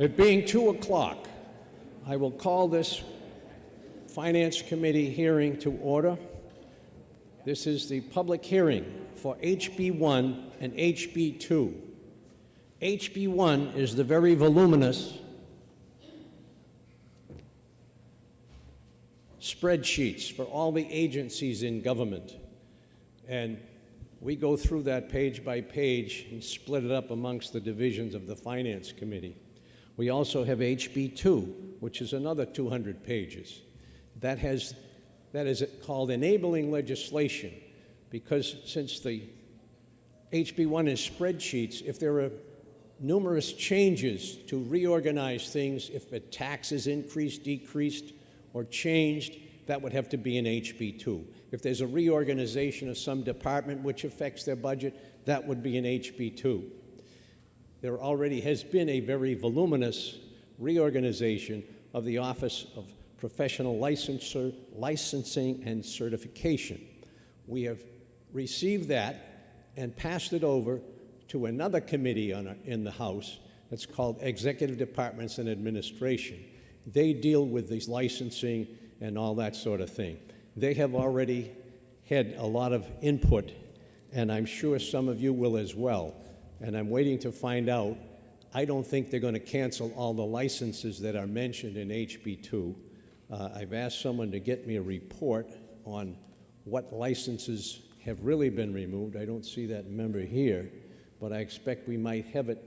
It being 2 o'clock, I will call this Finance Committee hearing to order. This is the public hearing for HB1 and HB2. HB1 is the very voluminous spreadsheets for all the agencies in government. And we go through that page by page and split it up amongst the divisions of the Finance Committee. We also have HB2, which is another 200 pages. That is called enabling legislation, because since the HB1 is spreadsheets, if there are numerous changes to reorganize things, if a tax is increased, decreased, or changed, that would have to be in HB2. If there's a reorganization of some department which affects their budget, that would be in HB2. There already has been a very voluminous reorganization of the Office of Professional Licensing and Certification. We have received that and passed it over to another committee in the House that's called Executive Departments and Administration. They deal with these licensing and all that sort of thing. They have already had a lot of input, and I'm sure some of you will as well. And I'm waiting to find out. I don't think they're going to cancel all the licenses that are mentioned in HB2. I've asked someone to get me a report on what licenses have really been removed. I don't see that member here, but I expect we might have it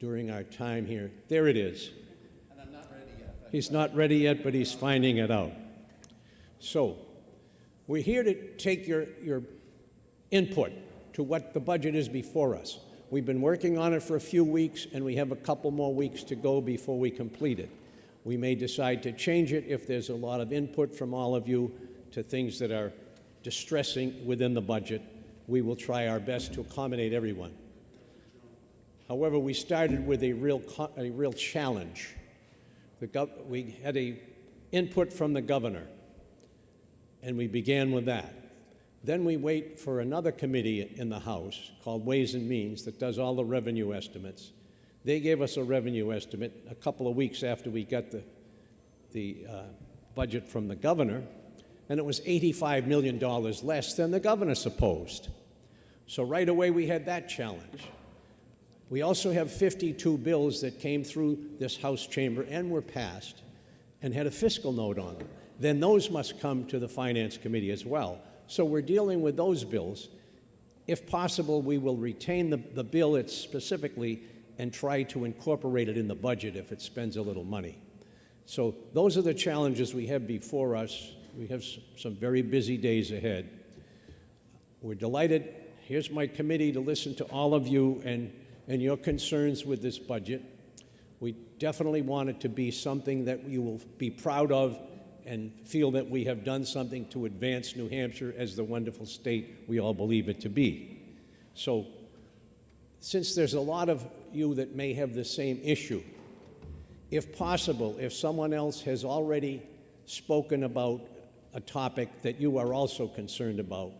during our time here. There it is. And I'm not ready yet. He's not ready yet, but he's finding it out. So, we're here to take your input to what the budget is before us. We've been working on it for a few weeks, and we have a couple more weeks to go before we complete it. We may decide to change it if there's a lot of input from all of you to things that are distressing within the budget. We will try our best to accommodate everyone. However, we started with a real challenge. We had an input from the governor, and we began with that. Then we wait for another committee in the House called Ways and Means that does all the revenue estimates. They gave us a revenue estimate a couple of weeks after we got the budget from the governor, and it was $85 million less than the governor supposed. So right away we had that challenge. We also have 52 bills that came through this House chamber and were passed and had a fiscal note on them. Then those must come to the Finance Committee as well. So we're dealing with those bills. If possible, we will retain the bill specifically and try to incorporate it in the budget if it spends a little money. So those are the challenges we have before us. We have some very busy days ahead. We're delighted. Here's my committee to listen to all of you and your concerns with this budget. We definitely want it to be something that you will be proud of and feel that we have done something to advance New Hampshire as the wonderful state we all believe it to be. So, since there's a lot of you that may have the same issue, if possible, if someone else has already spoken about a topic that you are also concerned about,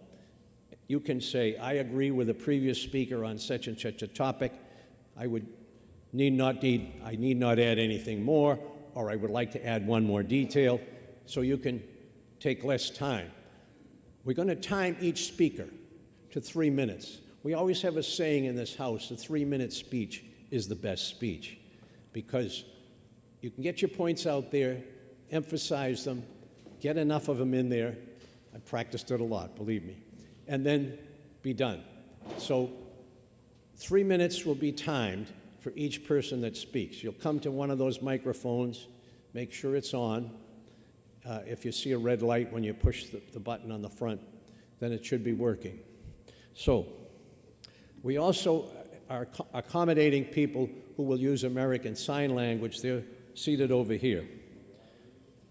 you can say, I agree with the previous speaker on such and such a topic. I need not add anything more, or I would like to add one more detail, so you can take less time. We're going to time each speaker to 3 minutes. We always have a saying in this House, a 3-minute speech is the best speech, because you can get your points out there, emphasize them, get enough of them in there. I practiced it a lot, believe me, and then be done. So 3 minutes will be timed for each person that speaks. You'll come to one of those microphones, make sure it's on. If you see a red light when you push the button on the front, then it should be working. So, we also are accommodating people who will use American Sign Language. They're seated over here.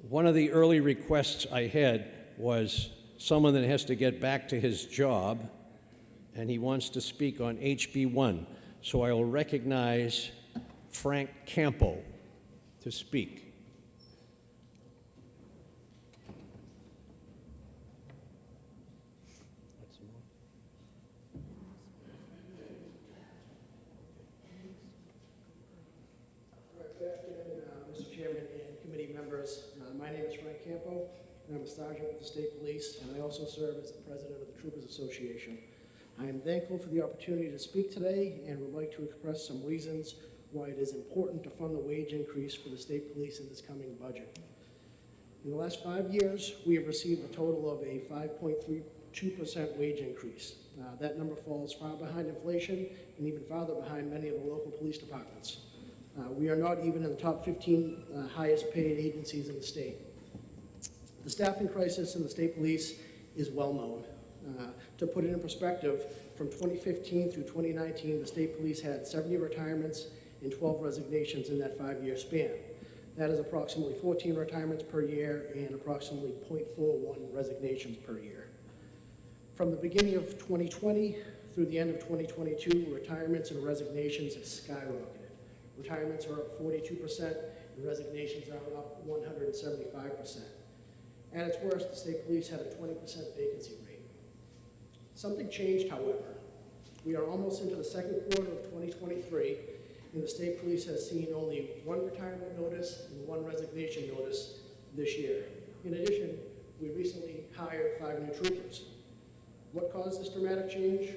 One of the early requests I had was someone that has to get back to his job, and he wants to speak on HB1. So I will recognize Frank Campo to speak. Chairman and committee members. My name is Frank Campo, and I'm a sergeant with the State Police, and I also serve as the president of the Troopers Association. I am thankful for the opportunity to speak today and would like to express some reasons why it is important to fund the wage increase for the State Police in this coming budget. In the last 5 years, we have received a total of a 5.32% wage increase. That number falls far behind inflation and even farther behind many of the local police departments. We are not even in the top 15 highest paid agencies in the state. The staffing crisis in the State Police is well known. To put it in perspective, from 2015 through 2019, the State Police had 70 retirements and 12 resignations in that 5-year span. That is approximately 14 retirements per year and approximately 0.41 resignations per year. From the beginning of 2020 through the end of 2022, retirements and resignations have skyrocketed. Retirements are up 42% and resignations are up 175%. At its worst, the State Police had a 20% vacancy rate. Something changed, however. We are almost into the second quarter of 2023, and the State Police has seen only 1 retirement notice and 1 resignation notice this year. In addition, we recently hired 5 new troopers. What caused this dramatic change?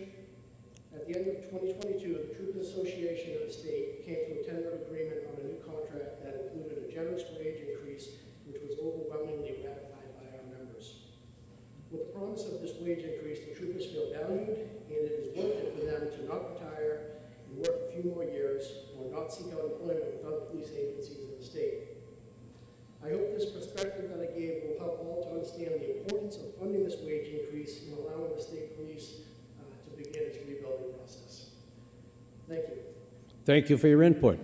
At the end of 2022, the Troopers Association of the state came to a tentative agreement on a new contract that included a generous wage increase, which was overwhelmingly ratified by our members. With the promise of this wage increase, the troopers feel valued, and it is worth it for them to not retire and work a few more years or not seek out employment with other police agencies in the state. I hope this perspective that I gave will help all to understand the importance of funding this wage increase and allowing the State Police to begin its rebuilding process. Thank you. Thank you for your input.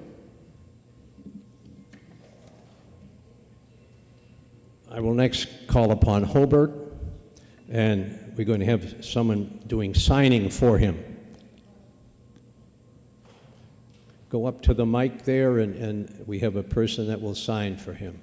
I will next call upon Hobart, and we're going to have someone doing signing for him. Go up to the mic there, and we have a person that will sign for him.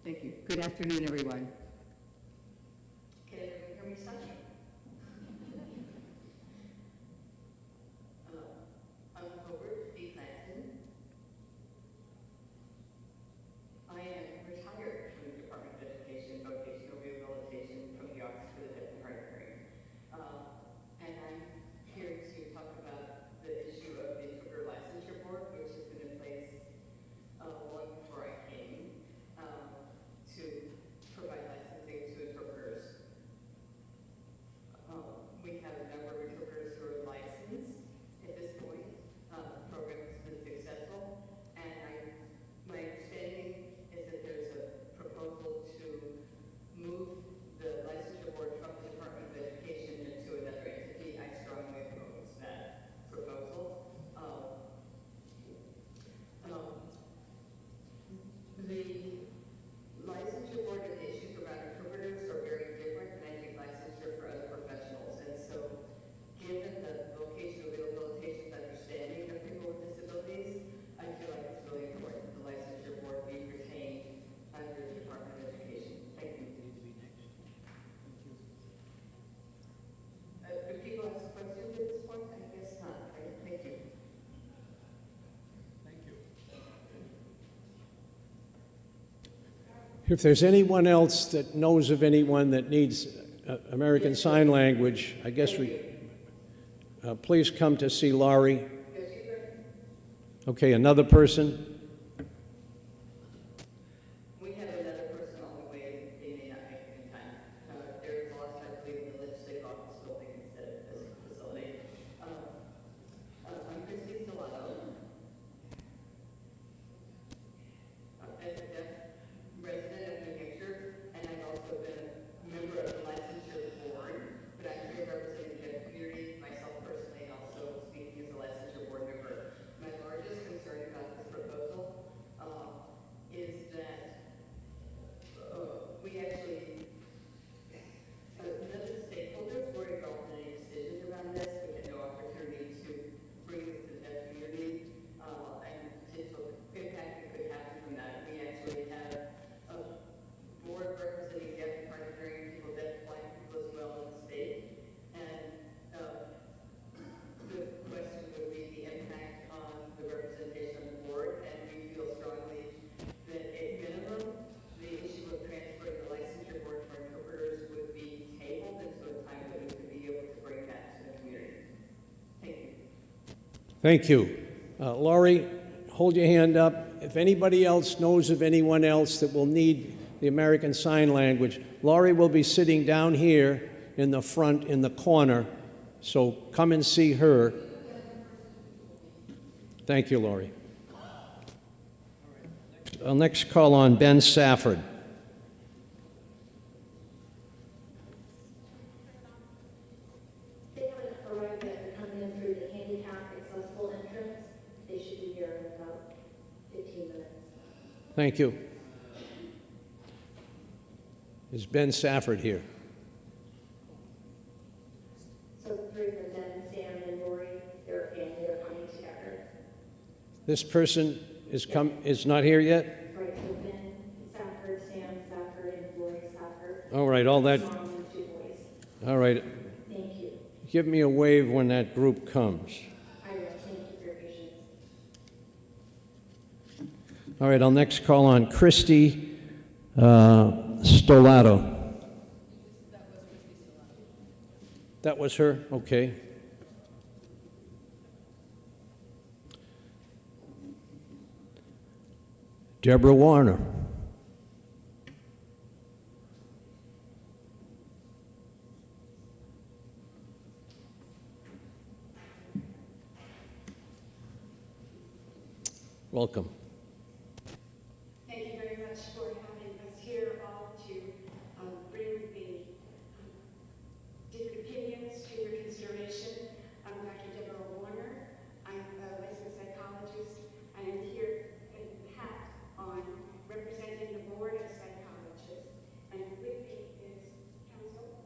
Thank you. Good afternoon, everyone. Can everyone hear me, Sasha? I'm Hobart B. Clanton. I am retired from the Department of Education, Vocational Rehabilitation from the Office for the Deaf and Hard of Hearing. And I'm here to talk about the issue of the Interpreter Licensure Board, which has been in place long before I came. To provide licensing to interpreters. We have a number of interpreters who are licensed at this point. The program has been successful, and my understanding is that there's a proposal to move the licensure board from the Department of Education into another entity. I strongly oppose that proposal. The licensure board and the issues around interpreters are very different than I think licensure for other professionals. And so, given the vocational rehabilitation understanding of people with disabilities, I feel like it's really important that the licensure board be retained under the Department of Education. Thank you. Do people have some questions at this point? I guess not. Right? Thank you. If there's anyone else that knows of anyone that needs American Sign Language, I guess please come to see Laurie. Okay, another person? We have another person on the way. They may not make it in time. They're lost, I believe, in the legislative office building instead of this facility. I'm Christy Stellato. As a deaf resident of New Hampshire, and I've also been a member of the licensure board, but I'm here representing the deaf community, myself personally, and also speaking as a licensure board member. My largest concern about this proposal Thank you. Laurie, hold your hand up. If anybody else knows of anyone else that will need the American Sign Language, Laurie will be sitting down here in the front in the corner, so come and see her. Thank you, Laurie. I'll next call on Ben Safford. They haven't arrived yet. They're coming in through the handicap accessible entrance. They should be here in about 15 minutes. Thank you. Is Ben Safford here? So the three of them, Ben, Sam, and Lori, they're a family. They're coming together. This person is not here yet? Right, so Ben Safford, Sam Safford, and Lori Safford. All right, all that. Mom and 2 boys. All right. Thank you. Give me a wave when that group comes. I will. Thank you for your patience. All right, I'll next call on Christy Stolato. That was her? Okay. Deborah Warner. Welcome. Thank you very much for having us here all to bring the different opinions to your consideration. I'm Dr. Deborah Warner. I'm a licensed psychologist. I am here in hat on representing the Board of Psychologists. And with me is counsel.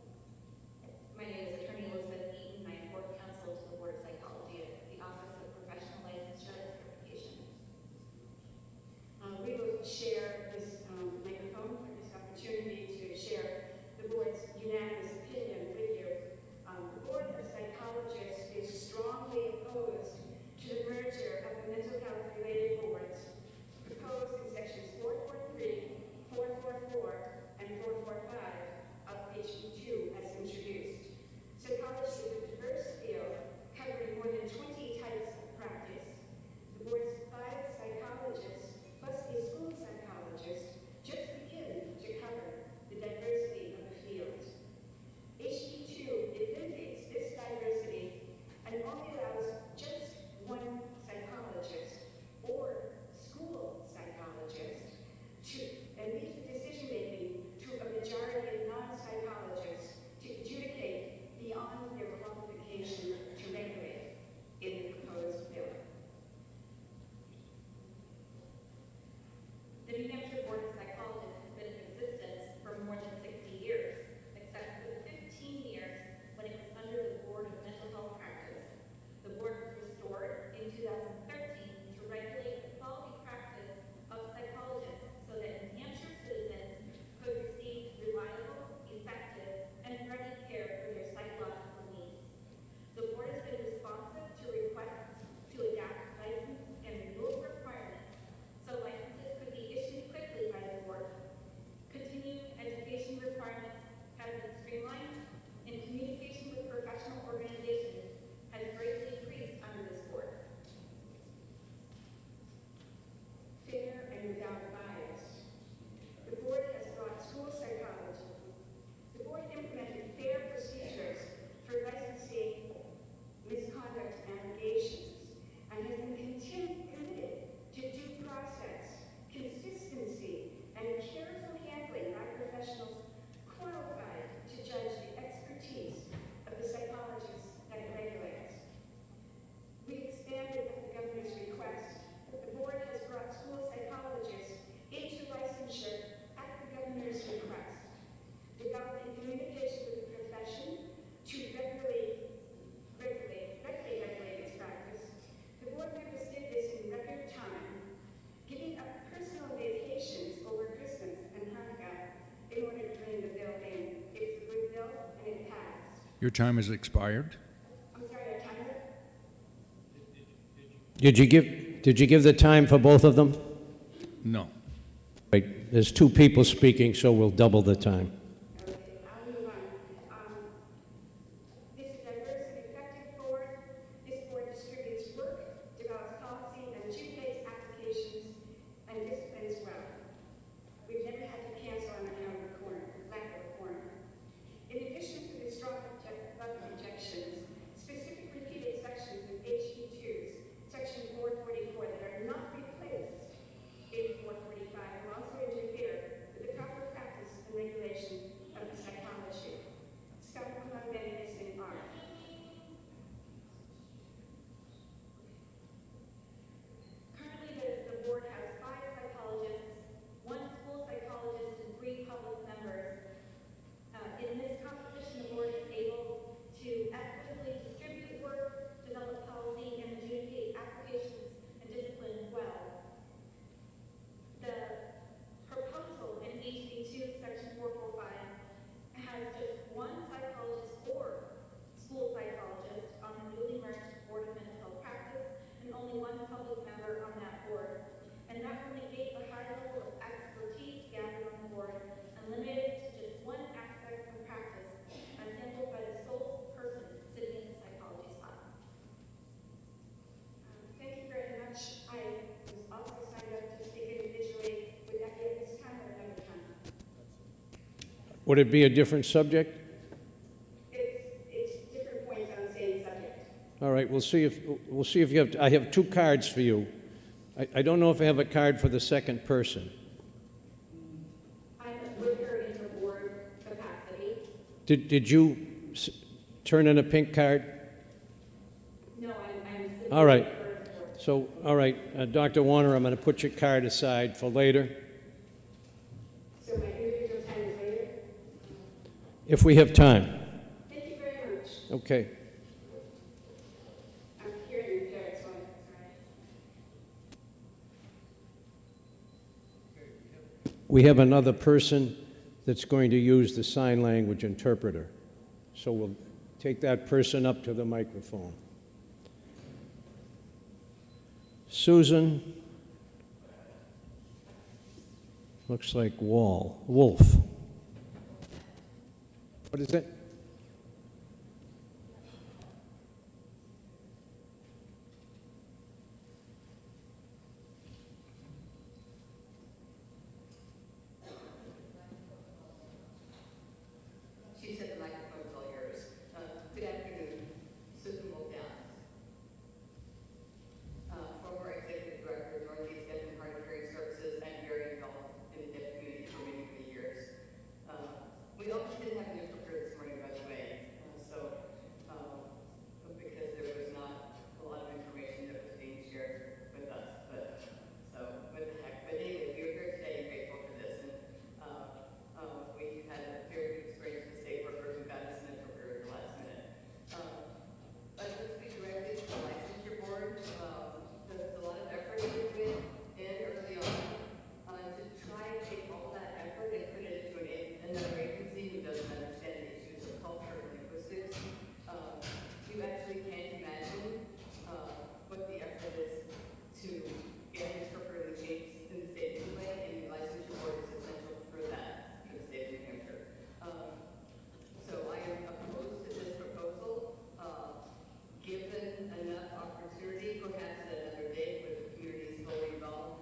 My name is Attorney Elizabeth Eaton. I am Board Counsel to the Board of Psychology at the Office of Professional Licensure and Certification. We will share this microphone for this opportunity to share the board's unanimous opinion with you. The Board of Psychologists is strongly opposed to the merger of the mental health related boards proposed in sections 443, 444, and 445 of HB2 as introduced. Psychology is a diverse field covering more than 20 types of practice. The board's 5 psychologists plus a school psychologist just begin to cover the diversity of the field. HB2 eliminates this diversity and only allows just one psychologist or school psychologist and leaves the decision-making to a majority of non-psychologists to adjudicate beyond their qualification to regulate in the proposed bill. The New Hampshire Board of Psychologists has been in existence for more than 60 years, except for the 15 years when it was under the Board of Mental Health Practice. The board was restored in 2013 to regulate the quality practice of psychologists so that New Hampshire citizens could receive reliable, effective, and ready care for their psychological needs. The board has been responsive to requests to adapt license and renewal requirements so licenses could be issued quickly by the board. Continuing education requirements have been streamlined, and communication with professional organizations has greatly increased under this board. Fair and without bias. The board has brought school psychology. The board implemented fair procedures for licensing misconduct allegations and has been committed to due process, consistency, and careful handling by professionals qualified to judge the expertise of the psychologists that it regulates. We expanded at the governor's request. The board has brought school psychologists into licensure at the governor's request, developing communication with the profession to regulate its practice. The board members did this in record time, giving up personal vacations over Christmas and Hanukkah in order to bring the bill in. It's a good bill and it passed. Your time has expired. I'm sorry, our timer? Did you give the time for both of them? No. Right, there's 2 people speaking, so we'll double the time. Okay, I'll move on. This is a diverse and effective board. This board distributes work Would it be a different subject? It's different points on the same subject. All right, we'll see if you have, I have 2 cards for you. I don't know if I have a card for the second person. I'm with her in her board capacity. Did you turn in a pink card? No, I'm simply All right. her board. So, all right, Dr. Warner, I'm going to put your card aside for later. So my individual time is later. If we have time. Thank you very much. Okay. I'm hearing the parents one. We have another person that's going to use the sign language interpreter. So we'll take that person up to the microphone. Susan, looks like Wolf. What is it? She said the microphone's all yours. Good afternoon, Susan Wolfdown, former executive director of Northeast Deaf and Hard of Hearing Services and very involved in the deaf community for many, many years. We also didn't have an interpreter this morning, by the way, because there was not a lot of information that was being shared with us. But so, what the heck? But anyway, we were here today and grateful for this, and we had a very good experience with state workers who got us an interpreter at the last minute. But let's be directed to the licensure board. There's a lot of effort into it and early on to try and take all that effort and put it into another agency who doesn't understand the issues of culture and linguistics. You actually can't imagine what the effort is to get an interpreter that meets in the state anyway, and the licensure board is essential for that for the state of New Hampshire. So I am opposed to this proposal. Given enough opportunity, perhaps at another date where the community is fully involved.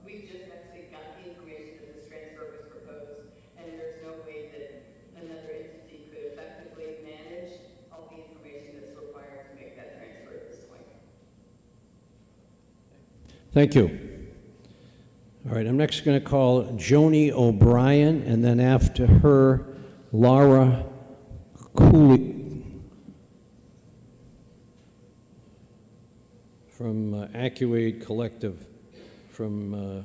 We just actually got the information that this transfer was proposed, and there's no way that another entity could effectively manage all the information that's required to make that transfer at this point. Thank you. All right, I'm next going to call Joni O'Brien, and then after her, Laura Cooley from Acupancture Collective from,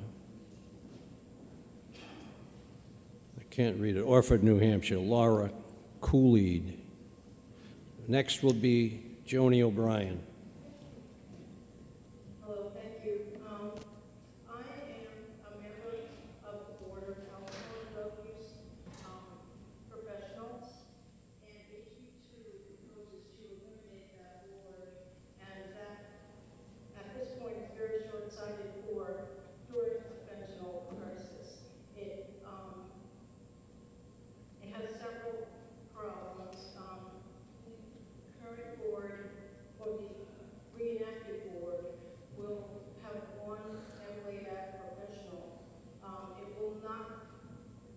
I can't read it, Orford, New Hampshire, Laura Cooley. Next will be Joni O'Brien. Hello, thank you. I am a member of the Board of Alcohol and Drug Use Professionals, and HB2 proposes to eliminate that board, and that, at this point, is very short-sighted for during a fentanyl crisis. It has several problems. The current board, or the reenacted board, will have one MLAD professional. It will not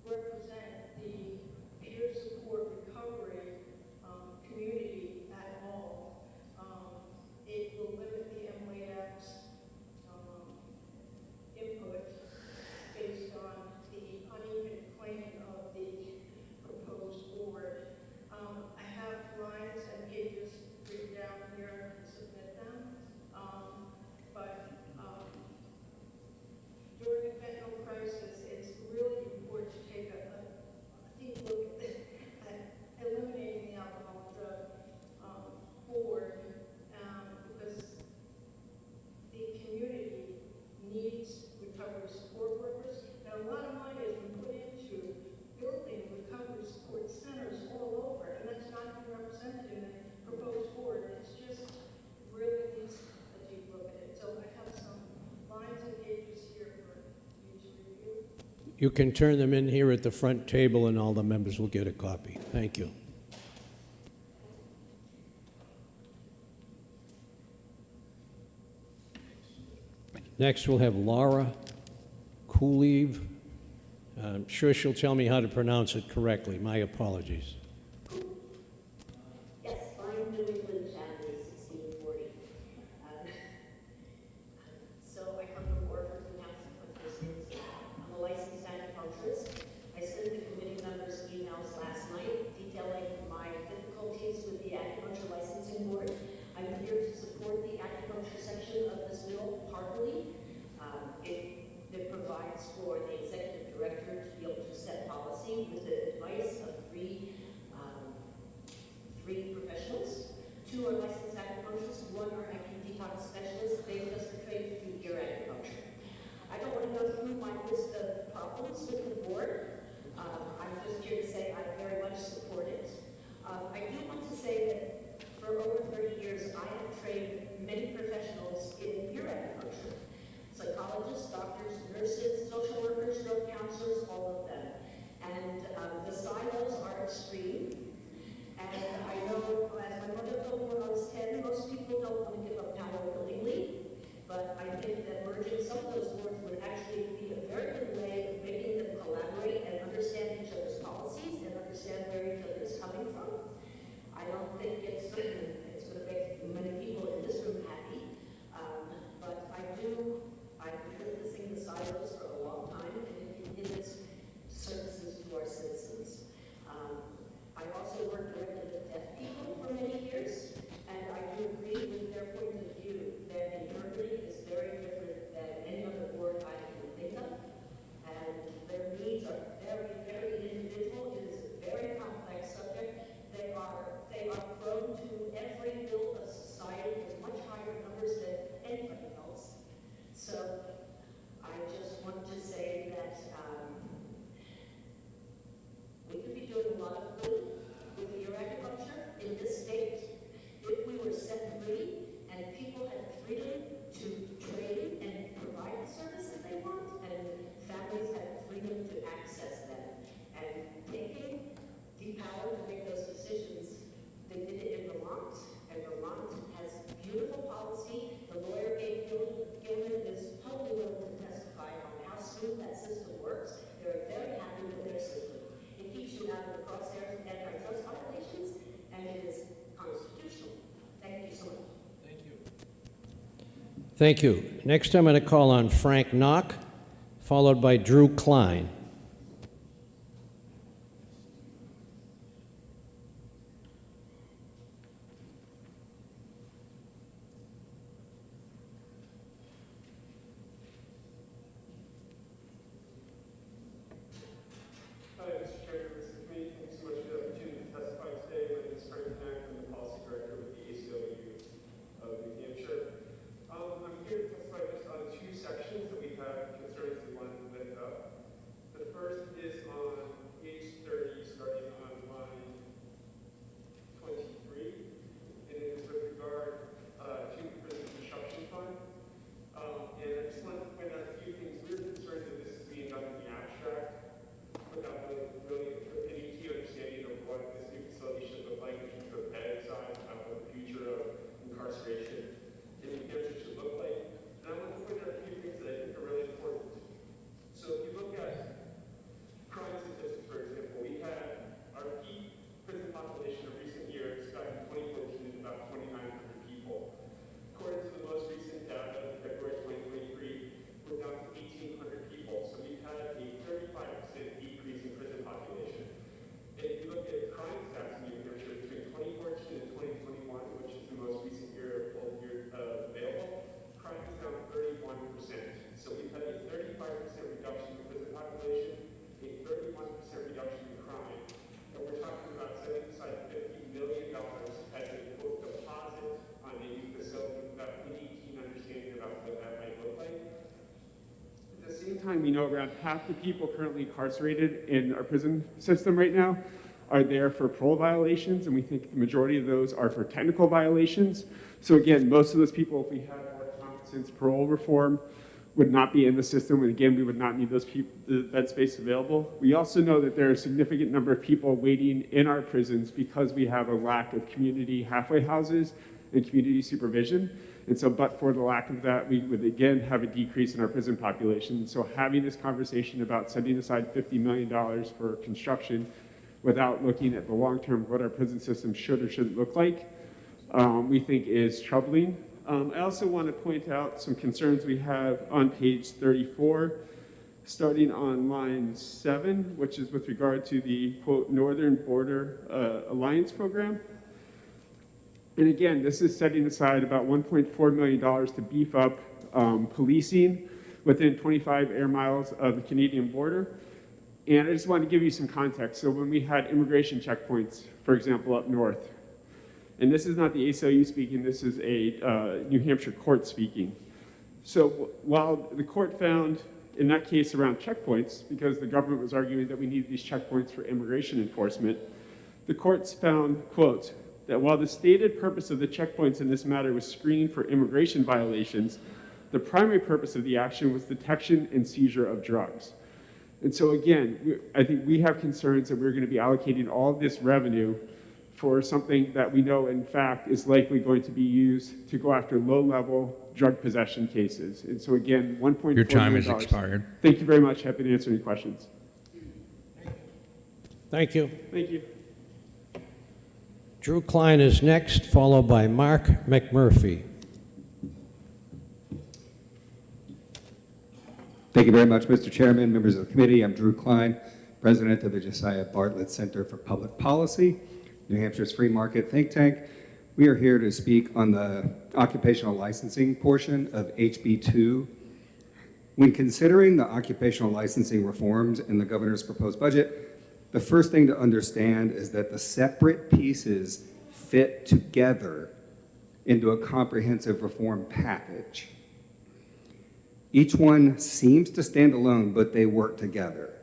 represent the peer support recovery community at all. It will limit the MLAD's input based on the uneven planning of the proposed board. I have lines and pages written down here to submit them. During the fentanyl crisis, it's really important to take a deep look at eliminating the alcohol and drug board because the community needs recovery support workers. And a lot of money has been put into building recovery support centers all over, and that's not been represented in the proposed board. It's just really needs a deep look at it. So I have some lines and pages here for you to review. You can turn them in here at the front table and all the members will get a copy. Thank you. Next we'll have Laura Cooley, I'm sure she'll tell me how to pronounce it correctly. My apologies. Yes, fine New England family, 1640. So I come from Orford, Massachusetts, with this news. I'm a licensed acupuncturist. I sent the committee members emails last night detailing my difficulties with the acupuncture licensing board. I'm here to support the acupuncture section of this bill heartily. It provides for the executive director to be able to set policy with the advice of three professionals. 2 are licensed acupuncturists, 1 are acu-detox specialists. They just are trained through ear acupuncture. I don't want to go through my list of problems with the board. I'm just here to say I very much support it. I do want to say that for over 30 years, I have trained many professionals in ear acupuncture. Psychologists, doctors, nurses, social workers, stroke counselors, all of them. And the silos are extreme. And I know, as my mother told me when I was 10, most people don't want to give up power willingly. But I think that merging some of those boards would actually be a very good way of making them collaborate and understand each other's policies and understand where each other is coming from. I don't think it's going to make many people in this room happy. But I've been witnessing the silos for a long time, and it is services to our citizens. I also worked directly with deaf people for many years, and I do agree with their point of view that interpreting is very different than any other word I can think of, and their needs are very, very individual. It is a very complex subject. They are prone to every build of society with much higher numbers than anybody else. So I just want to say that we could be doing a lot of good with ear acupuncture in this state if we were set free and people had freedom to train and provide the services they want, and families had freedom to access them. And taking the power to make those decisions, they did it in Vermont, and Vermont has beautiful policy. The lawyer, Gabe Gilman, is totally willing to testify on how smooth that system works. They're very happy with their system. It keeps you out of the crosshairs of antitrust violations, and it is constitutional. Thank you so much. Thank you. Next, I'm going to call on Frank Knock, followed by Drew Klein. Hi, Mr. Chairman, Mr. Committee. Thanks so much for the opportunity to testify today. My name is Frank Knack. I'm the Policy Director with the ACLU of New Hampshire. I'm here to testify just on 2 sections that we have concerns we want to lift up. The first is on page 30, starting on line 23, and it is with regard to the prison construction fund. And I just wanted to point out a few things. We're concerned that this is being done in the abstract, without really any key understanding of what this new facility should look like in terms of bed size, what the future of incarceration in New Hampshire should look like. And I want to point out a few things that I think are really important. So if you look at crime statistics, for example, we had our peak prison population of recent years back in 2014 is about 2,900 people. According to the most recent data, February 2023, we're down to 1,800 people. So we've had a 35% decrease in prison population. And if you look at crime stats in New Hampshire between 2014 and 2021, which is the most recent year available, crime is down 31%. So we've had a 35% reduction in prison population, a 31% reduction in crime. And we're talking about setting aside $50 million as a quote deposit on a new facility without any keen understanding about what that might look like. At the same time, we know around half the people currently incarcerated in our prison system right now are there for parole violations, and we think the majority of those are for technical violations. So again, most of those people, if we had more common sense parole reform, would not be in the system, and again, we would not need those people, the bed space available. We also know that there are a significant number of people waiting in our prisons because we have a lack of community halfway houses and community supervision. And so, but for the lack of that, we would again have a decrease in our prison population. So having this conversation about setting aside $50 million for construction without looking at the long term, what our prison system should or shouldn't look like, we think is troubling. I also want to point out some concerns we have on page 34, starting on line 7, which is with regard to the, quote, Northern Border Alliance program. And again, this is setting aside about $1.4 million to beef up policing within 25 air miles of the Canadian border. And I just want to give you some context. So when we had immigration checkpoints, for example, up north, and this is not the ACLU speaking, this is a New Hampshire court speaking. So while the court found, in that case around checkpoints, because the government was arguing that we needed these checkpoints for immigration enforcement, the courts found, quote, that while the stated purpose of the checkpoints in this matter was screening for immigration violations, the primary purpose of the action was detection and seizure of drugs. And so again, I think we have concerns that we're going to be allocating all of this revenue for something that we know, in fact, is likely going to be used to go after low-level drug possession cases. And so again, $1.4 million. Your time has expired. Thank you very much. Happy to answer any questions. Thank you. Thank you. Drew Klein is next, followed by Mark McMurphy. Thank you very much, Mr. Chairman, members of the committee. I'm Drew Klein, president of the Josiah Bartlett Center for Public Policy, New Hampshire's free market think tank. We are here to speak on the occupational licensing portion of HB 2. When considering the occupational licensing reforms in the governor's proposed budget, the first thing to understand is that the separate pieces fit together into a comprehensive reform package. Each one seems to stand alone, but they work together.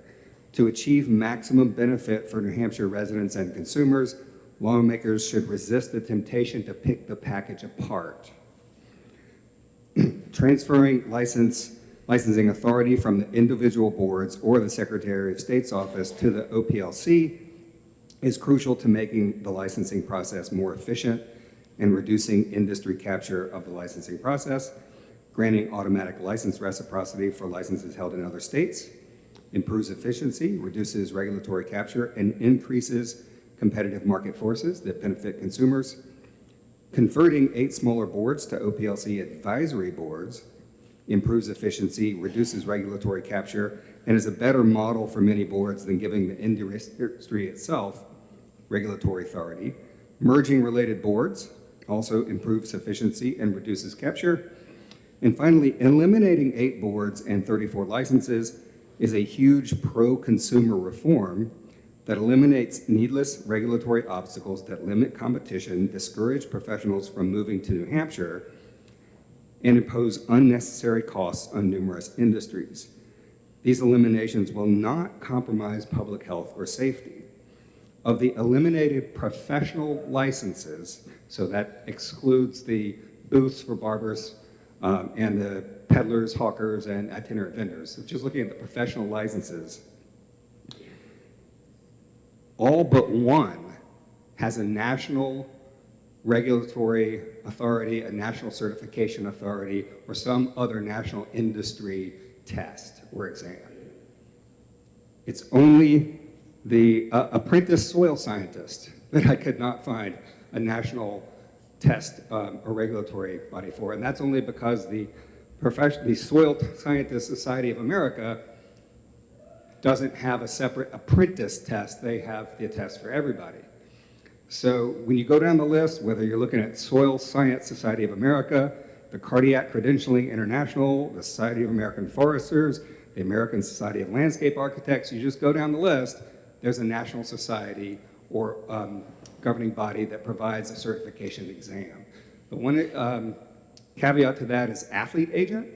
To achieve maximum benefit for New Hampshire residents and consumers, lawmakers should resist the temptation to pick the package apart. Transferring licensing authority from the individual boards or the Secretary of State's office to the OPLC is crucial to making the licensing process more efficient and reducing industry capture of the licensing process. Granting automatic license reciprocity for licenses held in other states improves efficiency, reduces regulatory capture, and increases competitive market forces that benefit consumers. Converting 8 smaller boards to OPLC advisory boards improves efficiency, reduces regulatory capture, and is a better model for many boards than giving the industry itself regulatory authority. Merging related boards also improves efficiency and reduces capture. And finally, eliminating 8 boards and 34 licenses is a huge pro-consumer reform that eliminates needless regulatory obstacles that limit competition, discourage professionals from moving to New Hampshire, and impose unnecessary costs on numerous industries. These eliminations will not compromise public health or safety. Of the eliminated professional licenses, so that excludes the booths for barbers, and the peddlers, hawkers, and itinerant vendors. So just looking at the professional licenses, all but one has a national regulatory authority, a national certification authority, or some other national industry test or exam. It's only the apprentice soil scientist that I could not find a national test or regulatory body for, and that's only because the Soil Scientist Society of America doesn't have a separate apprentice test. They have the test for everybody. So when you go down the list, whether you're looking at Soil Science Society of America, the Cardiac Credentialing International, the Society of American Foresters, the American Society of Landscape Architects, you just go down the list, there's a national society or governing body that provides a certification exam. The one caveat to that is athlete agent.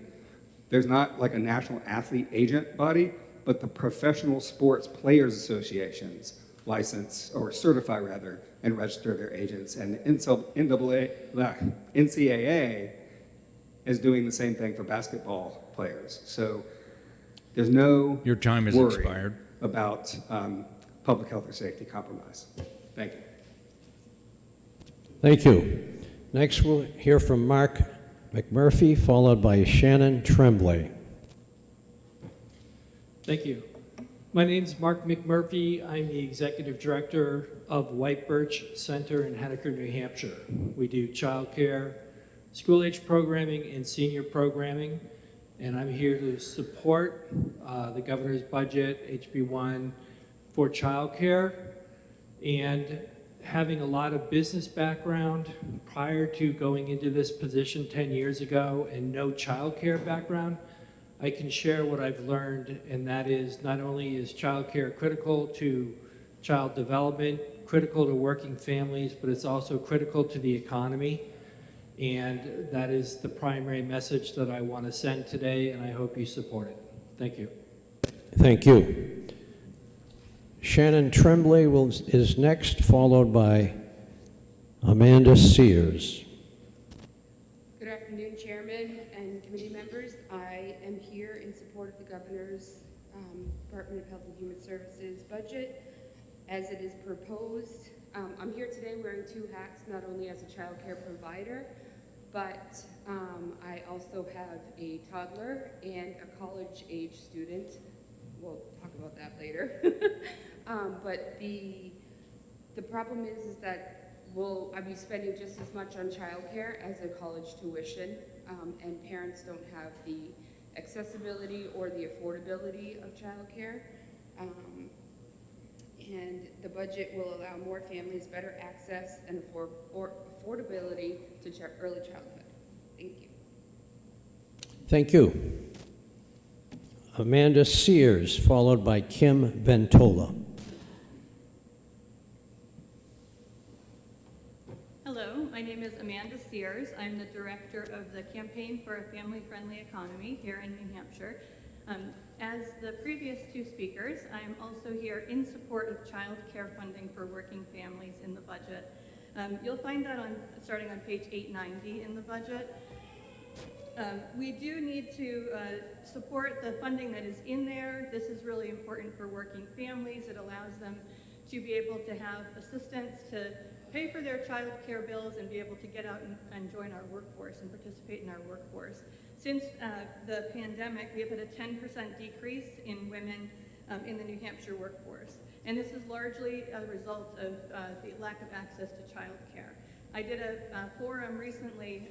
There's not like a national athlete agent body, but the Professional Sports Players Associations license, or certify rather, and register their agents. And the NCAA is doing the same thing for basketball players. So there's no Your time has worry expired. about public health or safety compromise. Thank you. Thank you. Next, we'll hear from Mark McMurphy, followed by Shannon Tremblay. Thank you. My name is Mark McMurphy. I'm the Executive Director of White Birch Center in Henniker, New Hampshire. We do childcare, school-age programming, and senior programming. And I'm here to support the governor's budget, HB1, for childcare. And having a lot of business background prior to going into this position 10 years ago and no childcare background, I can share what I've learned, and that is not only is childcare critical to child development, critical to working families, but it's also critical to the economy. And that is the primary message that I want to send today, and I hope you support it. Thank you. Thank you. Shannon Tremblay is next, followed by Amanda Sears. Good afternoon, Chairman and committee members. I am here in support of the Governor's Department of Health and Human Services budget as it is proposed. I'm here today wearing two hats, not only as a child care provider, but I also have a toddler and a college-age student. We'll talk about that later. But the problem is that I'll be spending just as much on childcare as a college tuition, and parents don't have the accessibility or the affordability of childcare. And the budget will allow more families better access and affordability to early childhood. Thank you. Thank you. Amanda Sears, followed by Kim Ventola. Hello, my name is Amanda Sears. I'm the director of the Campaign for a Family-Friendly Economy here in New Hampshire. As the previous two speakers, I'm also here in support of child care funding for working families in the budget. You'll find that starting on page 890 in the budget. We do need to support the funding that is in there. This is really important for working families. It allows them to be able to have assistance to pay for their child care bills and be able to get out and join our workforce and participate in our workforce. Since the pandemic, we have had a 10% decrease in women in the New Hampshire workforce. And this is largely a result of the lack of access to child care. I did a forum recently.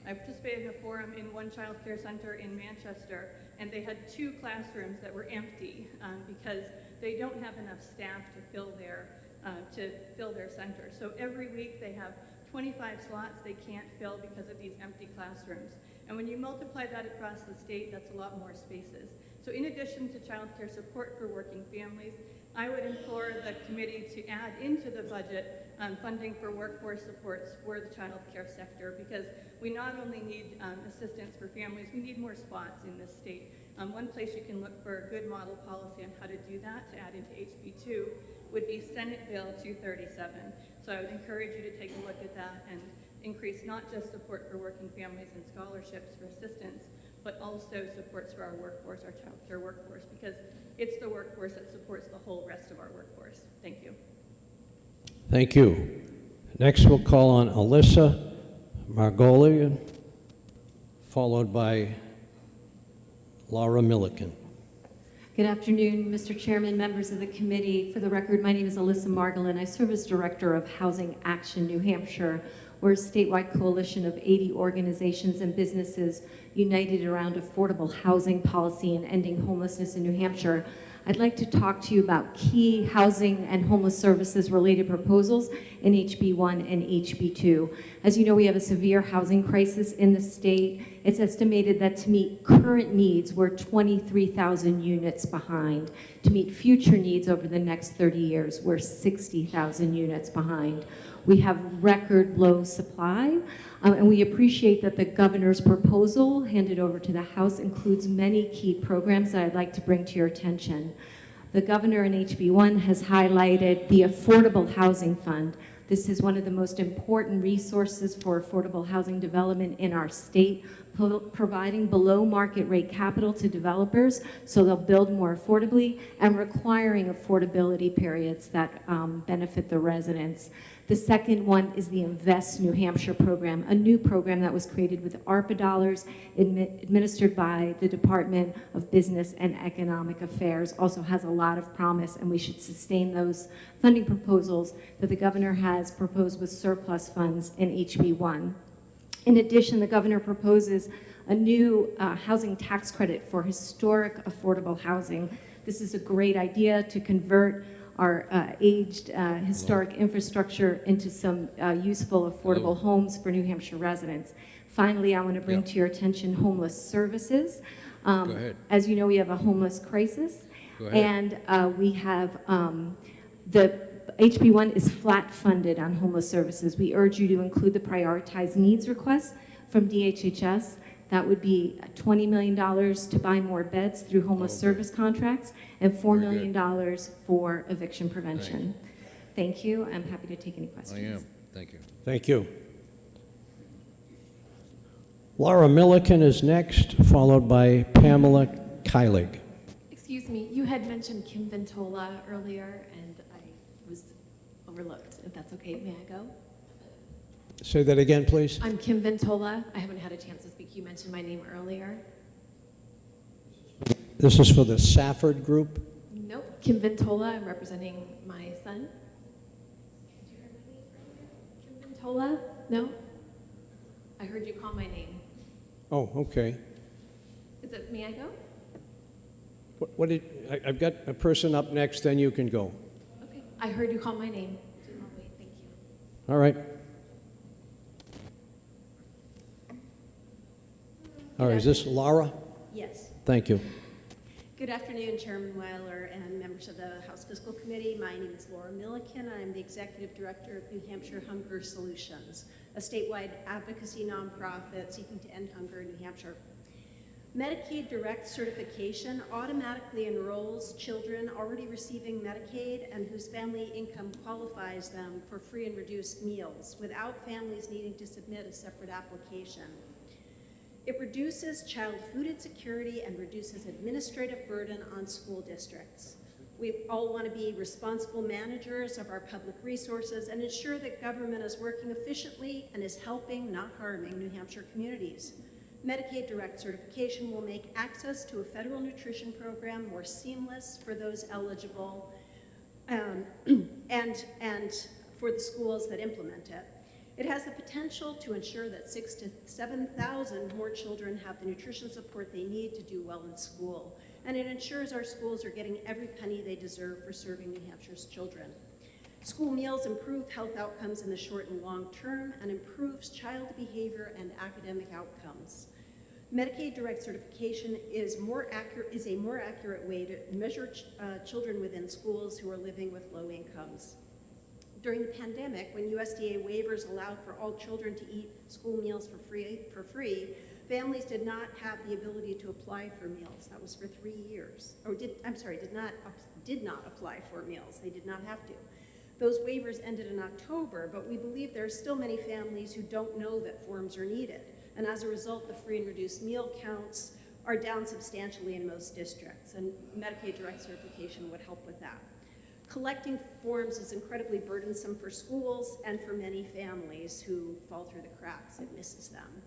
I participated in a forum in one child care center in Manchester, and they had 2 classrooms that were empty because they don't have enough staff to fill their center. So every week they have 25 slots they can't fill because of these empty classrooms. And when you multiply that across the state, that's a lot more spaces. So in addition to child care support for working families, I would implore the committee to add into the budget funding for workforce supports for the child care sector, because we not only need assistance for families, we need more spots in this state. One place you can look for a good model policy on how to do that, to add into HB2, would be Senate Bill 237. So I would encourage you to take a look at that and increase not just support for working families and scholarships for assistance, but also supports for our workforce, our child care workforce, because it's the workforce that supports the whole rest of our workforce. Thank you. Thank you. Next, we'll call on Alyssa Margolian, followed by Laura Milliken. Good afternoon, Mr. Chairman, members of the committee. For the record, my name is Alyssa Margolin. I serve as Director of Housing Action New Hampshire. We're a statewide coalition of 80 organizations and businesses united around affordable housing policy and ending homelessness in New Hampshire. I'd like to talk to you about key housing and homeless services related proposals in HB1 and HB2. As you know, we have a severe housing crisis in the state. It's estimated that to meet current needs, we're 23,000 units behind. To meet future needs over the next 30 years, we're 60,000 units behind. We have record low supply, and we appreciate that the governor's proposal handed over to the House includes many key programs that I'd like to bring to your attention. The governor in HB1 has highlighted the Affordable Housing Fund. This is one of the most important resources for affordable housing development in our state, providing below market rate capital to developers so they'll build more affordably, and requiring affordability periods that benefit the residents. The second one is the Invest New Hampshire program, a new program that was created with ARPA dollars administered by the Department of Business and Economic Affairs. Also has a lot of promise, and we should sustain those funding proposals that the governor has proposed with surplus funds in HB1. In addition, the governor proposes a new housing tax credit for historic affordable housing. This is a great idea to convert our aged historic infrastructure into some useful, affordable homes for New Hampshire residents. Finally, I want to bring to your attention homeless services. Go ahead. As you know, we have a homeless crisis. Go ahead. And we have the HB1 is flat funded on homeless services. We urge you to include the prioritized needs requests from DHHS. That would be $20 million to buy more beds through homeless service contracts and $4 million for eviction prevention. Thank you. I'm happy to take any questions. I am. Thank you. Thank you. Laura Milliken is next, followed by Pamela Keilig. Excuse me, you had mentioned Kim Ventola earlier, and I was overlooked. If that's okay, may I go? Say that again, please. I'm Kim Ventola. I haven't had a chance to speak. You mentioned my name earlier. This is for the Safford Group. Nope. Kim Ventola. I'm representing my son. Did you hear my name earlier? Kim Ventola? No? I heard you call my name. Oh, okay. Is it, may I go? I've got a person up next, then you can go. Okay. I heard you call my name. I'll wait. Thank you. All right. All right, is this Laura? Yes. Thank you. Good afternoon, Chairman Weiler and members of the House Fiscal Committee. My name is Laura Milliken. I'm the Executive Director of New Hampshire Hunger Solutions, a statewide advocacy nonprofit seeking to end hunger in New Hampshire. Medicaid direct certification automatically enrolls children already receiving Medicaid and whose family income qualifies them for free and reduced meals without families needing to submit a separate application. It reduces child food insecurity and reduces administrative burden on school districts. We all want to be responsible managers of our public resources and ensure that government is working efficiently and is helping, not harming, New Hampshire communities. Medicaid direct certification will make access to a federal nutrition program more seamless for those eligible and for the schools that implement it. It has the potential to ensure that 6,000 to 7,000 more children have the nutrition support they need to do well in school. And it ensures our schools are getting every penny they deserve for serving New Hampshire's children. School meals improve health outcomes in the short and long term and improves child behavior and academic outcomes. Medicaid direct certification is a more accurate way to measure children within schools who are living with low incomes. During the pandemic, when USDA waivers allowed for all children to eat school meals for free, families did not have the ability to apply for meals. That was for 3 years. Or did not apply for meals. They did not have to. Those waivers ended in October, but we believe there are still many families who don't know that forms are needed. And as a result, the free and reduced meal counts are down substantially in most districts, and Medicaid direct certification would help with that. Collecting forms is incredibly burdensome for schools and for many families who fall through the cracks and misses them.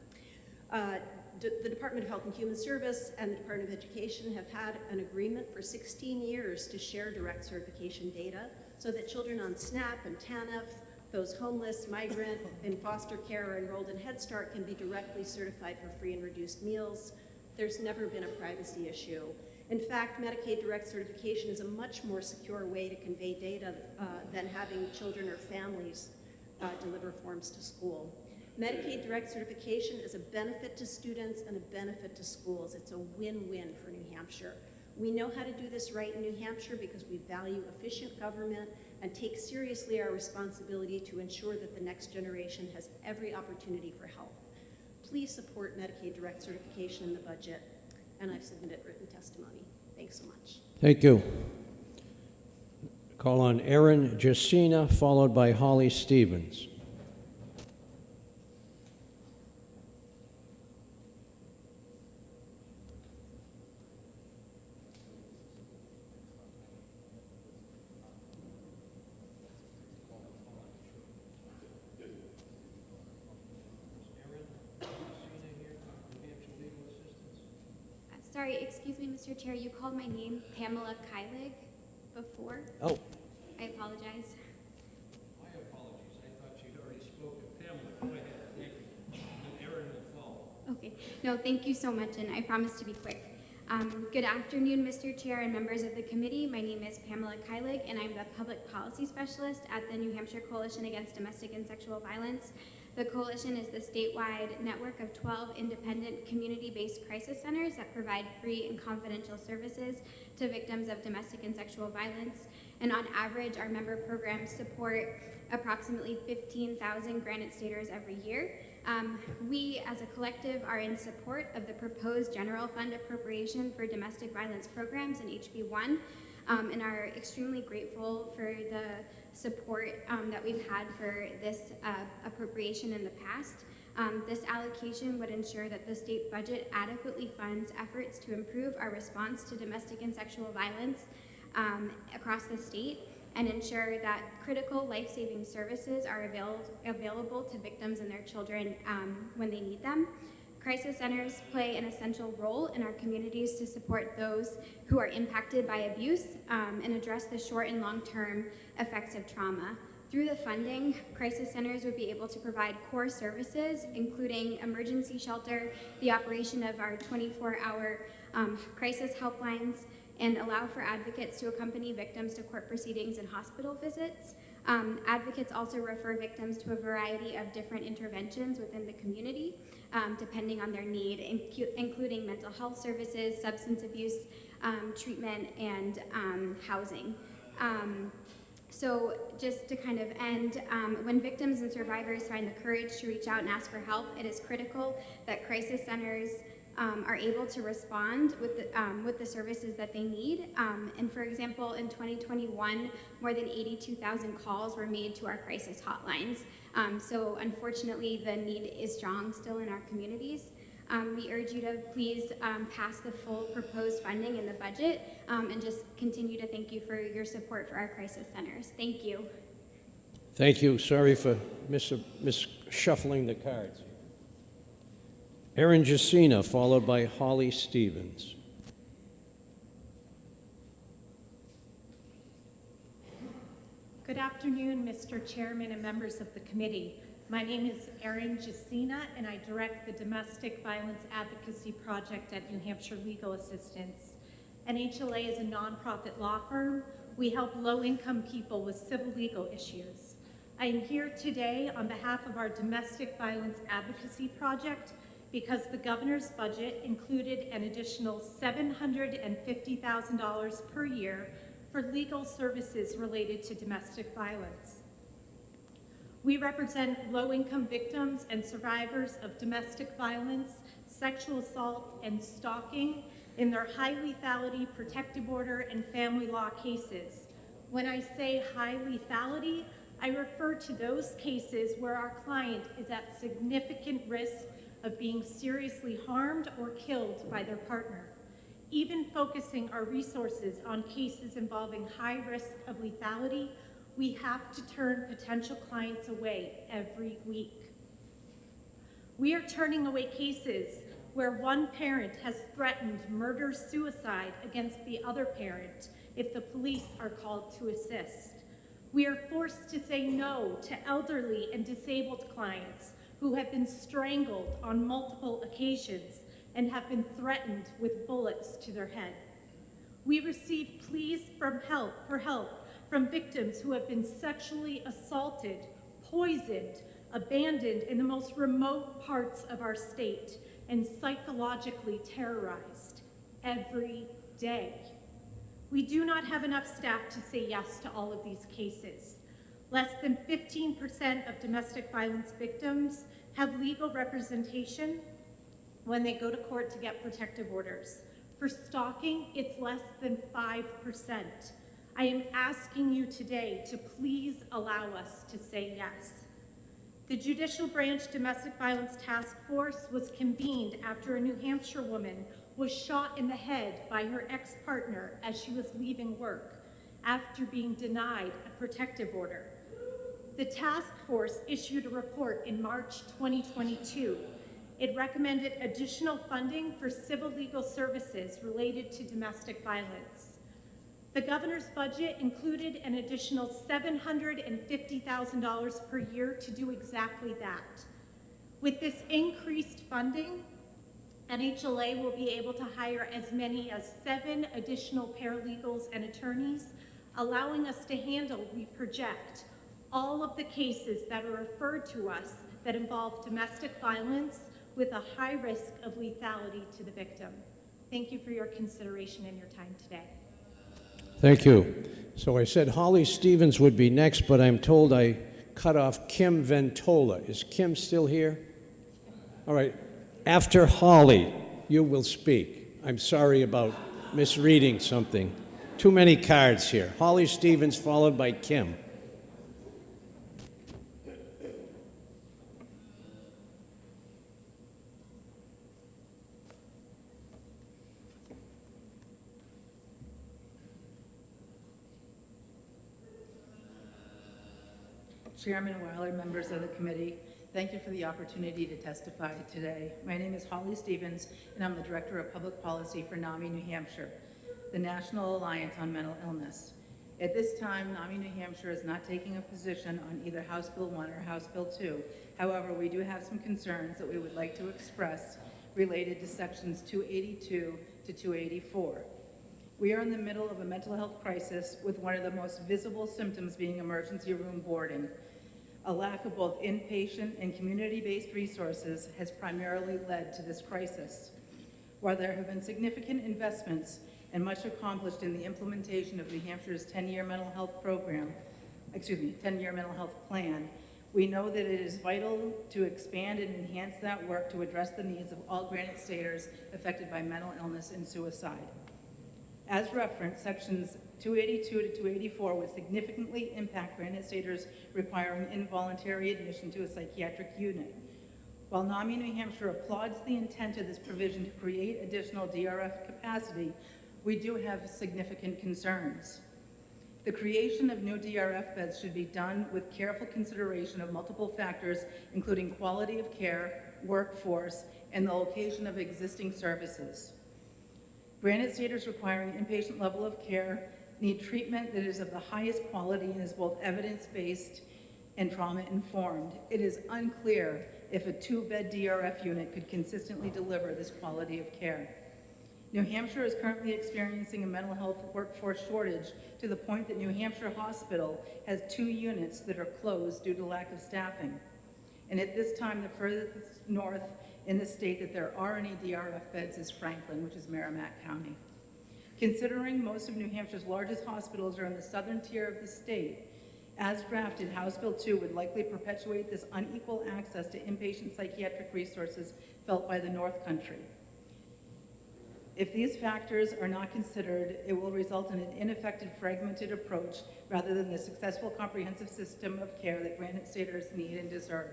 The Department of Health and Human Service and the Department of Education have had an agreement for 16 years to share direct certification data so that children on SNAP and TANF, those homeless, migrant, in foster care or enrolled in Head Start can be directly certified for free and reduced meals. There's never been a privacy issue. In fact, Medicaid direct certification is a much more secure way to convey data than having children or families deliver forms to school. Medicaid direct certification is a benefit to students and a benefit to schools. It's a win-win for New Hampshire. We know how to do this right in New Hampshire because we value efficient government and take seriously our responsibility to ensure that the next generation has every opportunity for health. Please support Medicaid direct certification in the budget, and I've submitted written testimony. Thanks so much. Thank you. Call on Erin Jacina, followed by Holly Stevens. Sorry, excuse me, Mr. Chair, you called my name Pamela Kylig before. Oh, I apologize. My apologies. I thought you'd already spoken. Pamela, go ahead. Thank you. An error will follow. Okay. No, thank you so much, and I promise to be quick. Good afternoon, Mr. Chair and members of the committee. My name is Pamela Kylig, and I'm the Public Policy Specialist at the New Hampshire Coalition Against Domestic and Sexual Violence. The coalition is the statewide network of 12 independent community-based crisis centers that provide free and confidential services to victims of domestic and sexual violence. And on average, our member programs support approximately 15,000 Granite Staters every year. We, as a collective, are in support of the proposed general fund appropriation for domestic violence programs in HB1, and are extremely grateful for the support that we've had for this appropriation in the past. This allocation would ensure that the state budget adequately funds efforts to improve our response to domestic and sexual violence across the state, and ensure that critical life-saving services are available to victims and their children when they need them. Crisis centers play an essential role in our communities to support those who are impacted by abuse and address the short and long-term effects of trauma. Through the funding, crisis centers would be able to provide core services, including emergency shelter, the operation of our 24-hour crisis helplines, and allow for advocates to accompany victims to court proceedings and hospital visits. Advocates also refer victims to a variety of different interventions within the community, depending on their need, including mental health services, substance abuse treatment, and housing. So just to kind of end, when victims and survivors find the courage to reach out and ask for help, it is critical that crisis centers are able to respond with the services that they need. And for example, in 2021, more than 82,000 calls were made to our crisis hotlines. So unfortunately, the need is strong still in our communities. We urge you to please pass the full proposed funding in the budget, and just continue to thank you for your support for our crisis centers. Thank you. thank you. Sorry for shuffling the cards. Erin Jacina, followed by Holly Stevens. Good afternoon, Mr. Chairman and members of the committee. My name is Erin Jacina, and I direct the Domestic Violence Advocacy Project at New Hampshire Legal Assistance. NHLA is a nonprofit law firm. We help low-income people with civil legal issues. I am here today on behalf of our Domestic Violence Advocacy Project because the governor's budget included an additional $750,000 per year for legal services related to domestic violence. We represent low-income victims and survivors of domestic violence, sexual assault, and stalking in their high lethality, protective order, and family law cases. When I say high lethality, I refer to those cases where our client is at significant risk of being seriously harmed or killed by their partner. Even focusing our resources on cases involving high risk of lethality, we have to turn potential clients away every week. We are turning away cases where one parent has threatened murder-suicide against the other parent if the police are called to assist. We are forced to say no to elderly and disabled clients who have been strangled on multiple occasions and have been threatened with bullets to their head. We receive pleas for help from victims who have been sexually assaulted, poisoned, abandoned in the most remote parts of our state, and psychologically terrorized every day. We do not have enough staff to say yes to all of these cases. Less than 15% of domestic violence victims have legal representation when they go to court to get protective orders. For stalking, it's less than 5%. I am asking you today to please allow us to say yes. The Judicial Branch Domestic Violence Task Force was convened after a New Hampshire woman was shot in the head by her ex-partner as she was leaving work after being denied a protective order. The task force issued a report in March 2022, It recommended additional funding for civil legal services related to domestic violence. The governor's budget included an additional $750,000 per year to do exactly that. With this increased funding, NHLA will be able to hire as many as 7 additional paralegals and attorneys, allowing us to handle, we project, all of the cases that are referred to us that involve domestic violence with a high risk of lethality to the victim. Thank you for your consideration and your time today. Thank you. So I said Holly Stevens would be next, but I'm told I cut off Kim Ventola. Is Kim still here? All right. After Holly, you will speak. I'm sorry about misreading something. Too many cards here. Holly Stevens followed by Kim. Chairman Weiler, members of the committee, thank you for the opportunity to testify today. My name is Holly Stevens, and I'm the Director of Public Policy for NAMI New Hampshire, the National Alliance on Mental Illness. At this time, NAMI New Hampshire is not taking a position on either House Bill 1 or House Bill 2. However, we do have some concerns that we would like to express related to sections 282 to 284. We are in the middle of a mental health crisis with one of the most visible symptoms being emergency room boarding. A lack of both inpatient and community-based resources has primarily led to this crisis. While there have been significant investments and much accomplished in the implementation of New Hampshire's 10-year mental health program, 10-year mental health plan, we know that it is vital to expand and enhance that work to address the needs of all Granite Staters affected by mental illness and suicide. As referenced, sections 282 to 284 would significantly impact Granite Staters requiring involuntary admission to a psychiatric unit. While NAMI New Hampshire applauds the intent of this provision to create additional DRF capacity, we do have significant concerns. The creation of new DRF beds should be done with careful consideration of multiple factors, including quality of care, workforce, and the location of existing services. Granite Staters requiring inpatient level of care need treatment that is of the highest quality and is both evidence-based and trauma-informed. It is unclear if a 2-bed DRF unit could consistently deliver this quality of care. New Hampshire is currently experiencing a mental health workforce shortage to the point that New Hampshire Hospital has 2 units that are closed due to lack of staffing. And at this time, the furthest north in the state that there are any DRF beds is Franklin, which is Merrimack County. Considering most of New Hampshire's largest hospitals are in the southern tier of the state, as drafted, House Bill 2 would likely perpetuate this unequal access to inpatient psychiatric resources felt by the North Country. If these factors are not considered, it will result in an ineffective, fragmented approach rather than the successful comprehensive system of care that Granite Staters need and deserve.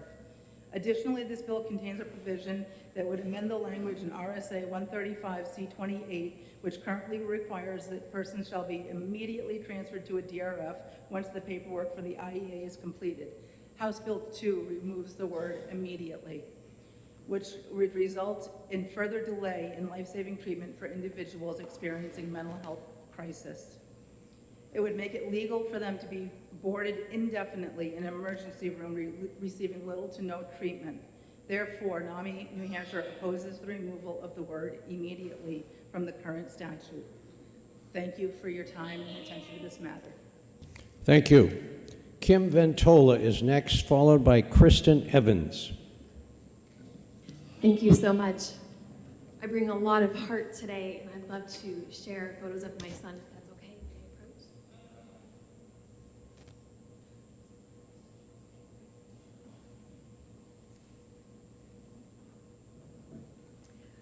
Additionally, this bill contains a provision that would amend the language in RSA 135C28, which currently requires that persons shall be immediately transferred to a DRF once the paperwork for the IEA is completed. House Bill 2 removes the word immediately, which would result in further delay in life-saving treatment for individuals experiencing mental health crisis. It would make it legal for them to be boarded indefinitely in an emergency room receiving little to no treatment. Therefore, NAMI New Hampshire opposes the removal of the word immediately from the current statute. Thank you for your time and attention to this matter. Thank you. Kim Ventola is next, followed by Kristen Evans. Thank you so much. I bring a lot of heart today, and I'd love to share photos of my son, if that's okay. May I approach?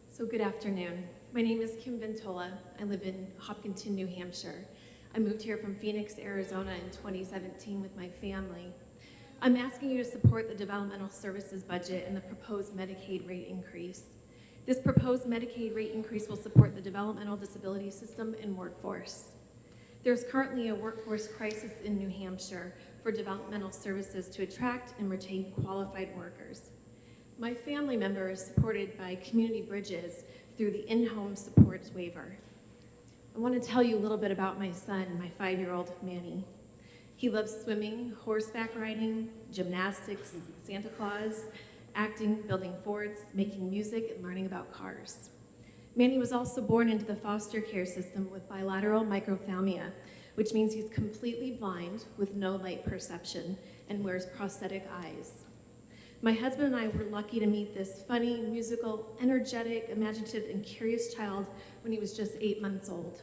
So good afternoon. My name is Kim Ventola. I live in Hopkinton, New Hampshire. I moved here from Phoenix, Arizona in 2017 with my family. I'm asking you to support the developmental services budget and the proposed Medicaid rate increase. This proposed Medicaid rate increase will support the developmental disability system and workforce. There's currently a workforce crisis in New Hampshire for developmental services to attract and retain qualified workers. My family member is supported by Community Bridges through the in-home supports waiver. I want to tell you a little bit about my son, my 5-year-old Manny. He loves swimming, horseback riding, gymnastics, Santa Claus, acting, building forts, making music, and learning about cars. Manny was also born into the foster care system with bilateral microphthalmia, which means he's completely blind with no light perception and wears prosthetic eyes. My husband and I were lucky to meet this funny, musical, energetic, imaginative, and curious child when he was just 8 months old.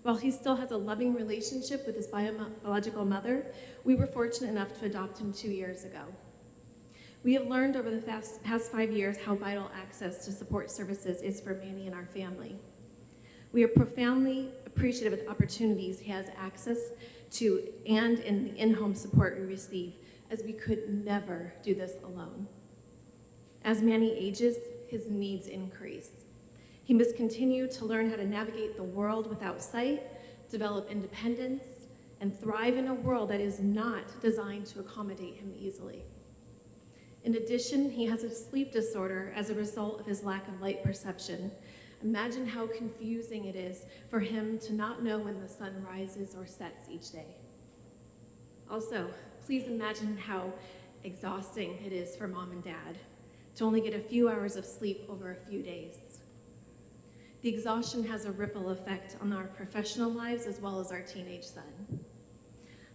While he still has a loving relationship with his biological mother, we were fortunate enough to adopt him 2 years ago. We have learned over the past 5 years how vital access to support services is for Manny and our family. We are profoundly appreciative of the opportunities he has access to and in the in-home support we receive, as we could never do this alone. As Manny ages, his needs increase. He must continue to learn how to navigate the world without sight, develop independence, and thrive in a world that is not designed to accommodate him easily. In addition, he has a sleep disorder as a result of his lack of light perception. Imagine how confusing it is for him to not know when the sun rises or sets each day. Also, please imagine how exhausting it is for mom and dad to only get a few hours of sleep over a few days. The exhaustion has a ripple effect on our professional lives as well as our teenage son.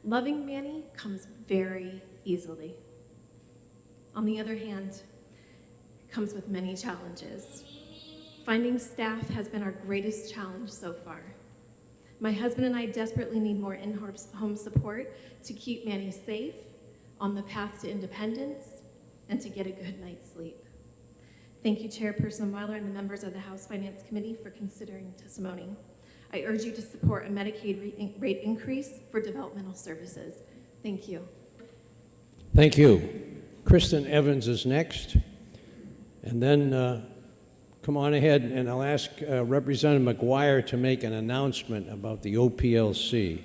Loving Manny comes very easily. On the other hand, it comes with many challenges. Finding staff has been our greatest challenge so far. My husband and I desperately need more in-home support to keep Manny safe, on the path to independence, and to get a good night's sleep. Thank you, Chairperson Weiler and the members of the House Finance Committee for considering testimony. I urge you to support a Medicaid rate increase for developmental services. Thank you. Thank you. Kristen Evans is next. And then come on ahead, and I'll ask Representative McGuire to make an announcement about the OPLC.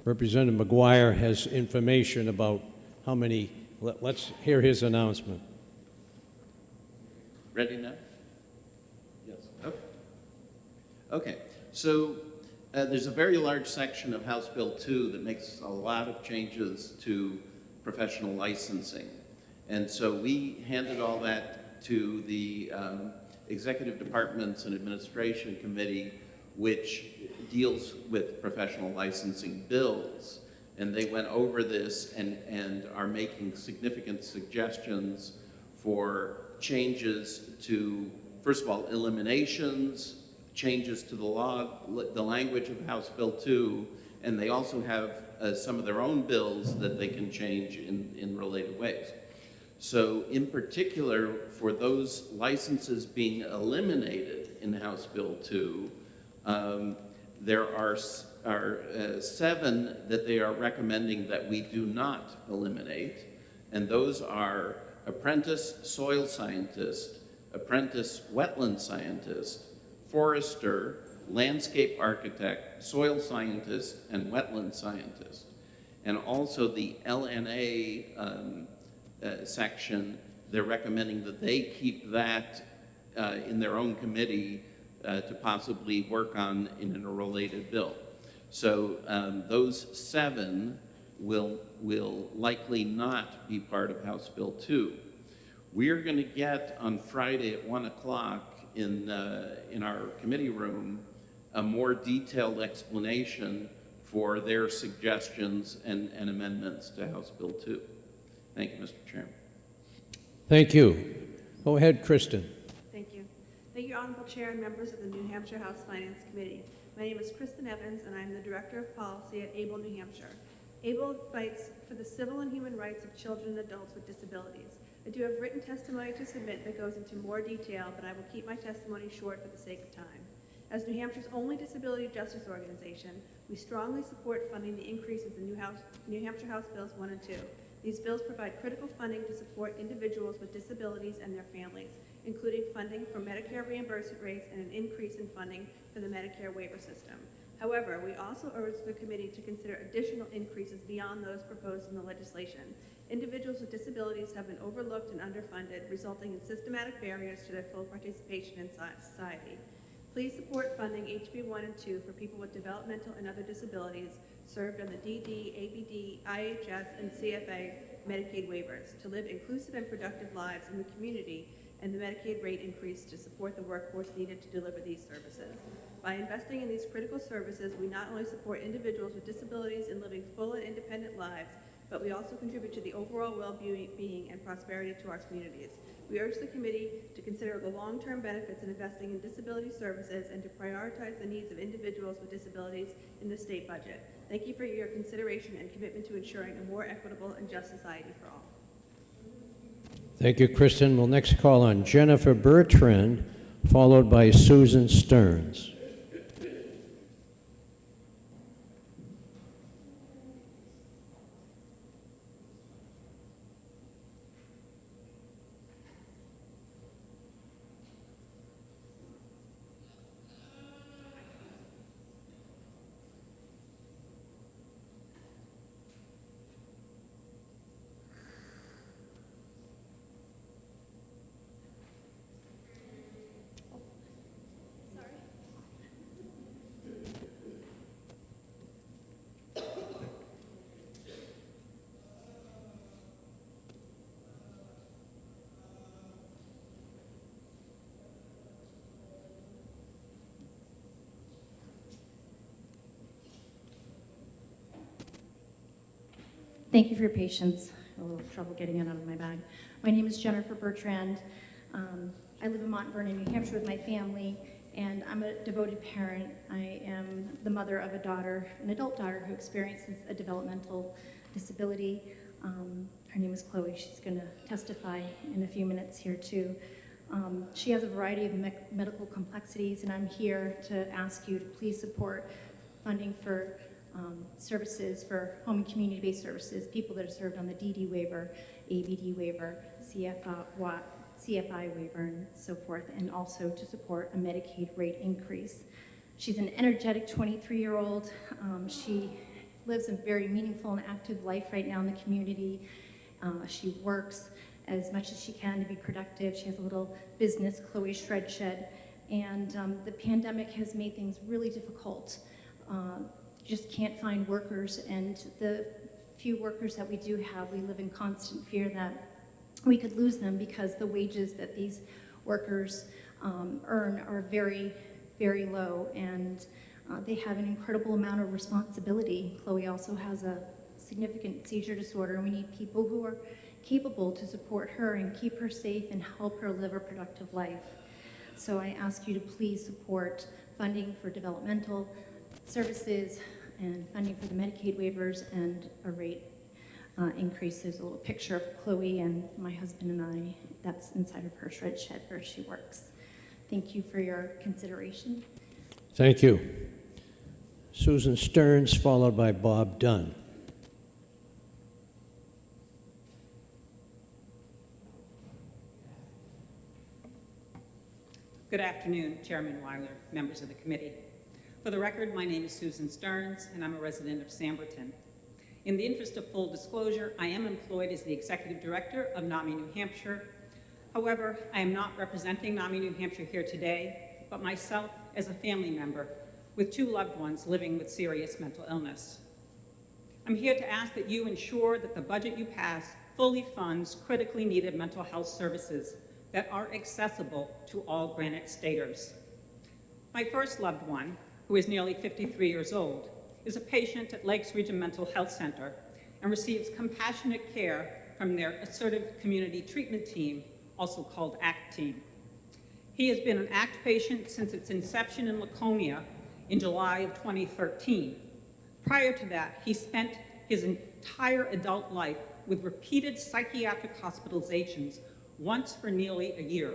Representative McGuire has information about how many. Let's hear his announcement. Ready now? Yes. Okay. Okay. So there's a very large section of House Bill 2 that makes a lot of changes to professional licensing. And so we handed all that to the Executive Departments and Administration Committee, which deals with professional licensing bills. And they went over this and are making significant suggestions for changes to, first of all, eliminations, changes to the law, the language of House Bill 2, and they also have some of their own bills that they can change in related ways. So in particular, for those licenses being eliminated in House Bill 2, there are 7 that they are recommending that we do not eliminate, and those are apprentice soil scientist, apprentice wetland scientist, forester, landscape architect, soil scientist, and wetland scientist. And also the LNA section, they're recommending that they keep that in their own committee to possibly work on in a related bill. So those 7 will likely not be part of House Bill 2. We are going to get on Friday at 1 o'clock in our committee room a more detailed explanation for their suggestions and amendments to House Bill 2. Thank you, Mr. Chairman. Thank you. Go ahead, Kristen. Thank you. Thank you, Honorable Chair and members of the New Hampshire House Finance Committee. My name is Kristen Evans, and I'm the Director of Policy at ABLE, New Hampshire. ABLE fights for the civil and human rights of children and adults with disabilities. I do have written testimony to submit that goes into more detail, but I will keep my testimony short for the sake of time. As New Hampshire's only disability justice organization, we strongly support funding the increases in New Hampshire House Bills 1 and 2. These bills provide critical funding to support individuals with disabilities and their families, including funding for Medicare reimbursement rates and an increase in funding for the Medicare waiver system. However, we also urge the committee to consider additional increases beyond those proposed in the legislation. Individuals with disabilities have been overlooked and underfunded, resulting in systematic barriers to their full participation in society. Please support funding HB 1 and 2 for people with developmental and other disabilities served on the DD, ABD, IHS, and CFA Medicaid waivers to live inclusive and productive lives in the community, and the Medicaid rate increase to support the workforce needed to deliver these services. By investing in these critical services, we not only support individuals with disabilities in living full and independent lives, but we also contribute to the overall well-being and prosperity to our communities. We urge the committee to consider the long-term benefits of investing in disability services and to prioritize the needs of individuals with disabilities in the state budget. Thank you for your consideration and commitment to ensuring a more equitable and just society for all. Thank you, Kristen. We'll next call on Jennifer Bertrand, followed by Susan Stearns. Thank you for your patience. A little trouble getting it out of my bag. My name is Jennifer Bertrand. I live in Mount Vernon, New Hampshire with my family, and I'm a devoted parent. I am the mother of a daughter, an adult daughter, who experiences a developmental disability. Her name is Chloe. She's going to testify in a few minutes here too. She has a variety of medical complexities, and I'm here to ask you to please support funding for services for home and community-based services, people that are served on the DD waiver, ABD waiver, CFI waiver, and so forth, and also to support a Medicaid rate increase. She's an energetic 23-year-old. She lives a very meaningful and active life right now in the community. She works as much as she can to be productive. She has a little business, Chloe Shred Shed, and the pandemic has made things really difficult. Just can't find workers, and the few workers that we do have, we live in constant fear that we could lose them because the wages that these workers earn are very, very low, and they have an incredible amount of responsibility. Chloe also has a significant seizure disorder, and we need people who are capable to support her and keep her safe and help her live a productive life. So I ask you to please support funding for developmental services and funding for the Medicaid waivers and a rate increase. There's a little picture of Chloe and my husband and I. That's inside of her shred shed where she works. Thank you for your consideration. Thank you. Susan Stearns, followed by Bob Dunn. Good afternoon, Chairman Weiler, members of the committee. For the record, my name is Susan Stearns, and I'm a resident of Samberton. In the interest of full disclosure, I am employed as the Executive Director of NAMI New Hampshire. However, I am not representing NAMI New Hampshire here today, but myself as a family member with 2 loved ones living with serious mental illness. I'm here to ask that you ensure that the budget you pass fully funds critically needed mental health services that are accessible to all Granite Staters. My first loved one, who is nearly 53 years old, is a patient at Lakes Region Mental Health Center and receives compassionate care from their Assertive Community Treatment Team, also called ACT Team. He has been an ACT patient since its inception in Laconia in July of 2013. Prior to that, he spent his entire adult life with repeated psychiatric hospitalizations, once for nearly a year.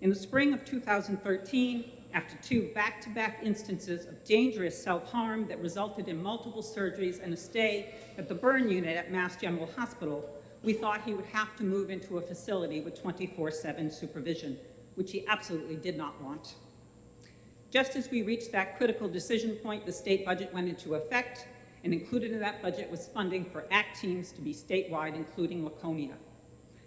In the spring of 2013, after 2 back-to-back instances of dangerous self-harm that resulted in multiple surgeries and a stay at the burn unit at Mass General Hospital, we thought he would have to move into a facility with 24/7 supervision, which he absolutely did not want. Just as we reached that critical decision point, the state budget went into effect, and included in that budget was funding for ACT teams to be statewide, including Laconia.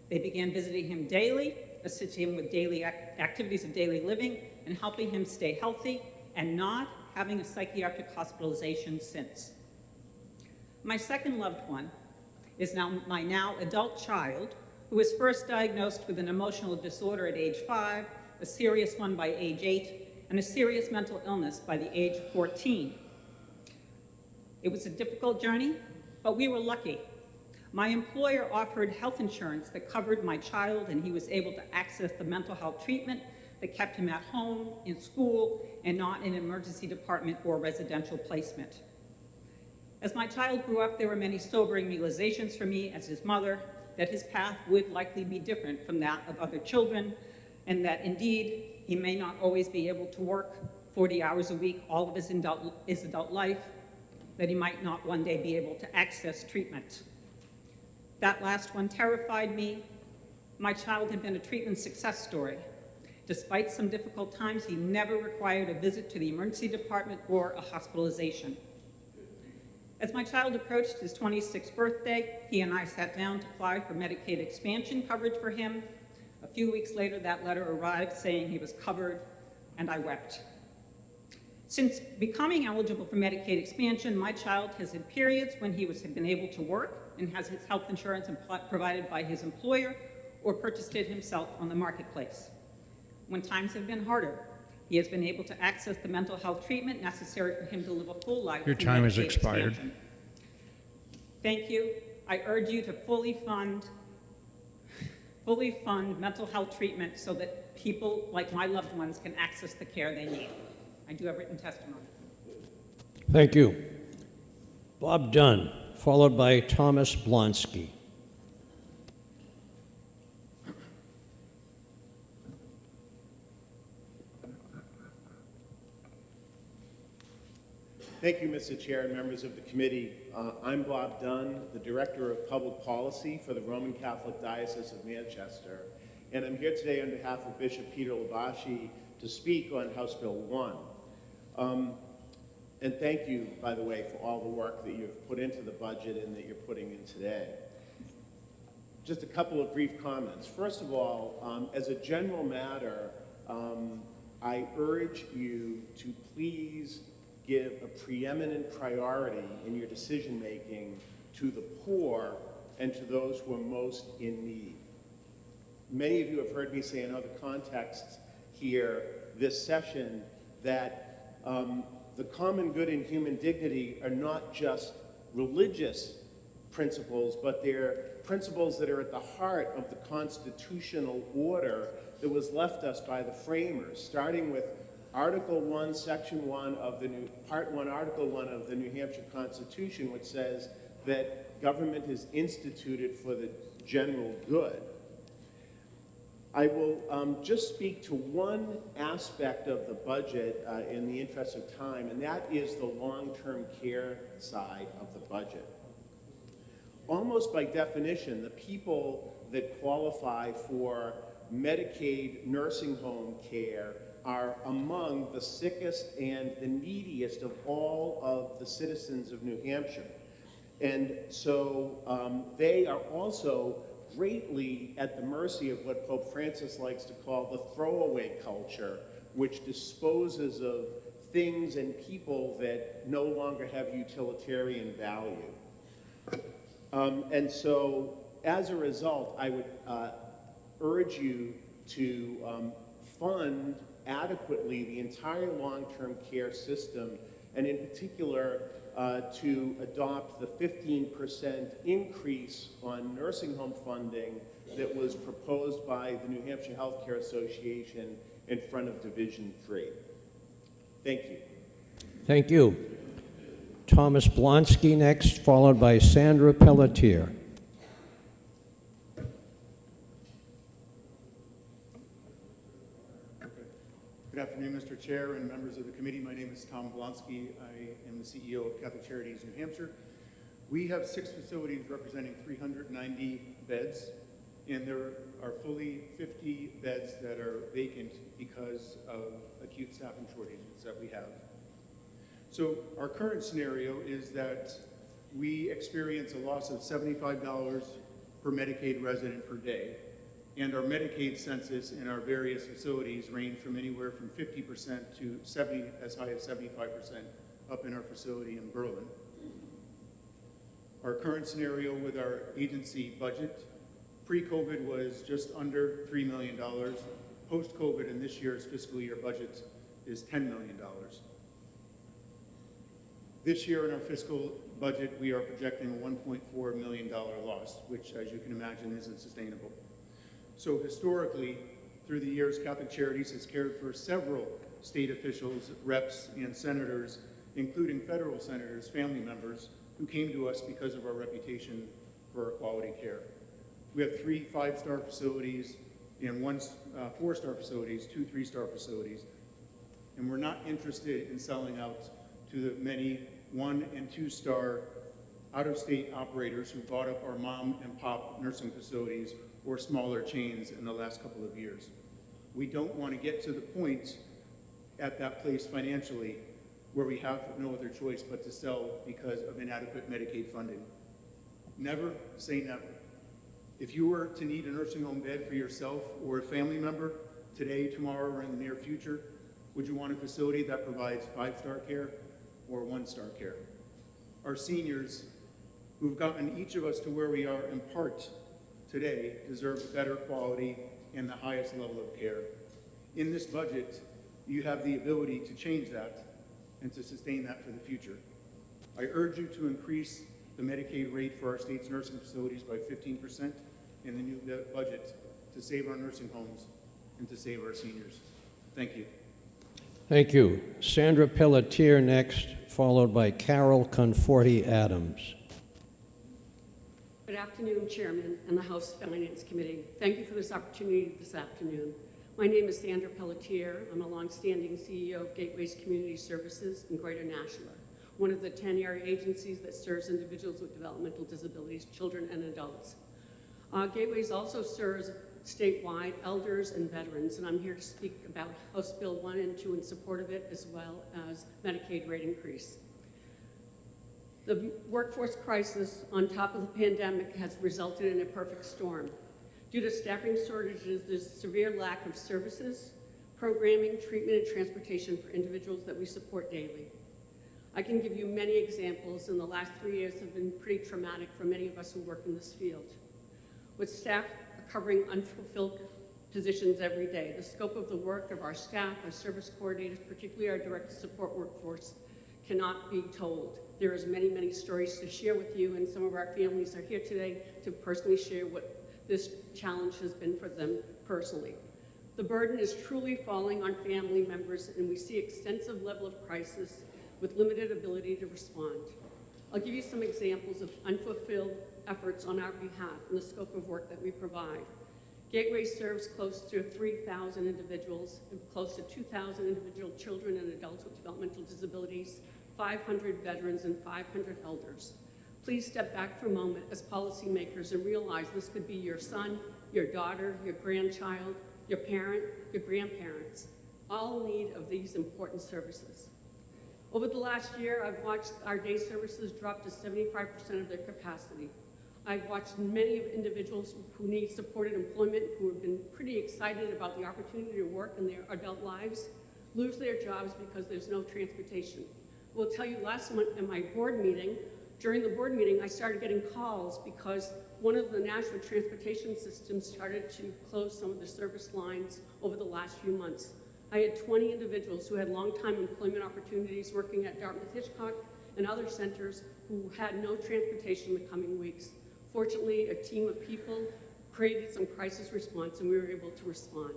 They began visiting him daily, assisting him with daily activities of daily living, and helping him stay healthy and not having a psychiatric hospitalization since. My second loved one is my now adult child, who was first diagnosed with an emotional disorder at age 5, a serious one by age 8, and a serious mental illness by the age of 14. It was a difficult journey, but we were lucky. My employer offered health insurance that covered my child, and he was able to access the mental health treatment that kept him at home, in school, and not in an emergency department or residential placement. As my child grew up, there were many sobering realizations for me as his mother that his path would likely be different from that of other children, and that indeed, he may not always be able to work 40 hours a week all of his adult life, that he might not one day be able to access treatment. That last one terrified me. My child had been a treatment success story. Despite some difficult times, he never required a visit to the emergency department or a hospitalization. As my child approached his 26th birthday, he and I sat down to apply for Medicaid expansion coverage for him. A few weeks later, that letter arrived saying he was covered, and I wept. Since becoming eligible for Medicaid expansion, my child has had periods when he had been able to work and has his health insurance provided by his employer or purchased it himself on the marketplace. When times have been harder, he has been able to access the mental health treatment necessary for him to live a full life. Your time has expired. Expansion. Thank you. I urge you to fully fund mental health treatment so that people like my loved ones can access the care they need. I do have written testimony. Thank you. Bob Dunn, followed by Thomas Blonsky. Thank you, Mr. Chair and members of the committee. I'm Bob Dunn, the Director of Public Policy for the Roman Catholic Diocese of Manchester, and I'm here today on behalf of Bishop Peter Labashi to speak on House Bill 1. And thank you, by the way, for all the work that you've put into the budget and that you're putting in today. Just a couple of brief comments. First of all, as a general matter, I urge you to please give a preeminent priority in your decision-making to the poor and to those who are most in need. Many of you have heard me say in other contexts here this session that the common good and human dignity are not just religious principles, but they're principles that are at the heart of the constitutional order that was left us by the framers, starting with Article 1, Section 1 of the Part 1, Article 1 of the New Hampshire Constitution, which says that government is instituted for the general good. I will just speak to one aspect of the budget in the interest of time, and that is the long-term care side of the budget. Almost by definition, the people that qualify for Medicaid nursing home care are among the sickest and the neediest of all of the citizens of New Hampshire. And so they are also greatly at the mercy of what Pope Francis likes to call the throwaway culture, which disposes of things and people that no longer have utilitarian value. And so as a result, I would urge you to fund adequately the entire long-term care system, and in particular to adopt the 15% increase on nursing home funding that was proposed by the New Hampshire Healthcare Association in front of Division 3. Thank you. Thank you. Thomas Blonsky next, followed by Sandra Pelletier. Good afternoon, Mr. Chair and members of the committee. My name is Tom Blonsky. I am the CEO of Catholic Charities New Hampshire. We have 6 facilities representing 390 beds. and there are fully 50 beds that are vacant because of acute staffing shortages that we have. So our current scenario is that we experience a loss of $75 per Medicaid resident per day, and our Medicaid census in our various facilities range from anywhere from 50% to as high as 75% up in our facility in Berlin. Our current scenario with our agency budget, pre-COVID was just under $3 million. Post-COVID in this year's fiscal year budget is $10 million. This year in our fiscal budget, we are projecting a $1.4 million loss, which, as you can imagine, isn't sustainable. So historically, through the years, Catholic Charities has cared for several state officials, reps, and senators, including federal senators, family members, who came to us because of our reputation for quality care. We have 3 5-star facilities and 1 4-star facilities, 2 3-star facilities, and we're not interested in selling out to the many 1 and 2-star out-of-state operators who bought up our mom and pop nursing facilities or smaller chains in the last couple of years. We don't want to get to the point at that place financially where we have no other choice but to sell because of inadequate Medicaid funding. Never say never. If you were to need a nursing home bed for yourself or a family member today, tomorrow, or in the near future, would you want a facility that provides 5-star care or 1-star care? Our seniors, who've gotten each of us to where we are in part today, deserve better quality and the highest level of care. In this budget, you have the ability to change that and to sustain that for the future. I urge you to increase the Medicaid rate for our state's nursing facilities by 15% in the new budget to save our nursing homes and to save our seniors. Thank you. Thank you. Sandra Pelletier next, followed by Carol Conforti Adams. Good afternoon, Chairman and the House Finance Committee. Thank you for this opportunity this afternoon. My name is Sandra Pelletier. I'm a longstanding CEO of Gateways Community Services in Greater Nashua, one of the 10 area agencies that serves individuals with developmental disabilities, children and adults. Gateways also serves statewide elders and veterans, and I'm here to speak about House Bill 1 and 2 in support of it, as well as Medicaid rate increase. The workforce crisis on top of the pandemic has resulted in a perfect storm. Due to staffing shortages, there's severe lack of services, programming, treatment, and transportation for individuals that we support daily. I can give you many examples, and the last 3 years have been pretty traumatic for many of us who work in this field. With staff covering unfulfilled positions every day, the scope of the work of our staff, our service coordinators, particularly our direct support workforce, cannot be told. There is many, many stories to share with you, and some of our families are here today to personally share what this challenge has been for them personally. The burden is truly falling on family members, and we see extensive level of crisis with limited ability to respond. I'll give you some examples of unfulfilled efforts on our behalf and the scope of work that we provide. Gateway serves close to 3,000 individuals and close to 2,000 individual children and adults with developmental disabilities, 500 veterans, and 500 elders. Please step back for a moment as policymakers and realize this could be your son, your daughter, your grandchild, your parent, your grandparents, all in need of these important services. Over the last year, I've watched our day services drop to 75% of their capacity. I've watched many of individuals who need supported employment, who have been pretty excited about the opportunity to work in their adult lives, lose their jobs because there's no transportation. We'll tell you, last month in my board meeting, during the board meeting, I started getting calls because one of the national transportation systems started to close some of the service lines over the last few months. I had 20 individuals who had long-time employment opportunities working at Dartmouth-Hitchcock and other centers who had no transportation in the coming weeks. Fortunately, a team of people created some crisis response, and we were able to respond.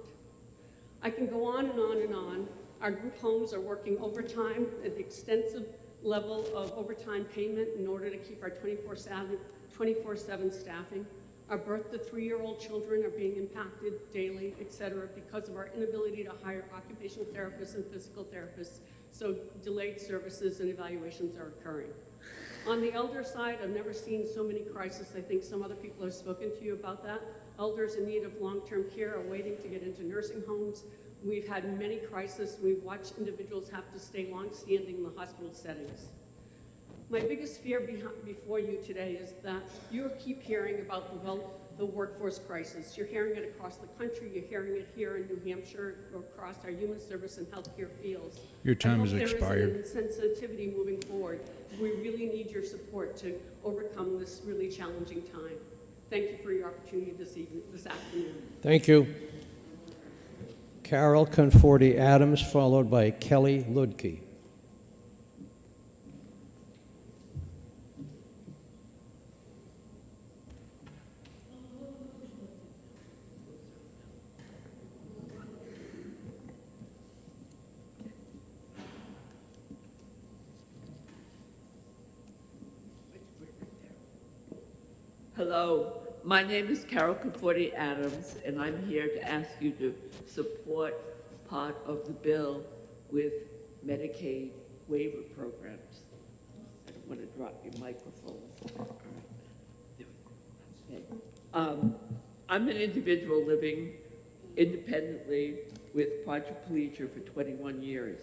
I can go on and on and on. Our group homes are working overtime at an extensive level of overtime payment in order to keep our 24/7 staffing. Our birth to 3-year-old children are being impacted daily, et cetera, because of our inability to hire occupational therapists and physical therapists, so delayed services and evaluations are occurring. On the elder side, I've never seen so many crises. I think some other people have spoken to you about that. Elders in need of long-term care are waiting to get into nursing homes. We've had many crises. We've watched individuals have to stay long-standing in the hospital settings. My biggest fear before you today is that you keep hearing about the workforce crisis. You're hearing it across the country. You're hearing it here in New Hampshire, across our human service and healthcare fields. Your time has There expired. is an insensitivity moving forward. We really need your support to overcome this really challenging time. Thank you for your opportunity this afternoon. Thank you. Carol Conforti Adams, followed by Kelly Ludke. Hello, my name is Carol Conforti Adams, and I'm here to ask you to support part of the bill with Medicaid waiver programs. I don't want to drop your microphone. All right. Okay. I'm an individual living independently with quadriplegia for 21 years.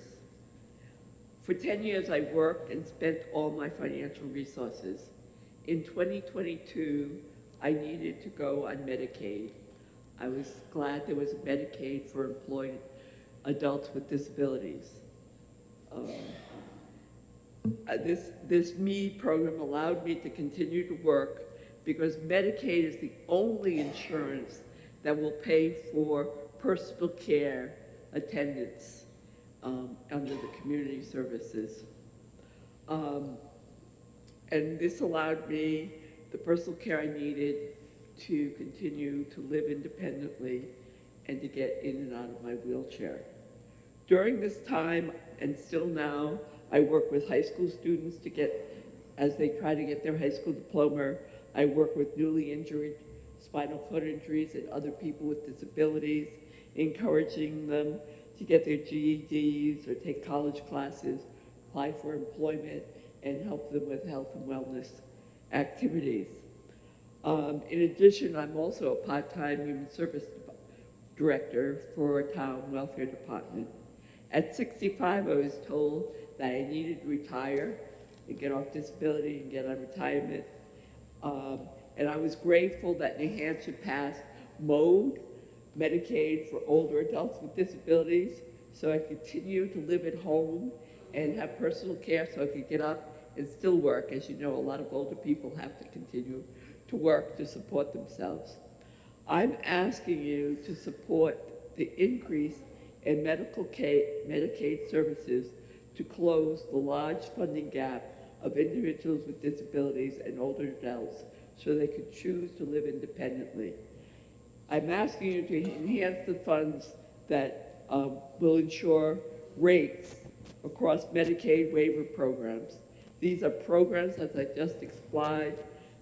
For 10 years, I worked and spent all my financial resources. In 2022, I needed to go on Medicaid. I was glad there was a Medicaid for employed adults with disabilities. This ME program allowed me to continue to work because Medicaid is the only insurance that will pay for personal care attendance under the community services. And this allowed me the personal care I needed to continue to live independently and to get in and out of my wheelchair. During this time, and still now, I work with high school students to get, as they try to get their high school diploma. I work with newly injured spinal cord injuries and other people with disabilities, encouraging them to get their GEDs or take college classes, apply for employment, and help them with health and wellness activities. In addition, I'm also a part-time human service director for a town welfare department. At 65, I was told that I needed to retire and get off disability and get on retirement. And I was grateful that New Hampshire passed MODE, Medicaid for older adults with disabilities, so I continue to live at home and have personal care so I could get up and still work. As you know, a lot of older people have to continue to work to support themselves. I'm asking you to support the increase in Medicaid services to close the large funding gap of individuals with disabilities and older adults so they could choose to live independently. I'm asking you to enhance the funds that will ensure rates across Medicaid waiver programs. These are programs, as I just explained,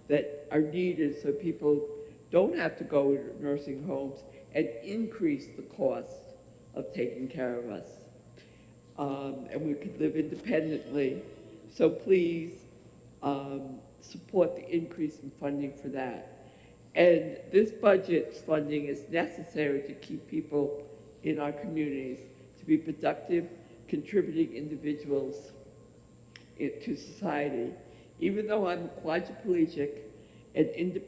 that are needed so people don't have to go to nursing homes and increase the cost of taking care of us. And we could live independently. So please support the increase in funding for that. And this budget funding is necessary to keep people in our communities to be productive, contributing individuals to society. Even though I'm quadriplegic and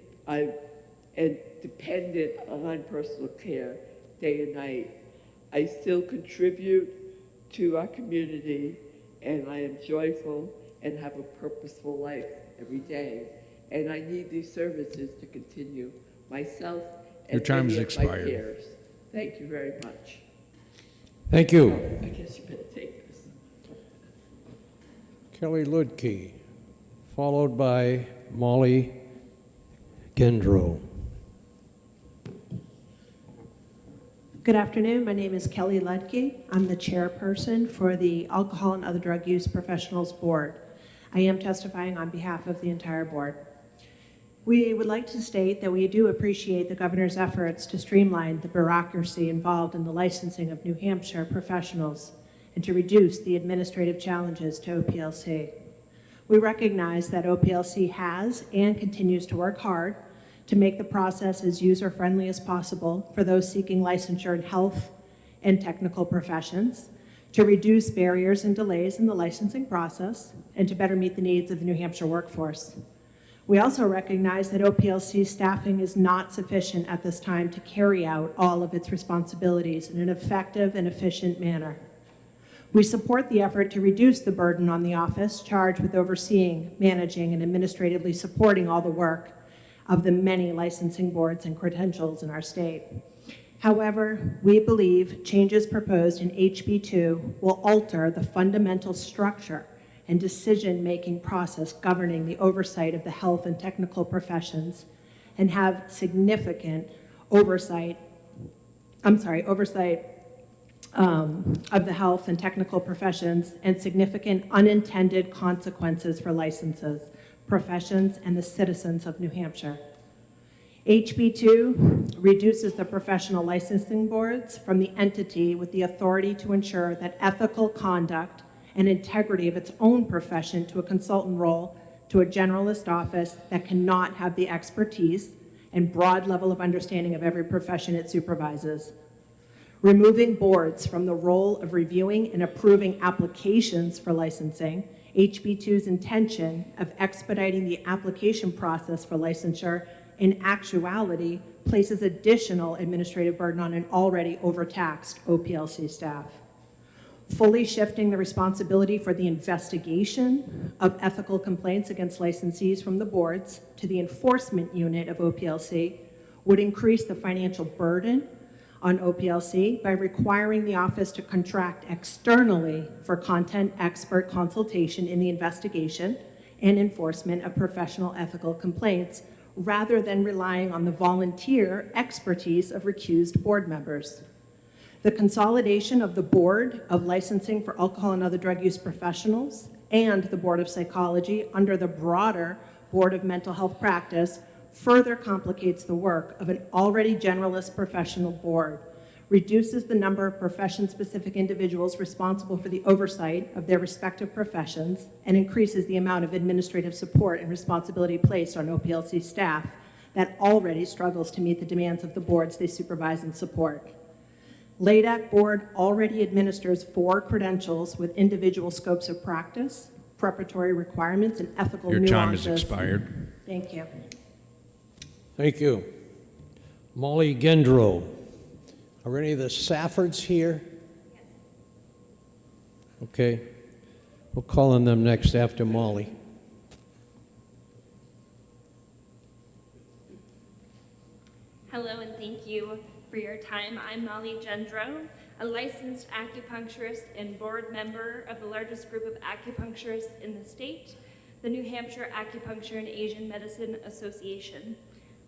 dependent on personal care day and night, I still contribute to our community, and I am joyful and have a purposeful life every day. And I need these services to continue myself and Your time has many of my expired. peers. Thank you very much. Thank you. I guess you better take this. Kelly Ludke, followed by Molly Gendro. Good afternoon. My name is Kelly Ludke. I'm the chairperson for the Alcohol and Other Drug Use Professionals Board. I am testifying on behalf of the entire board. We would like to state that we do appreciate the governor's efforts to streamline the bureaucracy involved in the licensing of New Hampshire professionals and to reduce the administrative challenges to OPLC. We recognize that OPLC has and continues to work hard to make the process as user-friendly as possible for those seeking licensure in health and technical professions, to reduce barriers and delays in the licensing process, and to better meet the needs of the New Hampshire workforce. We also recognize that OPLC staffing is not sufficient at this time to carry out all of its responsibilities in an effective and efficient manner. We support the effort to reduce the burden on the office charged with overseeing, managing, and administratively supporting all the work of the many licensing boards and credentials in our state. However, we believe changes proposed in HB2 will alter the fundamental structure and decision-making process governing the oversight of the health and technical professions and have significant oversight of the health and technical professions and significant unintended consequences for licenses, professions, and the citizens of New Hampshire. HB2 reduces the professional licensing boards from the entity with the authority to ensure that ethical conduct and integrity of its own profession to a consultant role to a generalist office that cannot have the expertise and broad level of understanding of every profession it supervises. Removing boards from the role of reviewing and approving applications for licensing, HB2's intention of expediting the application process for licensure in actuality places additional administrative burden on an already overtaxed OPLC staff. Fully shifting the responsibility for the investigation of ethical complaints against licensees from the boards to the enforcement unit of OPLC would increase the financial burden on OPLC by requiring the office to contract externally for content expert consultation in the investigation and enforcement of professional ethical complaints, rather than relying on the volunteer expertise of recused board members. The consolidation of the Board of Licensing for Alcohol and Other Drug Use Professionals and the Board of Psychology under the broader Board of Mental Health Practice further complicates the work of an already generalist professional board, reduces the number of profession-specific individuals responsible for the oversight of their respective professions, and increases the amount of administrative support and responsibility placed on OPLC staff that already struggles to meet the demands of the boards they supervise and support. LADAC board already administers 4 credentials with individual scopes of practice, preparatory requirements, and ethical nuances. Your time has expired. Thank you. Thank you. Molly Gendro. Are any of the Saffords here? Yes. Okay. We'll call on them next after Molly. Hello and thank you for your time. I'm Molly Gendro, a licensed acupuncturist and board member of the largest group of acupuncturists in the state, the New Hampshire Acupuncture and Asian Medicine Association.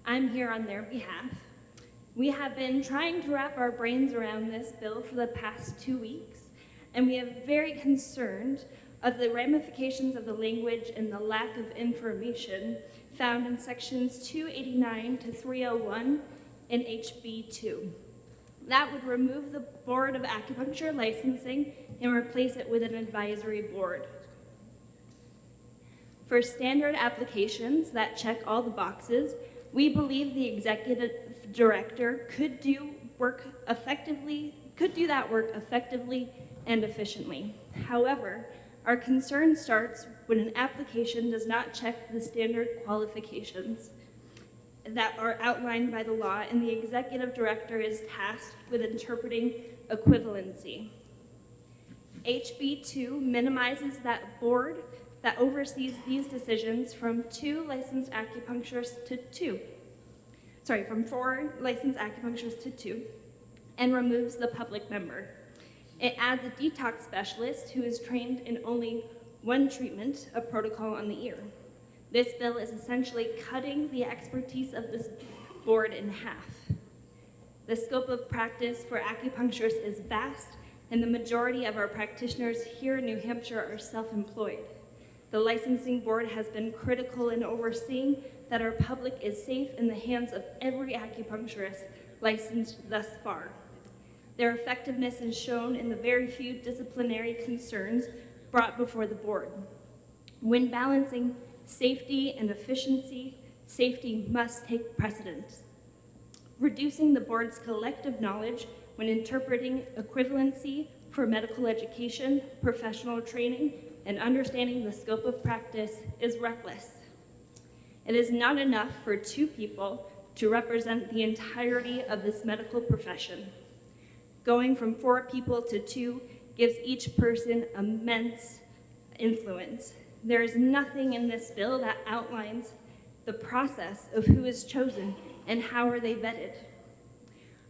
I'm here on their behalf. We have been trying to wrap our brains around this bill for the past 2 weeks, and we are very concerned of the ramifications of the language and the lack of information found in sections 289 to 301 in HB 2. That would remove the Board of Acupuncture Licensing and replace it with an advisory board. For standard applications that check all the boxes, we believe the executive director could do that work effectively and efficiently. However, our concern starts when an application does not check the standard qualifications that are outlined by the law, and the executive director is tasked with interpreting equivalency. HB 2 minimizes that board that oversees these decisions from 2 licensed acupuncturists to 2. From 4 licensed acupuncturists to 2, and removes the public member. It adds a detox specialist who is trained in only one treatment, a protocol on the ear. This bill is essentially cutting the expertise of this board in half. The scope of practice for acupuncturists is vast, and the majority of our practitioners here in New Hampshire are self-employed. The licensing board has been critical in overseeing that our public is safe in the hands of every acupuncturist licensed thus far. Their effectiveness is shown in the very few disciplinary concerns brought before the board. When balancing safety and efficiency, safety must take precedence. Reducing the board's collective knowledge when interpreting equivalency for medical education, professional training, and understanding the scope of practice is reckless. It is not enough for 2 people to represent the entirety of this medical profession. Going from 4 people to 2 gives each person immense influence. There is nothing in this bill that outlines the process of who is chosen and how are they vetted.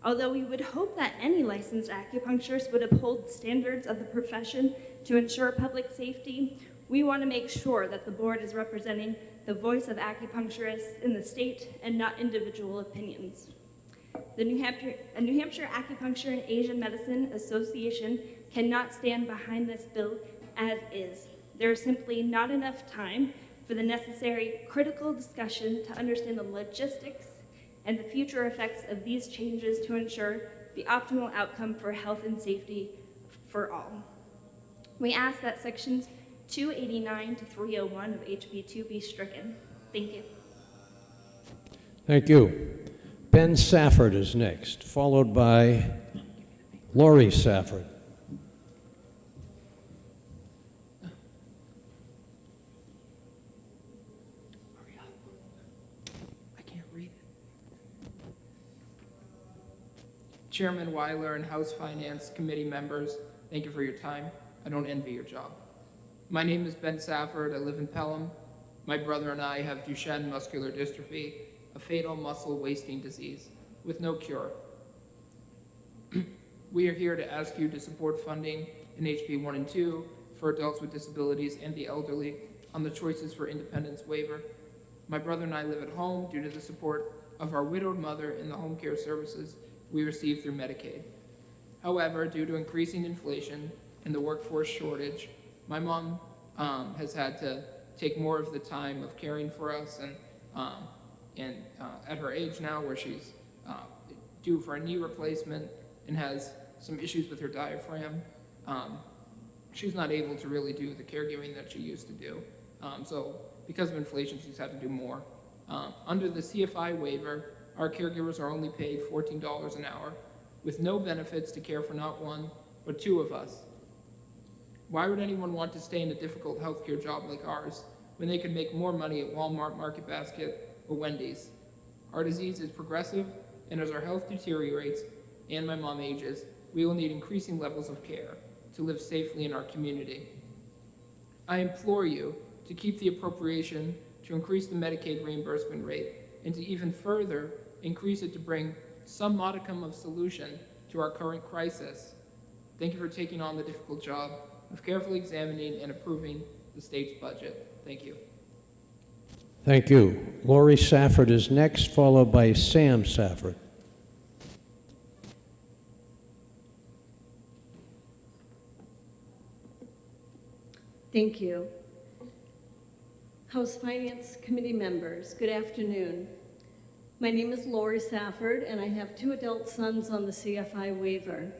Although we would hope that any licensed acupuncturist would uphold standards of the profession to ensure public safety, we want to make sure that the board is representing the voice of acupuncturists in the state and not individual opinions. The New Hampshire Acupuncture and Asian Medicine Association cannot stand behind this bill as is. There is simply not enough time for the necessary critical discussion to understand the logistics and the future effects of these changes to ensure the optimal outcome for health and safety for all. We ask that sections 289 to 301 of HB2 be stricken. Thank you. Thank you. Ben Safford is next, followed by Lori Safford. Chairman Weiler and House Finance Committee members, thank you for your time. I don't envy your job. My name is Ben Safford. I live in Pelham. My brother and I have Duchenne muscular dystrophy, a fatal muscle wasting disease with no cure. We are here to ask you to support funding in HB 1 and 2 for adults with disabilities and the elderly on the Choices for Independence waiver. My brother and I live at home due to the support of our widowed mother in the home care services we receive through Medicaid. However, due to increasing inflation and the workforce shortage, my mom has had to take more of the time of caring for us, and at her age now where she's due for a knee replacement and has some issues with her diaphragm, she's not able to really do the caregiving that she used to do. So because of inflation, she's had to do more. Under the CFI waiver, our caregivers are only paid $14 an hour, with no benefits to care for not 1, but 2 of us. Why would anyone want to stay in a difficult healthcare job like ours when they could make more money at Walmart, Market Basket, or Wendy's? Our disease is progressive, and as our health deteriorates and my mom ages, we will need increasing levels of care to live safely in our community. I implore you to keep the appropriation to increase the Medicaid reimbursement rate and to even further increase it to bring some modicum of solution to our current crisis. Thank you for taking on the difficult job of carefully examining and approving the state's budget. Thank you. Thank you. Lori Safford is next, followed by Sam Safford. Thank you. House Finance Committee members, good afternoon. My name is Lori Safford, and I have 2 adult sons on the CFI waiver.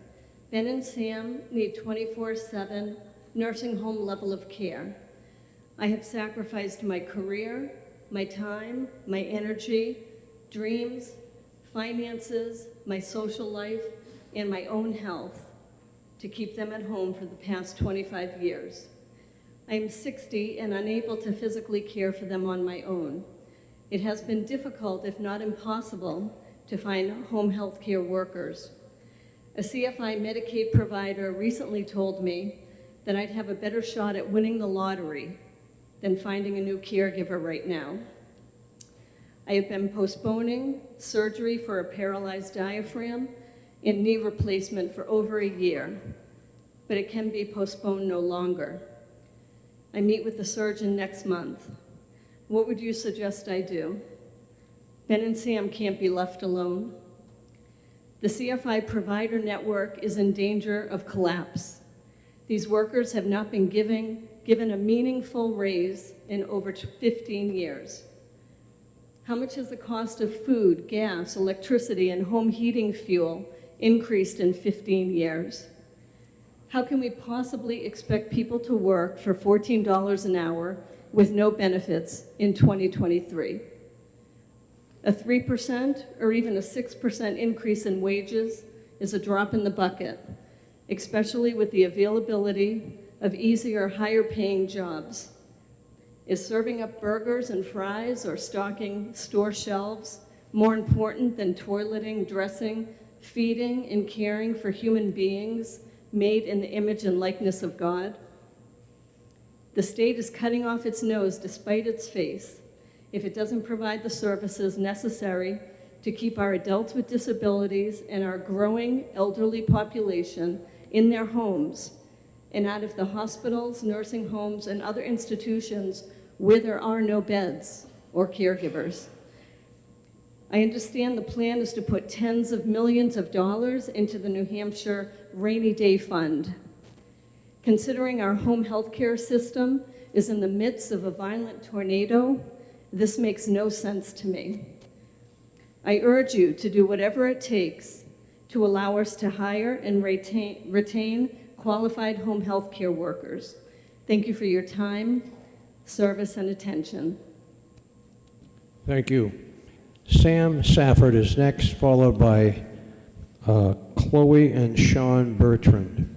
Ben and Sam need 24/7 nursing home level of care. I have sacrificed my career, my time, my energy, dreams, finances, my social life, and my own health to keep them at home for the past 25 years. I am 60 and unable to physically care for them on my own. It has been difficult, if not impossible, to find home health care workers. A CFI Medicaid provider recently told me that I'd have a better shot at winning the lottery than finding a new caregiver right now. I have been postponing surgery for a paralyzed diaphragm and knee replacement for over a year, but it can be postponed no longer. I meet with the surgeon next month. What would you suggest I do? Ben and Sam can't be left alone. The CFI provider network is in danger of collapse. These workers have not been given a meaningful raise in over 15 years. How much has the cost of food, gas, electricity, and home heating fuel increased in 15 years? How can we possibly expect people to work for $14 an hour with no benefits in 2023. A 3% or even a 6% increase in wages is a drop in the bucket, especially with the availability of easier, higher paying jobs. Is serving up burgers and fries or stocking store shelves more important than toileting, dressing, feeding, and caring for human beings made in the image and likeness of God? The state is cutting off its nose despite its face if it doesn't provide the services necessary to keep our adults with disabilities and our growing elderly population in their homes and out of the hospitals, nursing homes, and other institutions where there are no beds or caregivers. I understand the plan is to put tens of millions of dollars into the New Hampshire Rainy Day Fund. Considering our home health care system is in the midst of a violent tornado, this makes no sense to me. I urge you to do whatever it takes to allow us to hire and retain qualified home health care workers. Thank you for your time, service, and attention. Thank you. Sam Safford is next, followed by Chloe and Sean Bertrand.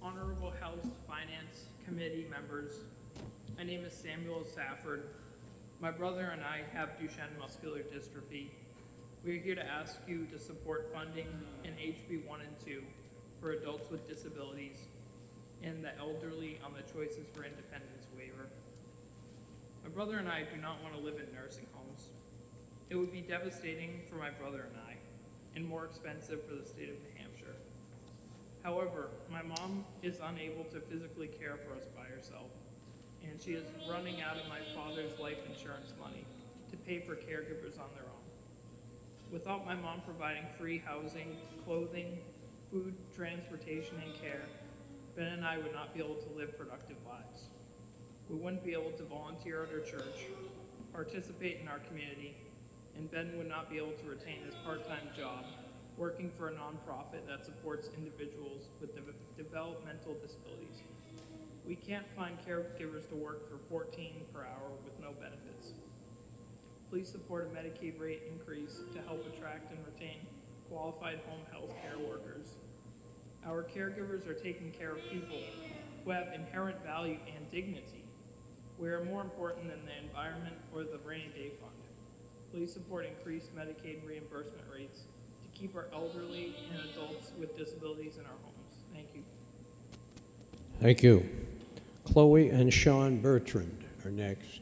Honorable House Finance Committee members, my name is Samuel Safford. My brother and I have Duchenne muscular dystrophy. We are here to ask you to support funding in HB 1 and 2 for adults with disabilities and the elderly on the Choices for Independence waiver. My brother and I do not want to live in nursing homes. It would be devastating for my brother and I, and more expensive for the state of New Hampshire. However, my mom is unable to physically care for us by herself, and she is running out of my father's life insurance money to pay for caregivers on their own. Without my mom providing free housing, clothing, food, transportation, and care, Ben and I would not be able to live productive lives. We wouldn't be able to volunteer at our church, participate in our community, and Ben would not be able to retain his part-time job working for a nonprofit that supports individuals with developmental disabilities. We can't find caregivers to work for $14 per hour with no benefits. Please support a Medicaid rate increase to help attract and retain qualified home health care workers. Our caregivers are taking care of people who have inherent value and dignity. We are more important than the environment or the rainy day fund. Please support increased Medicaid reimbursement rates to keep our elderly and adults with disabilities in our homes. Thank you. Thank you. Chloe and Sean Bertrand are next.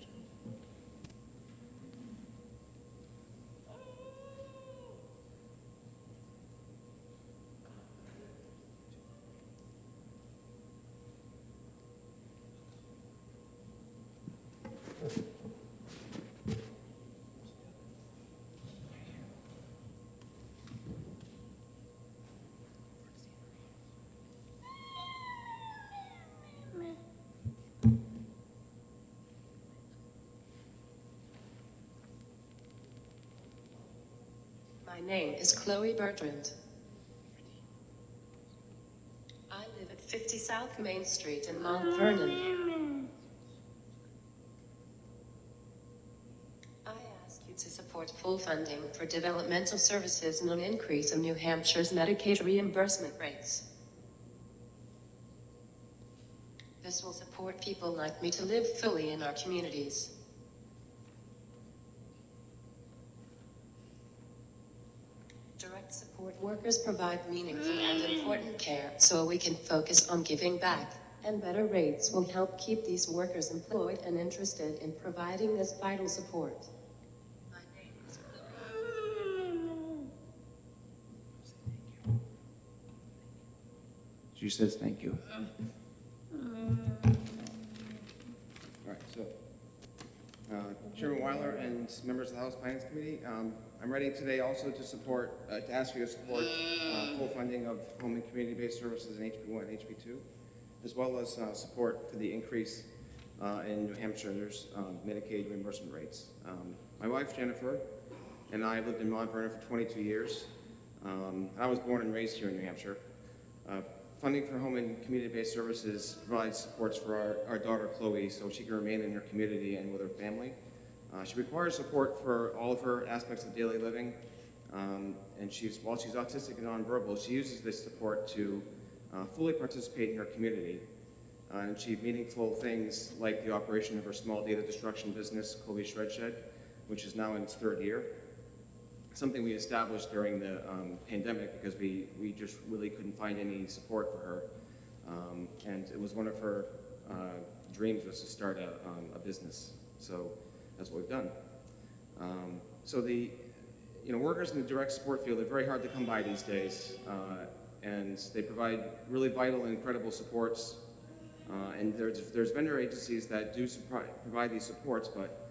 My name is Chloe Bertrand. I live at 50 South Main Street in Mount Vernon. I ask you to support full funding for developmental services and an increase in New Hampshire's Medicaid reimbursement rates. This will support people like me to live fully in our communities. Direct support workers provide meaningful and important care so we can focus on giving back, and better rates will help keep these workers employed and interested in providing this vital support. My name is She says thank you. All right, so Chairman Weiler and members of the House Finance Committee, I'm ready today also to support, to ask you to support full funding of home and community-based services in HB1 and HB2. as well as support for the increase in New Hampshire's Medicaid reimbursement rates. My wife, Jennifer, and I lived in Mount Vernon for 22 years. I was born and raised here in New Hampshire. Funding for home and community-based services provides supports for our daughter, Chloe, so she can remain in her community and with her family. She requires support for all of her aspects of daily living, and while she's autistic and nonverbal, she uses this support to fully participate in her community and achieve meaningful things like the operation of her small data destruction business, Chloe Shred Shed, which is now in its 3rd year. Something we established during the pandemic because we just really couldn't find any support for her. And it was one of her dreams was to start a business. So that's what we've done. So the workers in the direct support field are very hard to come by these days. And they provide really vital and incredible supports. And there's vendor agencies that do provide these supports, but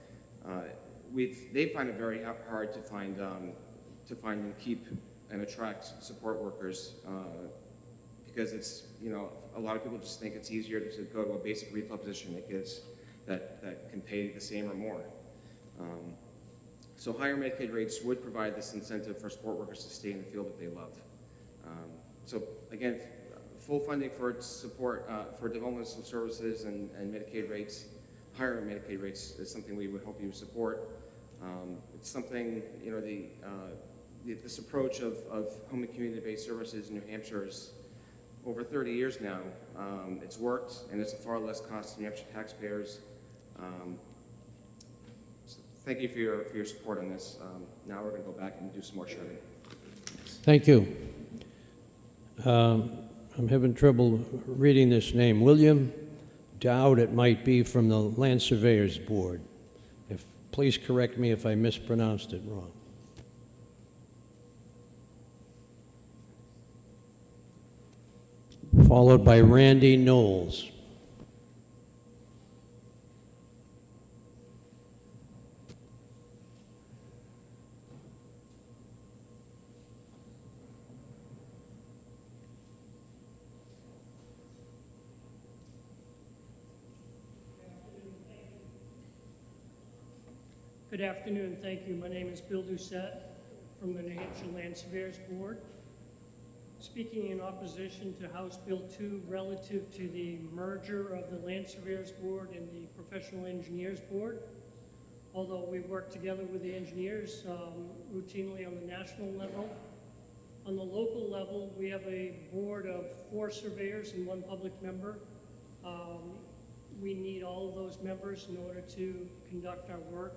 they find it very hard to find and keep and attract support workers because it's, a lot of people just think it's easier to go to a basic retail position that can pay the same or more. So higher Medicaid rates would provide this incentive for support workers to stay in the field that they love. So again, full funding for support for developmental services and Medicaid rates, higher Medicaid rates is something we would hope you support. It's something, this approach of home and community-based services in New Hampshire is over 30 years now. It's worked, and it's far less cost to New Hampshire taxpayers. So thank you for your support on this. Now we're going to go back and do some more shredding. Thank you. I'm having trouble reading this name. William Dowd, it might be, from the Land Surveyors Board. Please correct me if I mispronounced it wrong. Followed by Randy Knowles. Good afternoon, thank you. My name is Bill Doucette from the New Hampshire Land Surveyors Board. Speaking in opposition to House Bill 2 relative to the merger of the Land Surveyors Board and the Professional Engineers Board. Although we work together with the engineers routinely on the national level. On the local level, we have a board of 4 surveyors and 1 public member. We need all of those members in order to conduct our work.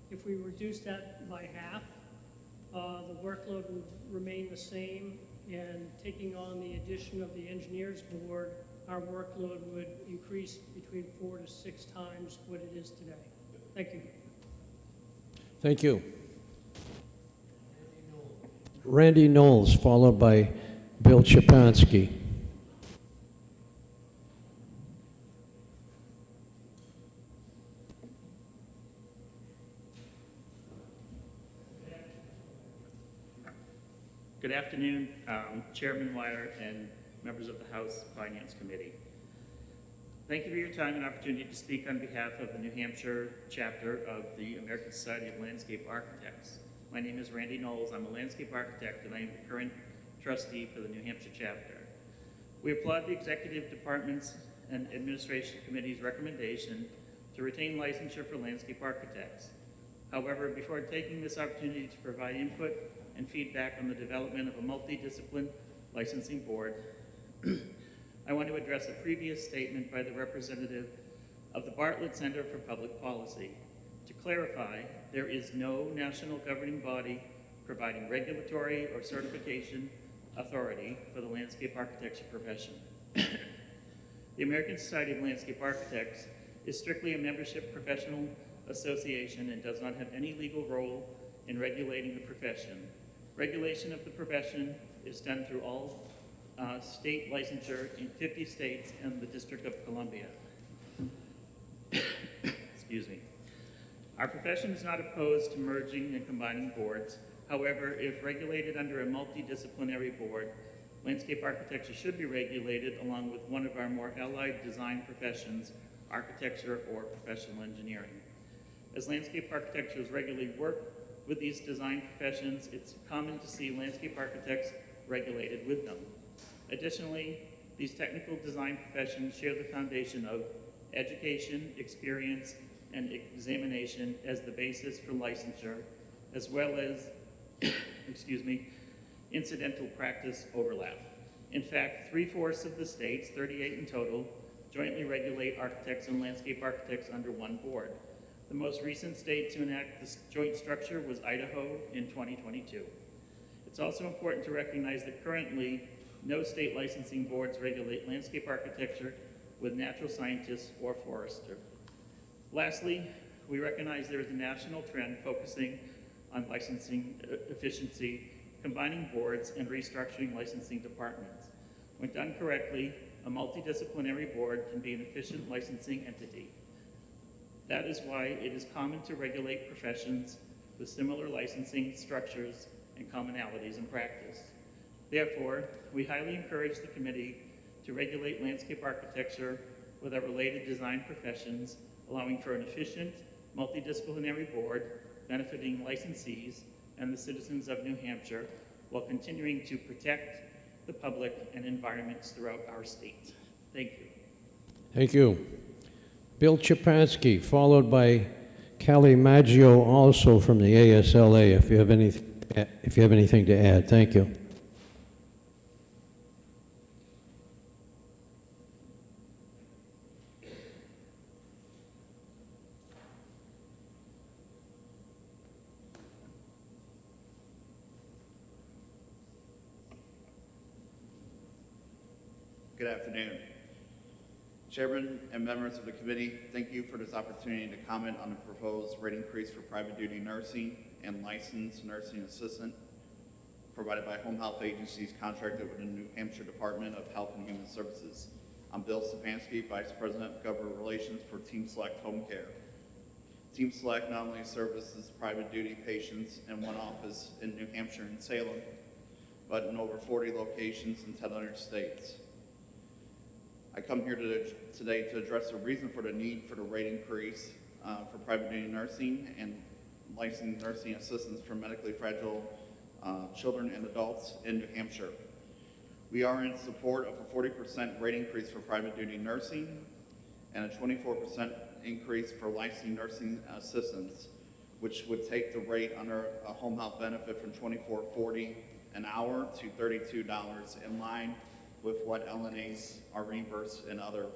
If we reduce that by half, the workload would remain the same, and taking on the addition of the engineers board, our workload would increase between 4 to 6 times what it is today. Thank you. Thank you. Randy Knowles, followed by Bill Chepansky. Good afternoon, Chairman Weiler and members of the House Finance Committee. Thank you for your time and opportunity to speak on behalf of the New Hampshire chapter of the American Society of Landscape Architects. My name is Randy Knowles. I'm a landscape architect and I am the current trustee for the New Hampshire chapter. We applaud the Executive Department's and Administration Committee's recommendation to retain licensure for landscape architects. However, before taking this opportunity to provide input and feedback on the development of a multidisciplinary licensing board, I want to address a previous statement by the representative of the Bartlett Center for Public Policy. To clarify, there is no national governing body providing regulatory or certification authority for the landscape architecture profession. The American Society of Landscape Architects is strictly a membership professional association and does not have any legal role in regulating the profession. Regulation of the profession is done through all state licensure in 50 states and the District of Columbia. Excuse me. Our profession is not opposed to merging and combining boards. However, if regulated under a multidisciplinary board, Landscape architecture should be regulated along with one of our more allied design professions, architecture or professional engineering. As landscape architectures regularly work with these design professions, it's common to see landscape architects regulated with them. Additionally, these technical design professions share the foundation of education, experience, and examination as the basis for licensure, as well as, incidental practice overlap. In fact, 3/4 of the states, 38 in total, jointly regulate architects and landscape architects under one board. The most recent state to enact this joint structure was Idaho in 2022. It's also important to recognize that currently, no state licensing boards regulate landscape architecture with natural scientists or forester. Lastly, we recognize there is a national trend focusing on licensing efficiency, combining boards and restructuring licensing departments. When done correctly, a multidisciplinary board can be an efficient licensing entity. That is why it is common to regulate professions with similar licensing structures and commonalities in practice. Therefore, we highly encourage the committee to regulate landscape architecture with our related design professions, allowing for an efficient, multidisciplinary board benefiting licensees and the citizens of New Hampshire while continuing to protect the public and environments throughout our state. Thank you. Thank you. Bill Chepansky, followed by Callie Maggio, also from the ASLA, if you have anything to add. Thank you. Good afternoon. Chairman and members of the committee, thank you for this opportunity to comment on the proposed rate increase for private duty nursing and licensed nursing assistant provided by home health agencies contracted with the New Hampshire Department of Health and Human Services. I'm Bill Stefanski, Vice President of Government Relations for Team Select Home Care. Team Select not only services private duty patients in one office in New Hampshire and Salem, but in over 40 locations in 10 other states. I come here today to address the reason for the need for the rate increase for private duty nursing and licensed nursing assistants for medically fragile children and adults in New Hampshire. We are in support of a 40% rate increase for private duty nursing and a 24% increase for licensed nursing assistants, which would take the rate under a home health benefit from $24.40 an hour to $32, in line with what LNAs are reimbursed in other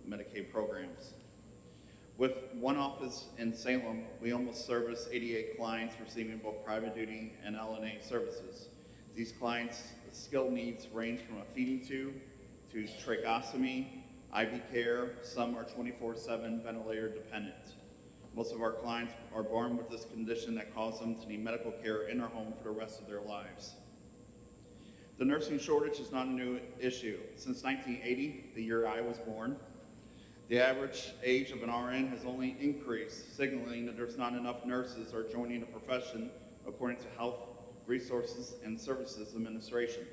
Medicaid programs. With one office in Salem, we almost service 88 clients receiving both private duty and LNA services. These clients' skill needs range from a feeding tube to tracheostomy, IV care. Some are 24/7 ventilator dependent. Most of our clients are born with this condition that causes them to need medical care in their home for the rest of their lives. The nursing shortage is not a new issue. Since 1980, the year I was born, the average age of an RN has only increased, signaling that there's not enough nurses are joining the profession, according to Health Resources and Services Administration.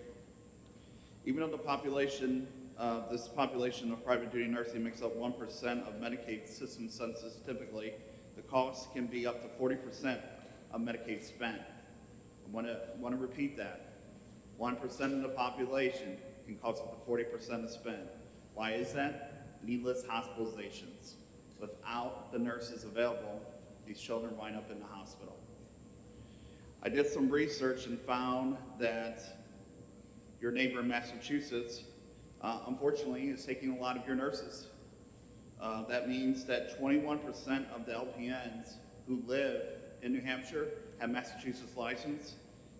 Even though the population, this population of private duty nursing makes up 1% of Medicaid system census typically, the cost can be up to 40% of Medicaid spend. I want to repeat that. 1% of the population can cost up to 40% of spend. Why is that? Needless hospitalizations. Without the nurses available, these children wind up in the hospital. I did some research and found that your neighbor in Massachusetts, unfortunately, is taking a lot of your nurses. That means that 21% of the LPNs who live in New Hampshire have Massachusetts license,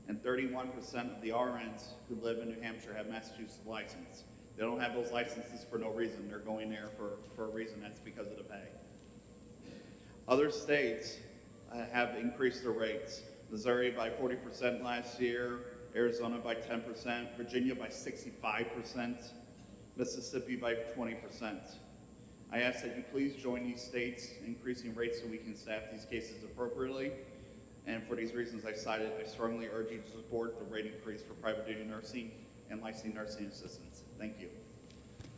and 31% of the RNs who live in New Hampshire have Massachusetts license. They don't have those licenses for no reason. They're going there for a reason. That's because of the pay. Other states have increased their rates. Missouri by 40% last year, Arizona by 10%, Virginia by 65%, Mississippi by 20%. I ask that you please join these states increasing rates so we can staff these cases appropriately. And for these reasons I cited, I strongly urge you to support the rate increase for private duty nursing and licensing nursing assistants. Thank you.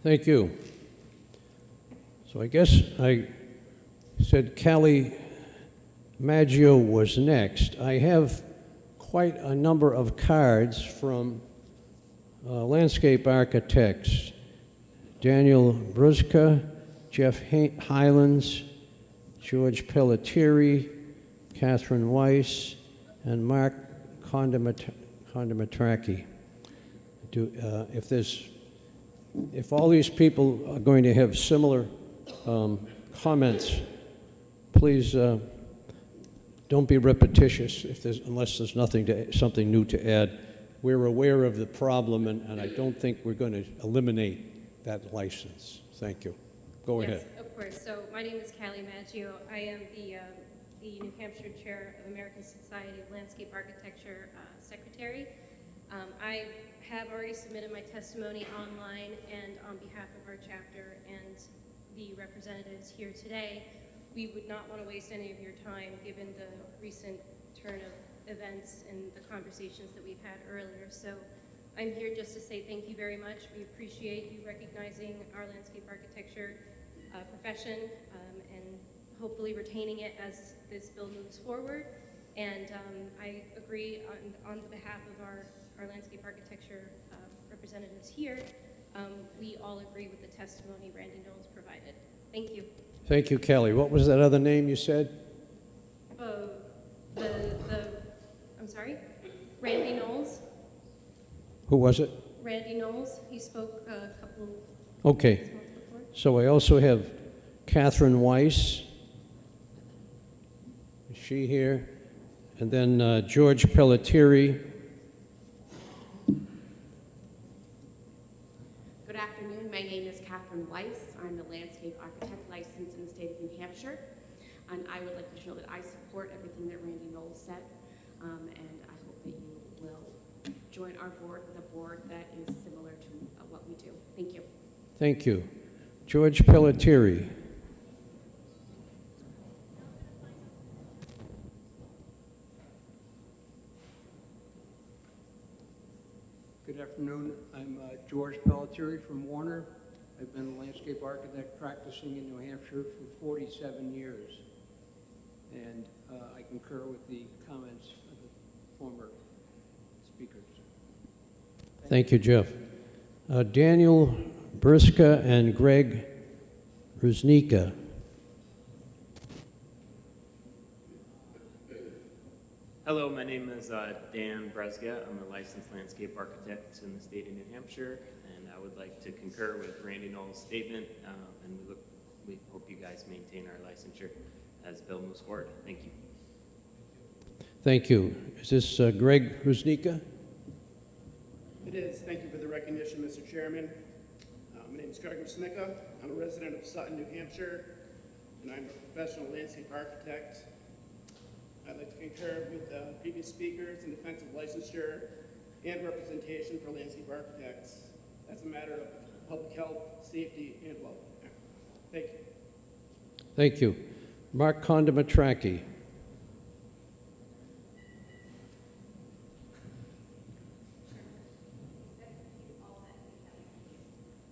Thank you. So I guess I said Callie Maggio was next. I have quite a number of cards from landscape architects. Daniel Bruzka, Jeff Highlands, George Pelletieri, Catherine Weiss, and Mark Condamatraki. If all these people are going to have similar comments, please don't be repetitious unless there's something new to add. We're aware of the problem, and I don't think we're going to eliminate that license. Thank you. Go ahead. Yes, of course. So my name is Callie Maggio. I am the New Hampshire Chair of American Society of Landscape Architecture Secretary. I have already submitted my testimony online and on behalf of our chapter and the representatives here today. We would not want to waste any of your time given the recent turn of events and the conversations that we've had earlier. So I'm here just to say thank you very much. We appreciate you recognizing our landscape architecture profession and hopefully retaining it as this bill moves forward. And I agree on behalf of our landscape architecture representatives here, we all agree with the testimony Randy Knowles provided. Thank you. Thank you, Kelly. What was that other name you said? I'm sorry? Randy Knowles. Who was it? Randy Knowles. He spoke a couple Okay. months before. So I also have Catherine Weiss. Is she here? And then George Pelletieri. Good afternoon. My name is Catherine Weiss. I'm the landscape architect licensed in the state of New Hampshire. And I would like to show that I support everything that Randy Knowles said. And I hope that you will join our board with a board that is similar to what we do. Thank you. Thank you. George Pelletieri. Good afternoon. I'm George Pelletieri from Warner. I've been a landscape architect practicing in New Hampshire for 47 years. And I concur with the comments of the former speakers. Thank you, Jeff. Daniel Briska and Greg Rusnika. Hello, my name is Dan Bresga. I'm a licensed landscape architect in the state of New Hampshire, and I would like to concur with Randy Knowles' statement, and we hope you guys maintain our licensure as the bill moves forward. Thank you. Thank you. Is this Greg Rusnika? It is. Thank you for the recognition, Mr. Chairman. My name is Greg Rusnika. I'm a resident of Sutton, New Hampshire, and I'm a professional landscape architect. I'd like to concur with the previous speakers in defense of licensure and representation for landscape architects as a matter of public health, safety, and welfare. Thank you. Thank you. Mark Condamatraki.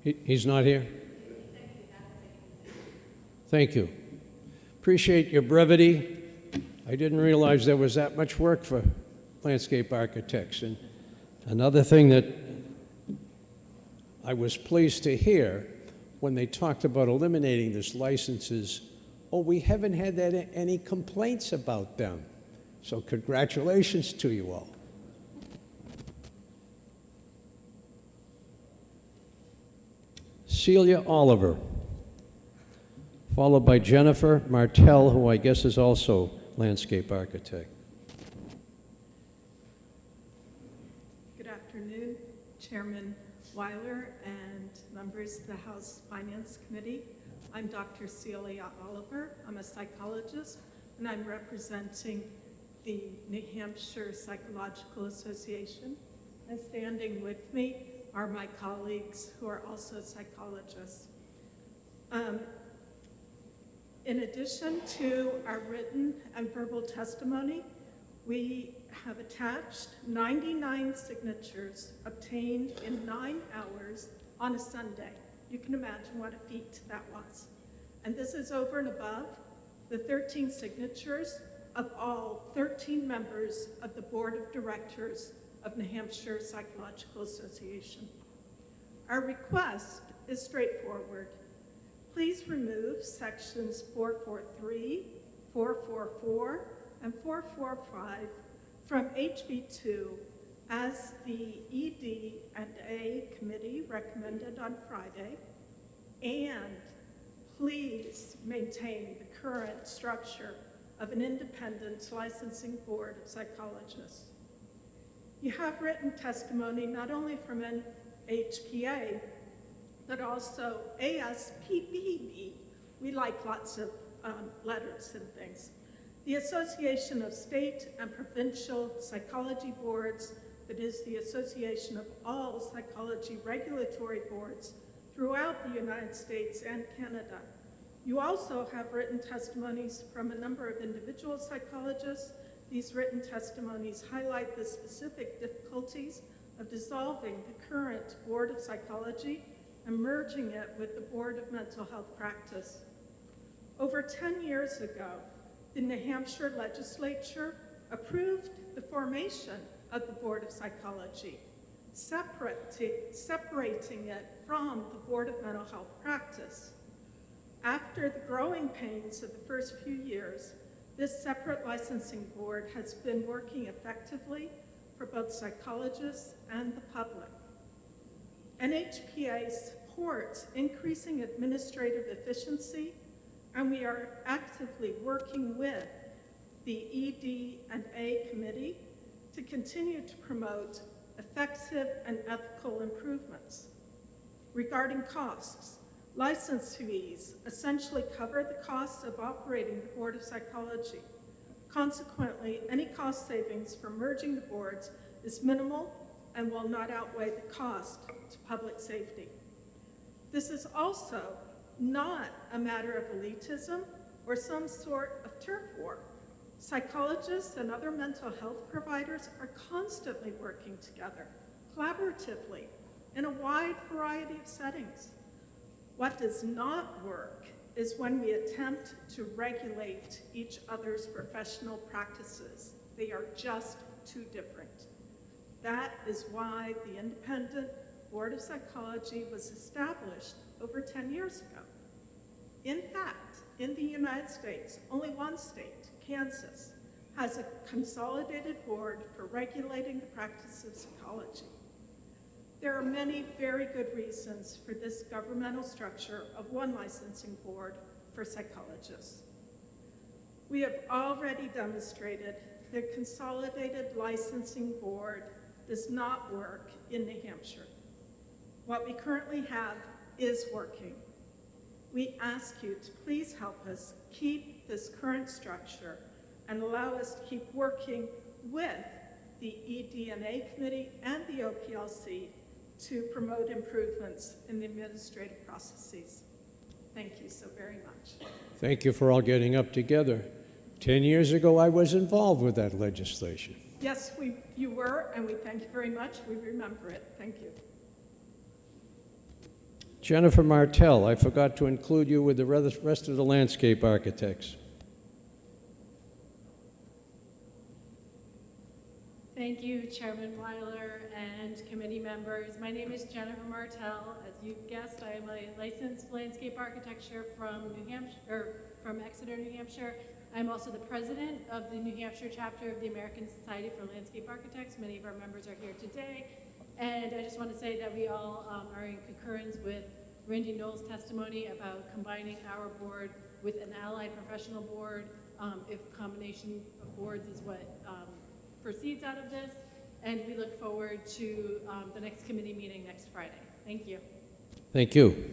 He's not here? Thank you. Appreciate your brevity. I didn't realize there was that much work for landscape architects. And another thing that I was pleased to hear when they talked about eliminating this license is, oh, we haven't had any complaints about them. So congratulations to you all. Celia Oliver, followed by Jennifer Martell, who I guess is also landscape architect. Good afternoon, Chairman Weiler and members of the House Finance Committee. I'm Dr. Celia Oliver. I'm a psychologist, and I'm representing the New Hampshire Psychological Association. And standing with me are my colleagues who are also psychologists. In addition to our written and verbal testimony, We have attached 99 signatures obtained in 9 hours on a Sunday. You can imagine what a feat that was. And this is over and above the 13 signatures of all 13 members of the Board of Directors of New Hampshire Psychological Association. Our request is straightforward. Please remove sections 443, 444, and 445 from HB2 as the ED&A committee recommended on Friday, and please maintain the current structure of an independent licensing board of psychologists. You have written testimony not only from NHPA, but also ASPBB. We like lots of letters and things. The Association of State and Provincial Psychology Boards, that is the association of all psychology regulatory boards throughout the United States and Canada. You also have written testimonies from a number of individual psychologists. These written testimonies highlight the specific difficulties of dissolving the current Board of Psychology and merging it with the Board of Mental Health Practice. Over 10 years ago, the New Hampshire legislature approved the formation of the Board of Psychology, separating it from the Board of Mental Health Practice. After the growing pains of the first few years, this separate licensing board has been working effectively for both psychologists and the public. NHPA supports increasing administrative efficiency, and we are actively working with the ED&A committee to continue to promote effective and ethical improvements. Regarding costs, license fees essentially cover the costs of operating the Board of Psychology. Consequently, any cost savings from merging the boards is minimal and will not outweigh the cost to public safety. This is also not a matter of elitism or some sort of turf war. Psychologists and other mental health providers are constantly working together, collaboratively, in a wide variety of settings. What does not work is when we attempt to regulate each other's professional practices. They are just too different. That is why the Independent Board of Psychology was established over 10 years ago. In fact, in the United States, only one state, Kansas, has a consolidated board for regulating the practice of psychology. There are many very good reasons for this governmental structure of one licensing board for psychologists. We have already demonstrated that consolidated licensing board does not work in New Hampshire. What we currently have is working. We ask you to please help us keep this current structure and allow us to keep working with the ED&A committee and the OPLC to promote improvements in the administrative processes. Thank you so very much. Thank you for all getting up together. 10 years ago, I was involved with that legislation. Yes, you were, and we thank you very much. We remember it. Thank you. Jennifer Martell, I forgot to include you with the rest of the landscape architects. Thank you, Chairman Weiler and committee members. My name is Jennifer Martell. As you guessed, I am a licensed landscape architecture from Exeter, New Hampshire. I'm also the president of the New Hampshire chapter of the American Society for Landscape Architects. Many of our members are here today. And I just want to say that we all are in concurrence with Randy Knoll's testimony about combining our board with an allied professional board, if combination of boards is what proceeds out of this. And we look forward to the next committee meeting next Friday. Thank you. Thank you.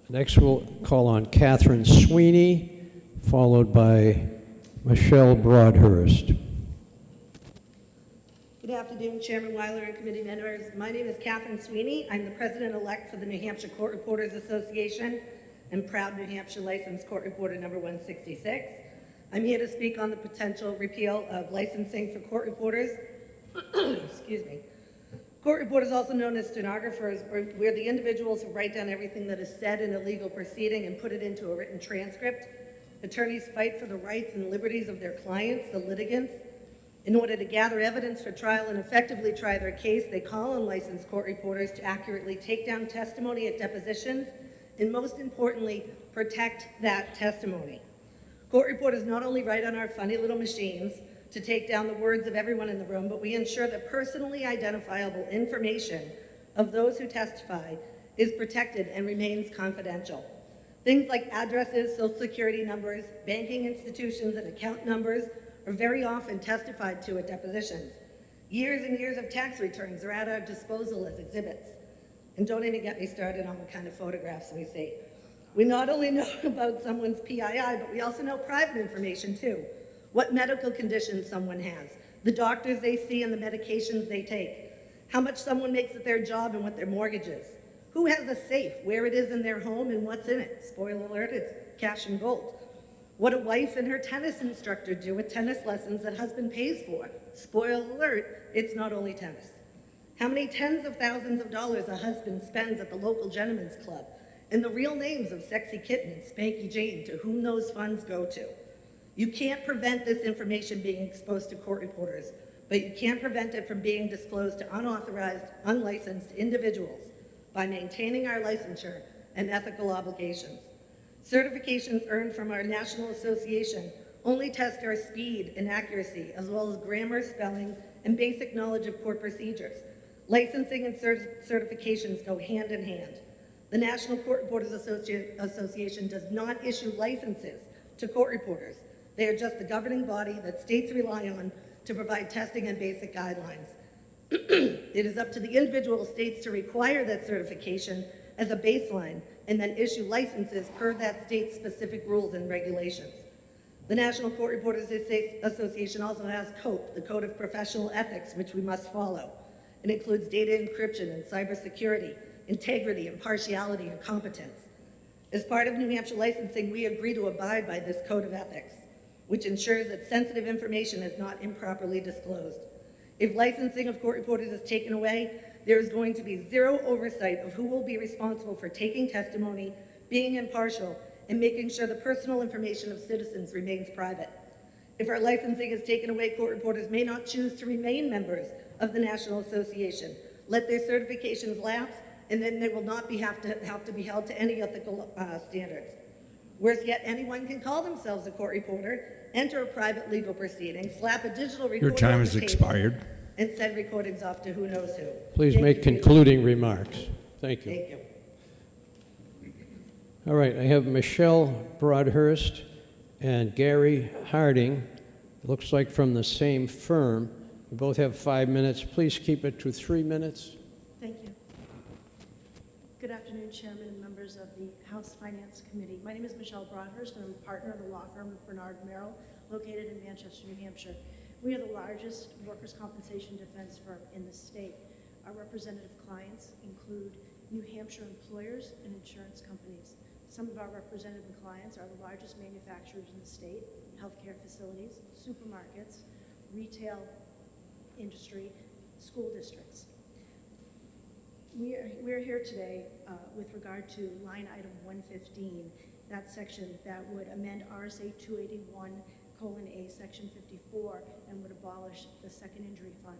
Next, we'll call on Catherine Sweeney, followed by Michelle Broadhurst. Good afternoon, Chairman Weiler and committee members. My name is Catherine Sweeney. I'm the president-elect for the New Hampshire Court Reporters Association and proud New Hampshire licensed court reporter number 166. I'm here to speak on the potential repeal of licensing for court reporters. Excuse me. Court reporters, also known as stenographers, were the individuals who write down everything that is said in a legal proceeding and put it into a written transcript. Attorneys fight for the rights and liberties of their clients, the litigants. In order to gather evidence for trial and effectively try their case, they call on licensed court reporters to accurately take down testimony at depositions and, most importantly, protect that testimony. Court reporters not only write on our funny little machines to take down the words of everyone in the room, but we ensure that personally identifiable information of those who testify is protected and remains confidential. Things like addresses, social security numbers, banking institutions, and account numbers are very often testified to at depositions. Years and years of tax returns are at our disposal as exhibits. And don't even get me started on what kind of photographs we see. We not only know about someone's PII, but we also know private information too. What medical conditions someone has, the doctors they see and the medications they take, how much someone makes at their job and what their mortgage is, who has a safe, where it is in their home and what's in it. Spoiler alert, it's cash and gold. What a wife and her tennis instructor do with tennis lessons that husband pays for. Spoiler alert, it's not only tennis. How many tens of thousands of dollars a husband spends at the local gentleman's club, and the real names of Sexy Kitten and Spanky Jane to whom those funds go to. You can't prevent this information being exposed to court reporters, but you can prevent it from being disclosed to unauthorized, unlicensed individuals by maintaining our licensure and ethical obligations. Certifications earned from our national association only test our speed and accuracy, as well as grammar, spelling, and basic knowledge of court procedures. Licensing and certifications go hand in hand. The National Court Reporters Association does not issue licenses to court reporters. They are just the governing body that states rely on to provide testing and basic guidelines. It is up to the individual states to require that certification as a baseline and then issue licenses per that state's specific rules and regulations. The National Court Reporters Association also has COPE, the Code of Professional Ethics, which we must follow. It includes data encryption and cybersecurity, integrity, impartiality, and competence. As part of New Hampshire licensing, we agree to abide by this Code of Ethics, which ensures that sensitive information is not improperly disclosed. If licensing of court reporters is taken away, there is going to be zero oversight of who will be responsible for taking testimony, being impartial, and making sure the personal information of citizens remains private. If our licensing is taken away, court reporters may not choose to remain members of the National Association. Let their certifications lapse, and then they will not have to be held to any ethical standards. Whereas yet anyone can call themselves a court reporter, enter a private legal proceeding, slap a digital recorder Your time on has the table, expired. and send recordings off to who knows who. Please Thank make you for your concluding remarks. Thank you. Thank you. All right, I have Michelle Broadhurst and Gary Harding, looks like from the same firm. You both have 5 minutes. Please keep it to 3 minutes. Thank you. Good afternoon, Chairman and members of the House Finance Committee. My name is Michelle Broadhurst, and I'm a partner of the law firm of Bernard Merrill, located in Manchester, New Hampshire. We are the largest workers' compensation defense firm in the state. Our representative clients include New Hampshire employers and insurance companies. Some of our representative clients are the largest manufacturers in the state, healthcare facilities, supermarkets, retail industry, school districts. We're here today with regard to line item 115, that section that would amend RSA 281:A, section 54, and would abolish the second injury fund.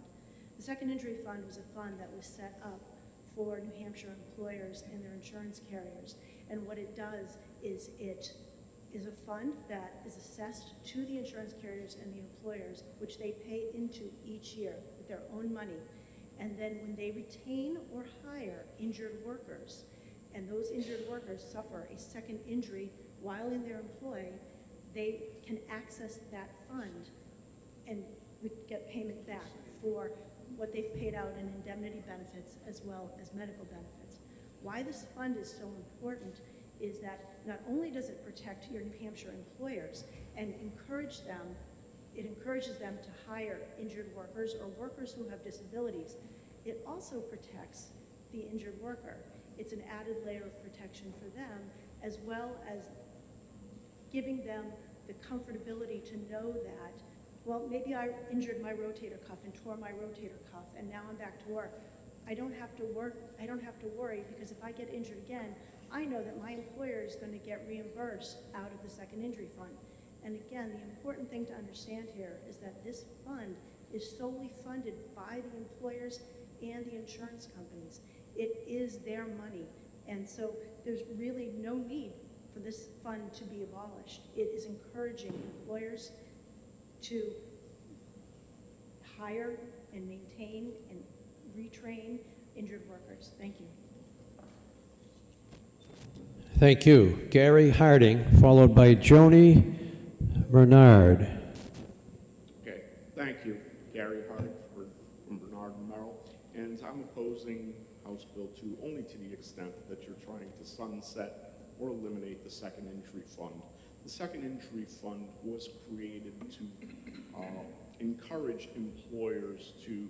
The second injury fund was a fund that was set up for New Hampshire employers and their insurance carriers. And what it does is it is a fund that is assessed to the insurance carriers and the employers, which they pay into each year with their own money. And then when they retain or hire injured workers, and those injured workers suffer a second injury while in their employ, they can access that fund and get payment back for what they've paid out in indemnity benefits as well as medical benefits. Why this fund is so important is that not only does it protect your New Hampshire employers and encourages them to hire injured workers or workers who have disabilities, it also protects the injured worker. It's an added layer of protection for them, as well as giving them the comfortability to know that, well, maybe I injured my rotator cuff and tore my rotator cuff, and now I'm back to work. I don't have to worry, because if I get injured again, I know that my employer is going to get reimbursed out of the second injury fund. And again, the important thing to understand here is that this fund is solely funded by the employers and the insurance companies. It is their money. And so there's really no need for this fund to be abolished. It is encouraging employers to hire and maintain and retrain injured workers. Thank you. Thank you. Gary Harding, followed by Joni Bernard. Okay, thank you. Gary Harding from Bernard and Merrill. And I'm opposing House Bill 2 only to the extent that you're trying to sunset or eliminate the second injury fund. The second injury fund was created to encourage employers to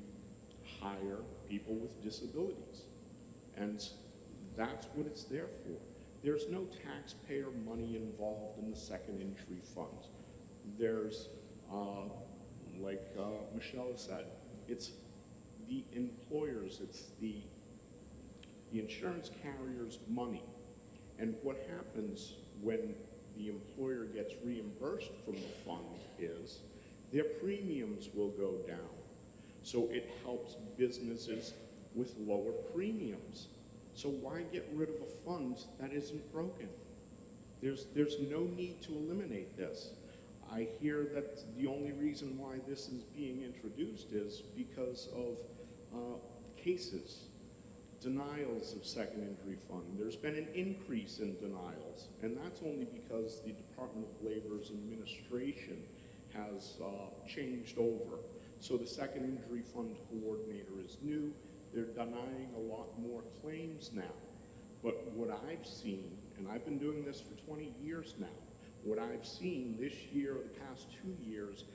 hire people with disabilities. And that's what it's there for. There's no taxpayer money involved in the second injury fund. There's, like Michelle said, it's the employers, it's the insurance carrier's money. And what happens when the employer gets reimbursed from the fund is their premiums will go down. So it helps businesses with lower premiums. So why get rid of a fund that isn't broken? There's no need to eliminate this. I hear that the only reason why this is being introduced is because of cases, denials of second injury fund. There's been an increase in denials, and that's only because the Department of Labor's administration has changed over. So the second injury fund coordinator is new. They're denying a lot more claims now. But what I've seen, and I've been doing this for 20 years now, what I've seen this year or the past 2 years,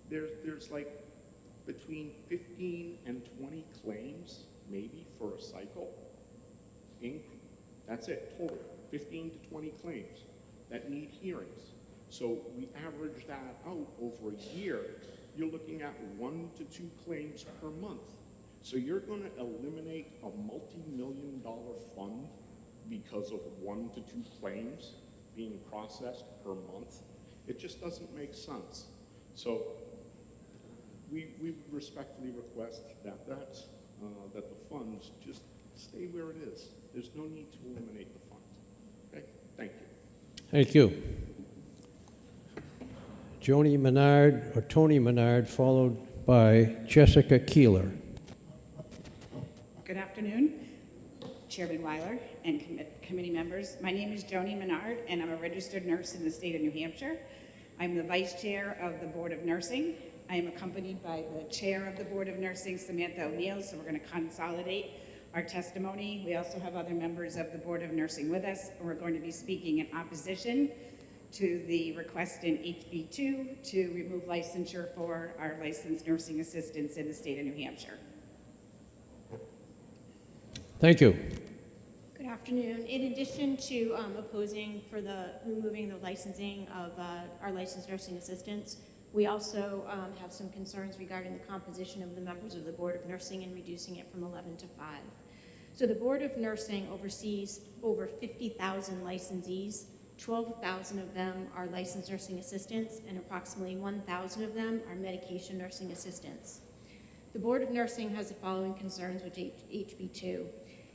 there's like between 15 and 20 claims, maybe, for a cycle. That's it, total, 15 to 20 claims that need hearings. So we average that out over a year. You're looking at 1 to 2 claims per month. So you're going to eliminate a multi-million-dollar fund because of 1 to 2 claims being processed per month. It just doesn't make sense. So we respectfully request that the funds just stay where it is. There's no need to eliminate the fund. Okay? Thank you. Thank you. Joni Menard, or Tony Menard, followed by Jessica Keeler. Good afternoon, Chairman Weiler and committee members. My name is Joni Menard, and I'm a registered nurse in the state of New Hampshire. I'm the Vice Chair of the Board of Nursing. I am accompanied by the Chair of the Board of Nursing, Samantha O'Neill, so we're going to consolidate our testimony. We also have other members of the Board of Nursing with us, and we're going to be speaking in opposition to the request in HB2 to remove licensure for our licensed nursing assistants in the state of New Hampshire. Thank you. Good afternoon. In addition to opposing for the removing the licensing of our licensed nursing assistants, we also have some concerns regarding the composition of the members of the Board of Nursing and reducing it from 11 to 5. So the Board of Nursing oversees over 50,000 licensees. 12,000 of them are licensed nursing assistants, and approximately 1,000 of them are medication nursing assistants. The Board of Nursing has the following concerns with HB2.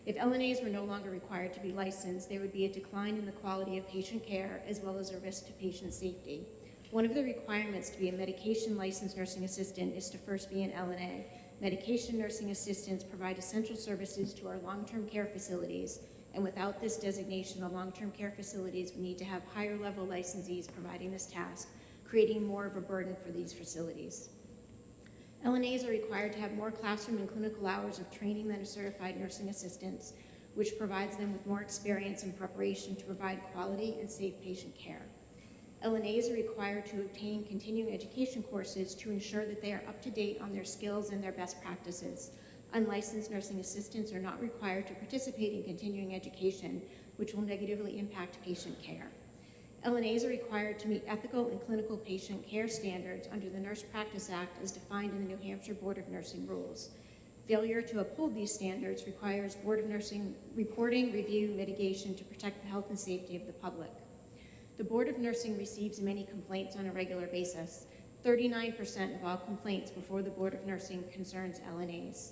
If LNAs were no longer required to be licensed, there would be a decline in the quality of patient care as well as a risk to patient safety. One of the requirements to be a medication licensed nursing assistant is to first be an LNA. Medication nursing assistants provide essential services to our long-term care facilities, and without this designation, the long-term care facilities would need to have higher level licensees providing this task, creating more of a burden for these facilities. LNAs are required to have more classroom and clinical hours of training than a certified nursing assistants, which provides them with more experience and preparation to provide quality and safe patient care. LNAs are required to obtain continuing education courses to ensure that they are up to date on their skills and their best practices. Unlicensed nursing assistants are not required to participate in continuing education, which will negatively impact patient care. LNAs are required to meet ethical and clinical patient care standards under the Nurse Practice Act as defined in the New Hampshire Board of Nursing rules. Failure to uphold these standards requires Board of Nursing reporting, review, mitigation to protect the health and safety of the public. The Board of Nursing receives many complaints on a regular basis. 39% of all complaints before the Board of Nursing concerns LNAs.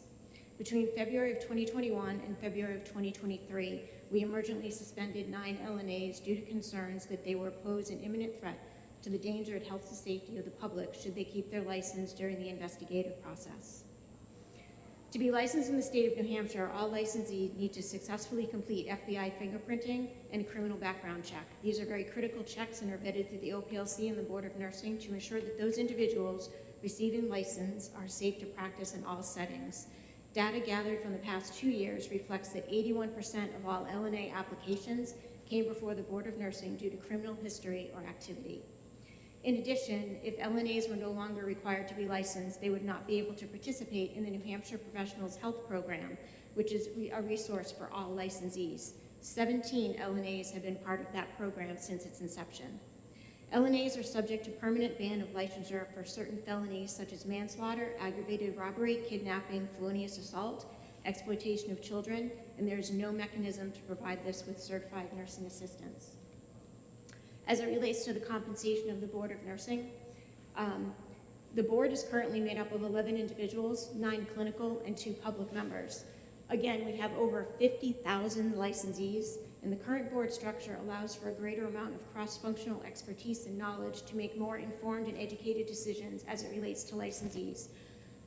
Between February of 2021 and February of 2023, we emergently suspended 9 LNAs due to concerns that they would pose an imminent threat to the danger and health and safety of the public should they keep their license during the investigative process. To be licensed in the state of New Hampshire, all licensees need to successfully complete FBI fingerprinting and a criminal background check. These are very critical checks and are vetted through the OPLC and the Board of Nursing to ensure that those individuals receiving license are safe to practice in all settings. Data gathered from the past 2 years reflects that 81% of all LNA applications came before the Board of Nursing due to criminal history or activity. In addition, if LNAs were no longer required to be licensed, they would not be able to participate in the New Hampshire Professionals Health Program, which is a resource for all licensees. 17 LNAs have been part of that program since its inception. LNAs are subject to permanent ban of licensure for certain felonies such as manslaughter, aggravated robbery, kidnapping, felonious assault, exploitation of children, and there is no mechanism to provide this with certified nursing assistants. As it relates to the compensation of the Board of Nursing, the board is currently made up of 11 individuals, 9 clinical, and 2 public members. Again, we have over 50,000 licensees, and the current board structure allows for a greater amount of cross-functional expertise and knowledge to make more informed and educated decisions as it relates to licensees.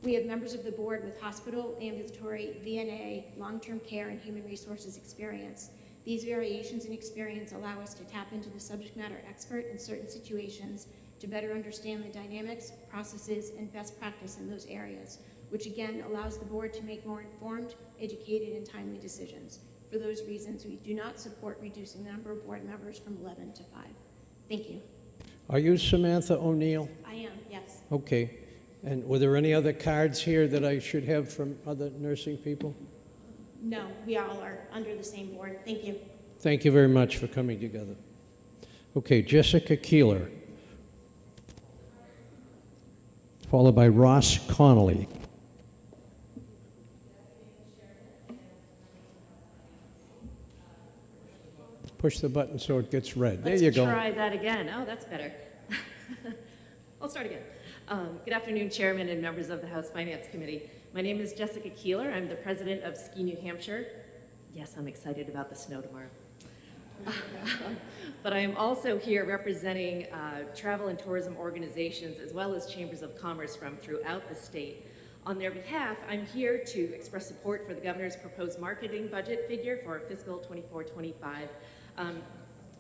We have members of the board with hospital, ambulatory, VNA, long-term care, and human resources experience. These variations in experience allow us to tap into the subject matter expert in certain situations to better understand the dynamics, processes, and best practice in those areas, which again allows the board to make more informed, educated, and timely decisions. For those reasons, we do not support reducing the number of board members from 11 to 5. Thank you. Are you Samantha O'Neill? I am, yes. Okay. And were there any other cards here that I should have from other nursing people? No, we all are under the same board. Thank you. Thank you very much for coming together. Okay, Jessica Keeler, followed by Ross Connolly. Push the button so it gets red. There you go. Let's try that again. Oh, that's better. I'll start again. Good afternoon, Chairman and members of the House Finance Committee. My name is Jessica Keeler. I'm the president of Ski New Hampshire. Yes, I'm excited about the snow tomorrow. But I am also here representing travel and tourism organizations as well as chambers of commerce from throughout the state. On their behalf, I'm here to express support for the governor's proposed marketing budget figure for fiscal 24-25.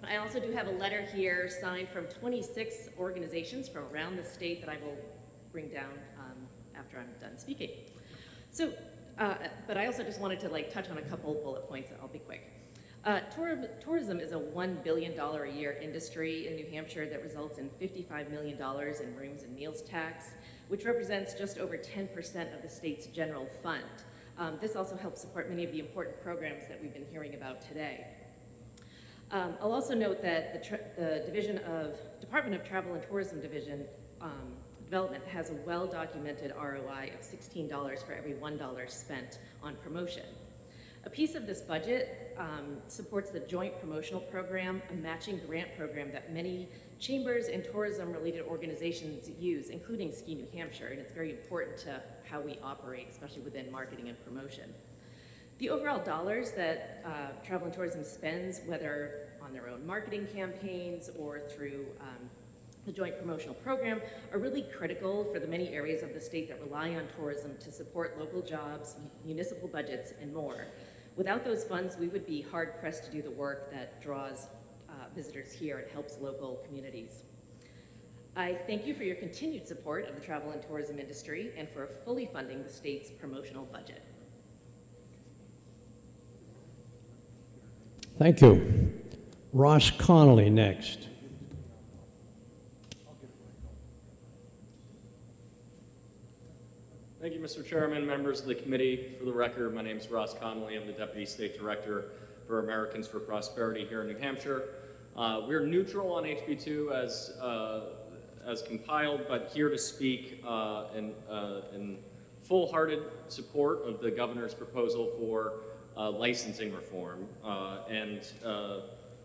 I also do have a letter here signed from 26 organizations from around the state that I will bring down after I'm done speaking. So, but I also just wanted to touch on a couple bullet points. I'll be quick. Tourism is a $1 billion a year industry in New Hampshire that results in $55 million in rooms and meals tax, which represents just over 10% of the state's general fund. This also helps support many of the important programs that we've been hearing about today. I'll also note that the Department of Travel and Tourism Division Development has a well-documented ROI of $16 for every $1 spent on promotion. A piece of this budget supports the Joint Promotional Program, a matching grant program that many chambers and tourism-related organizations use, including Ski New Hampshire, and it's very important to how we operate, especially within marketing and promotion. The overall dollars that travel and tourism spends, whether on their own marketing campaigns or through the Joint Promotional Program, are really critical for the many areas of the state that rely on tourism to support local jobs, municipal budgets, and more. Without those funds, we would be hard-pressed to do the work that draws visitors here and helps local communities. I thank you for your continued support of the travel and tourism industry and for fully funding the state's promotional budget. Thank you. Ross Connolly next. Thank you, Mr. Chairman, members of the committee. For the record, my name is Ross Connolly. I'm the Deputy State Director for Americans for Prosperity here in New Hampshire. We're neutral on HB2 as compiled, but here to speak in full-hearted support of the governor's proposal for licensing reform and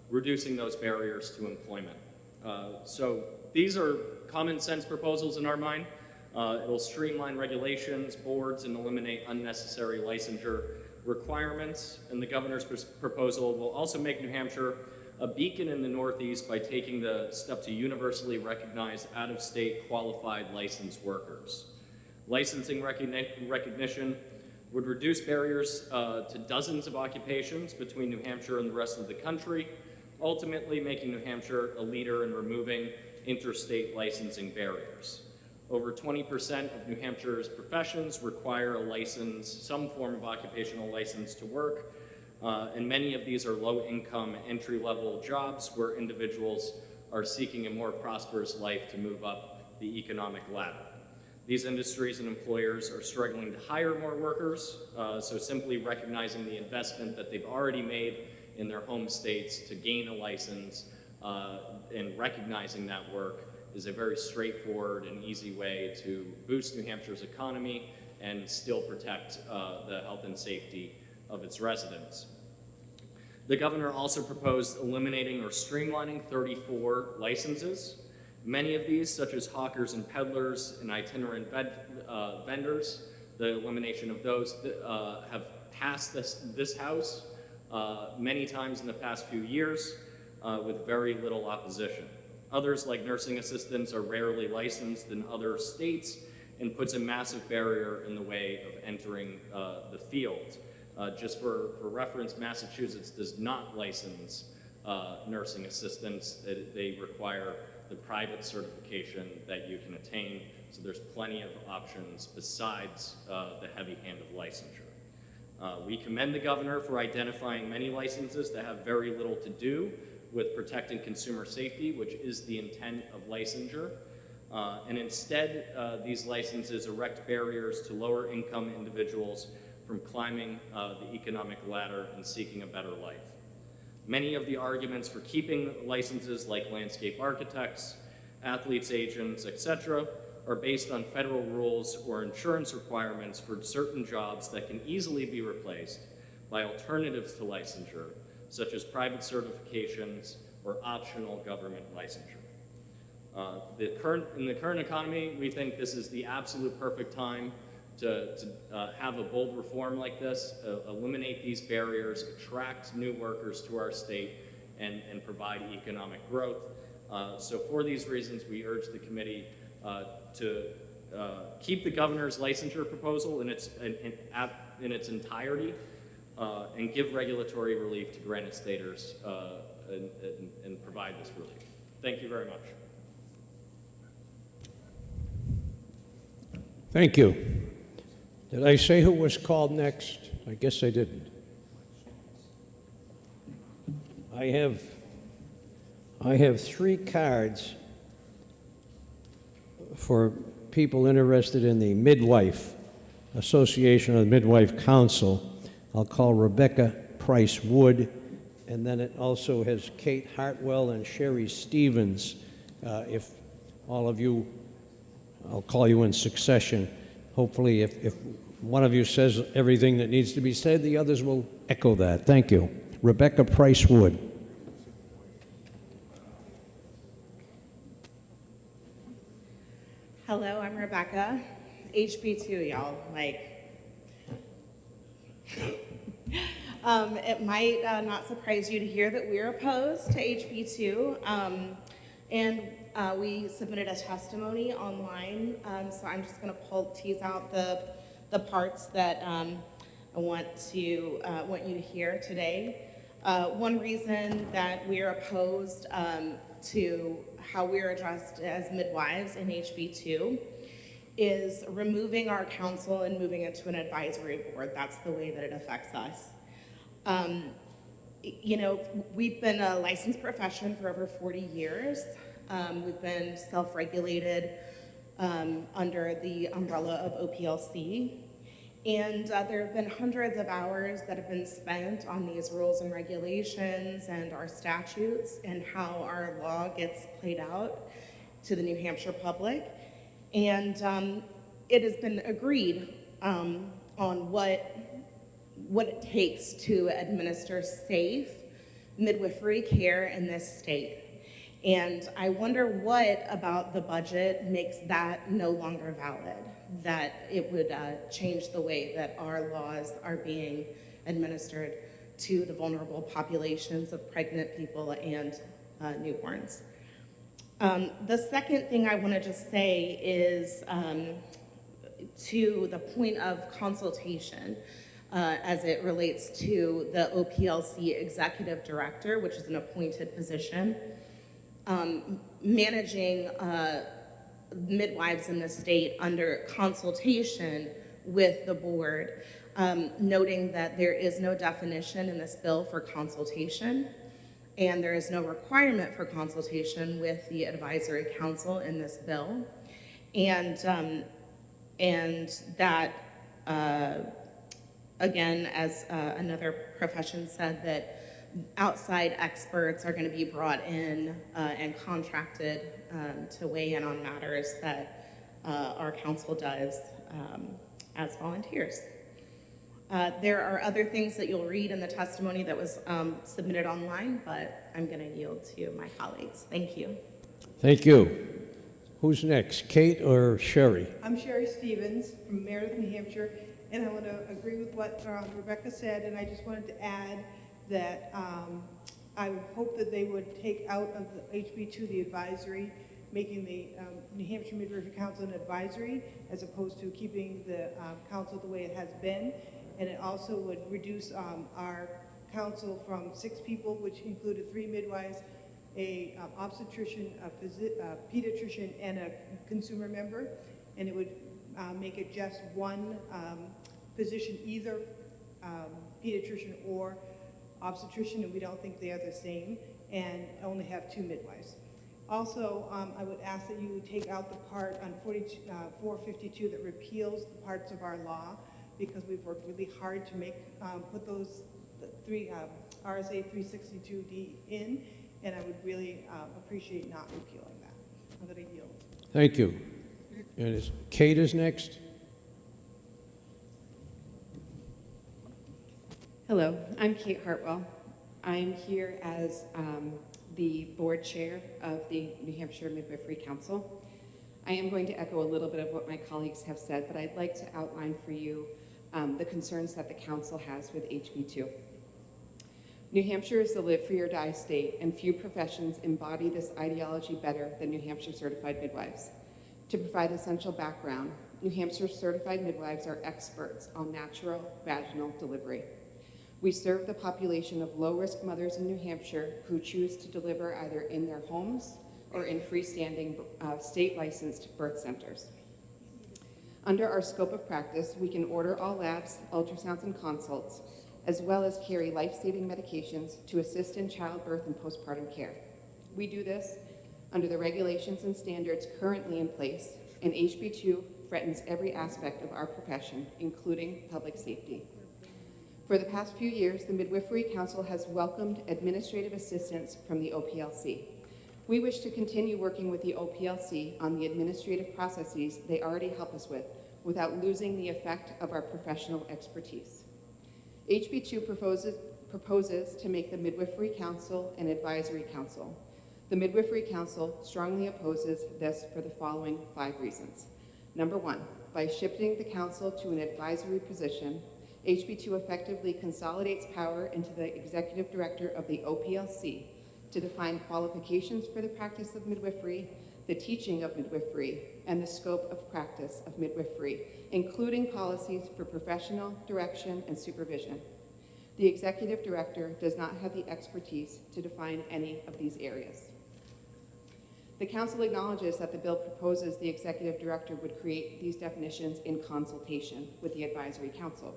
reducing those barriers to employment. So these are common sense proposals in our mind. It'll streamline regulations, boards, and eliminate unnecessary licensure requirements. And the governor's proposal will also make New Hampshire a beacon in the Northeast by taking the step to universally recognize out-of-state qualified licensed workers. Licensing recognition would reduce barriers to dozens of occupations between New Hampshire and the rest of the country, ultimately making New Hampshire a leader in removing interstate licensing barriers. Over 20% of New Hampshire's professions require a license, some form of occupational license to work, and many of these are low-income, entry-level jobs where individuals are seeking a more prosperous life to move up the economic ladder. These industries and employers are struggling to hire more workers, so simply recognizing the investment that they've already made in their home states to gain a license and recognizing that work is a very straightforward and easy way to boost New Hampshire's economy and still protect the health and safety of its residents. The governor also proposed eliminating or streamlining 34 licenses. Many of these, such as hawkers and peddlers and itinerant vendors, the elimination of those have passed this House many times in the past few years with very little opposition. Others, like nursing assistants, are rarely licensed in other states and puts a massive barrier in the way of entering the field. Just for reference, Massachusetts does not license nursing assistants. They require the private certification that you can attain, so there's plenty of options besides the heavy hand of licensure. We commend the governor for identifying many licenses that have very little to do with protecting consumer safety, which is the intent of licensure. And instead, these licenses erect barriers to lower income individuals from climbing the economic ladder and seeking a better life. Many of the arguments for keeping licenses, like landscape architects, athletes agents, etc., are based on federal rules or insurance requirements for certain jobs that can easily be replaced by alternatives to licensure, such as private certifications or optional government licensure. In the current economy, we think this is the absolute perfect time to have a bold reform like this, eliminate these barriers, attract new workers to our state, and provide economic growth. So for these reasons, we urge the committee to keep the governor's licensure proposal in its entirety and give regulatory relief to granted staters and provide this relief. Thank you very much. Thank you. Did I say who was called next? I guess I didn't. I have 3 cards for people interested in the Midwife Association of the Midwife Council. I'll call Rebecca Price Wood, and then it also has Kate Hartwell and Sherry Stevens. If all of you, I'll call you in succession. Hopefully, if one of you says everything that needs to be said, the others will echo that. Thank you. Rebecca Price Wood. Hello, I'm Rebecca. HB2, y'all. It might not surprise you to hear that we're opposed to HB2. We submitted a testimony online, so I'm just going to tease out the parts that I want you to hear today. One reason that we're opposed to how we're addressed as midwives in HB2 is removing our council and moving it to an advisory board. That's the way that it affects us. We've been a licensed profession for over 40 years. We've been self-regulated under the umbrella of OPLC. And there have been hundreds of hours that have been spent on these rules and regulations and our statutes and how our law gets played out to the New Hampshire public. And it has been agreed on what it takes to administer safe midwifery care in this state. And I wonder what about the budget makes that no longer valid, that it would change the way that our laws are being administered to the vulnerable populations of pregnant people and newborns. The second thing I want to just say is to the point of consultation as it relates to the OPLC executive director, which is an appointed position. Managing midwives in the state under consultation with the board, noting that there is no definition in this bill for consultation, and there is no requirement for consultation with the advisory council in this bill, and that, again, as another profession said, that outside experts are going to be brought in and contracted to weigh in on matters that our council does as volunteers. There are other things that you'll read in the testimony that was submitted online, but I'm going to yield to my colleagues. Thank you. Thank you. Who's next, Kate or Sherry? I'm Sherry Stevens from Meredith, New Hampshire, and I want to agree with what Rebecca said, and I just wanted to add that I would hope that they would take out of the HB2 the advisory, making the New Hampshire Midwifery Council an advisory as opposed to keeping the council the way it has been. And it also would reduce our council from 6 people, which included 3 midwives, a obstetrician, a pediatrician, and a consumer member. And it would make it just one physician, either pediatrician or obstetrician, and we don't think they are the same, and only have 2 midwives. Also, I would ask that you take out the part on 452 that repeals the parts of our law, because we've worked really hard to make put those 3 RSA 362D in, and I would really appreciate not repealing that. I'm going to yield. Thank you. And Kate is next. Hello, I'm Kate Hartwell. I'm here as the board chair of the New Hampshire Midwifery Council. I am going to echo a little bit of what my colleagues have said, but I'd like to outline for you the concerns that the council has with HB2. New Hampshire is the live free or die state, and few professions embody this ideology better than New Hampshire certified midwives. To provide essential background, New Hampshire certified midwives are experts on natural vaginal delivery. We serve the population of low-risk mothers in New Hampshire who choose to deliver either in their homes or in freestanding state-licensed birth centers. Under our scope of practice, we can order all labs, ultrasounds, and consults, as well as carry life-saving medications to assist in childbirth and postpartum care. We do this under the regulations and standards currently in place, and HB2 threatens every aspect of our profession, including public safety. For the past few years, the Midwifery Council has welcomed administrative assistance from the OPLC. We wish to continue working with the OPLC on the administrative processes they already help us with, without losing the effect of our professional expertise. HB2 proposes to make the Midwifery Council an advisory council. The Midwifery Council strongly opposes this for the following 5 reasons. Number 1, by shifting the council to an advisory position, HB2 effectively consolidates power into the executive director of the OPLC to define qualifications for the practice of midwifery, the teaching of midwifery, and the scope of practice of midwifery, including policies for professional direction and supervision. The executive director does not have the expertise to define any of these areas. The council acknowledges that the bill proposes the executive director would create these definitions in consultation with the advisory council.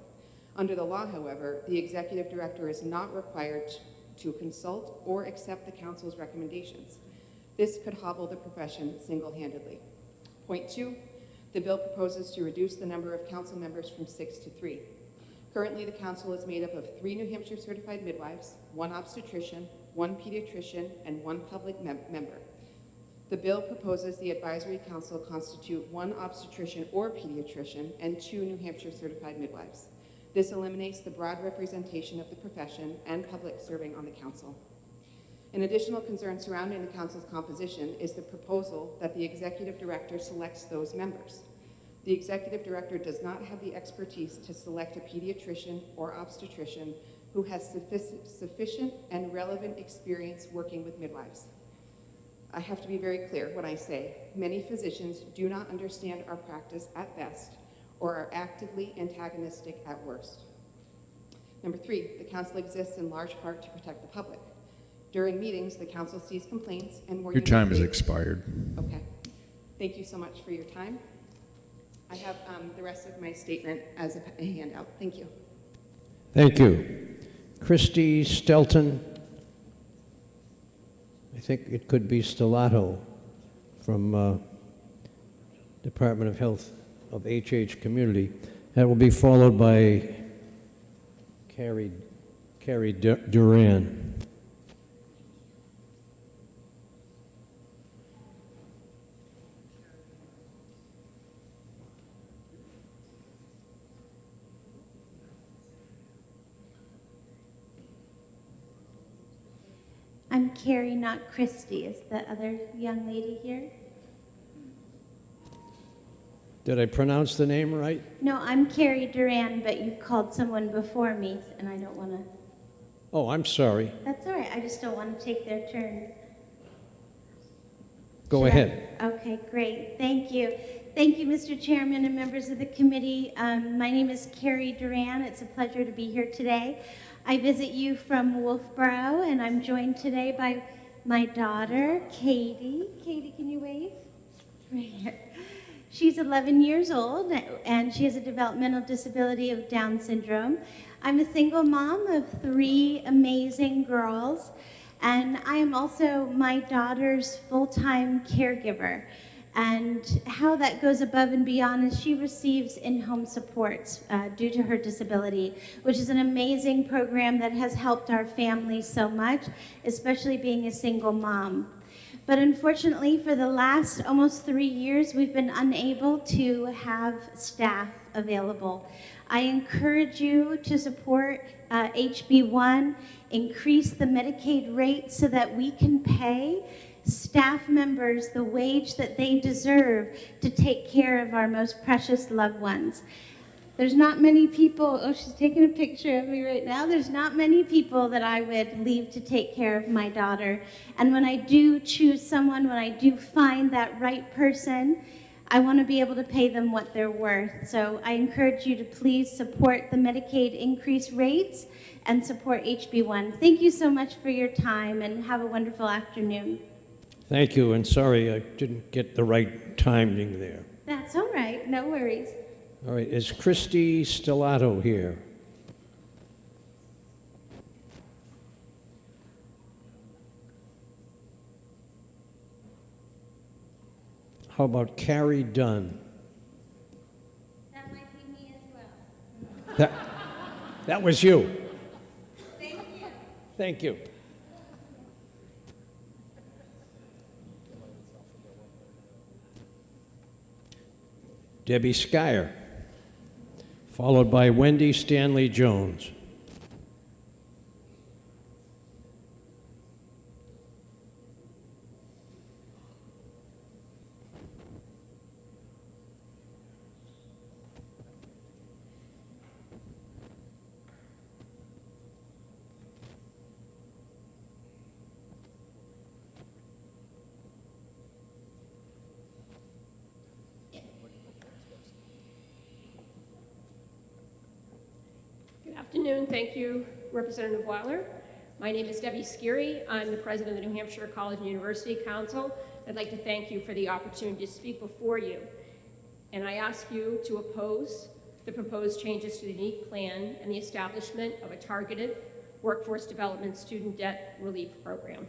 Under the law, however, the executive director is not required to consult or accept the council's recommendations. This could hobble the profession single-handedly. Point 2, The bill proposes to reduce the number of council members from 6 to 3. Currently, the council is made up of 3 New Hampshire certified midwives, 1 obstetrician, 1 pediatrician, and 1 public member. The bill proposes the advisory council constitute 1 obstetrician or pediatrician and 2 New Hampshire certified midwives. This eliminates the broad representation of the profession and public serving on the council. An additional concern surrounding the council's composition is the proposal that the executive director selects those members. The executive director does not have the expertise to select a pediatrician or obstetrician who has sufficient and relevant experience working with midwives. I have to be very clear when I say many physicians do not understand our practice at best or are actively antagonistic at worst. Number 3, the council exists in large part to protect the public. During meetings, the council sees complaints and more. Your time has expired. Okay. Thank you so much for your time. I have the rest of my statement as a handout. Thank you. Thank you. Christy Stelton. I think it could be Stellato from Department of Health of HH Community. That will be followed by Carrie Duran. I'm Carrie, not Christy. Is the other young lady here? Did I pronounce the name right? No, I'm Carrie Duran, but you called someone before me, and I don't want to. Oh, I'm sorry. That's all right. I just don't want to take their turn. Go ahead. Okay, great. Thank you. Thank you, Mr. Chairman and members of the committee. My name is Carrie Duran. It's a pleasure to be here today. I visit you from Wolfboro, and I'm joined today by my daughter, Katie. Katie, can you wave? Right here. She's 11 years old, and she has a developmental disability of Down syndrome. I'm a single mom of 3 amazing girls, and I am also my daughter's full-time caregiver. And how that goes above and beyond is she receives in-home supports due to her disability, which is an amazing program that has helped our family so much, especially being a single mom. But unfortunately, for the last almost 3 years, we've been unable to have staff available. I encourage you to support HB1, increase the Medicaid rate so that we can pay staff members the wage that they deserve to take care of our most precious loved ones. There's not many people, oh, she's taking a picture of me right now. There's not many people that I would leave to take care of my daughter. And when I do choose someone, when I do find that right person, I want to be able to pay them what they're worth. So I encourage you to please support the Medicaid increase rates and support HB1. Thank you so much for your time, and have a wonderful afternoon. Thank you, and sorry I didn't get the right timing there. That's all right, no worries. All right, is Christy Stellato here? How about Carrie Dunn? That might be me as well. That was you. Thank you. Thank you. Debbie Skyer, followed by Wendy Stanley Jones. Good afternoon. Thank you, Representative Weiler. My name is Debbie Skiri. I'm the president of the New Hampshire College and University Council. I'd like to thank you for the opportunity to speak before you. And I ask you to oppose the proposed changes to the unique plan and the establishment of a targeted workforce development student debt relief program.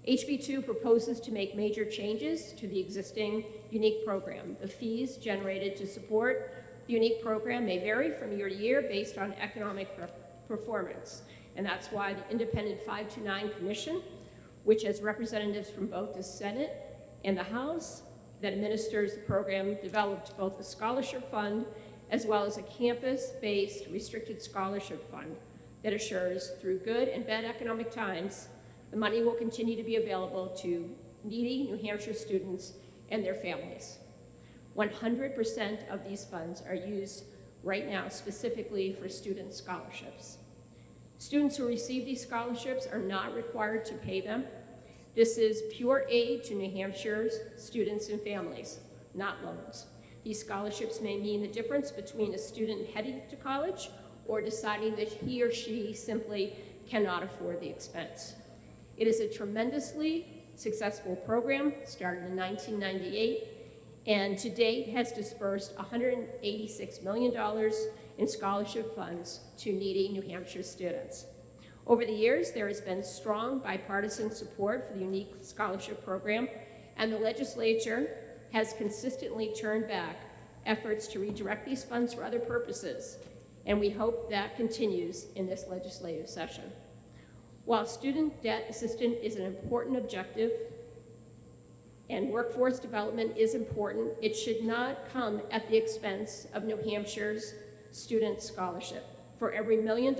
HB2 proposes to make major changes to the existing unique program. The fees generated to support the unique program may vary from year to year based on economic performance. And that's why the Independent 529 Commission, which has representatives from both the Senate and the House that administers the program, developed both a scholarship fund as well as a campus-based restricted scholarship fund that assures through good and bad economic times, the money will continue to be available to needy New Hampshire students and their families. 100% of these funds are used right now specifically for student scholarships. Students who receive these scholarships are not required to pay them. This is pure aid to New Hampshire's students and families, not loans. These scholarships may mean the difference between a student heading to college or deciding that he or she simply cannot afford the expense. It is a tremendously successful program, started in 1998, and to date has dispersed $186 million in scholarship funds to needy New Hampshire students. Over the years, there has been strong bipartisan support for the unique scholarship program, and the legislature has consistently turned back efforts to redirect these funds for other purposes, and we hope that continues in this legislative session. While student debt assistance is an important objective and workforce development is important, it should not come at the expense of New Hampshire's student scholarship. For every $1 million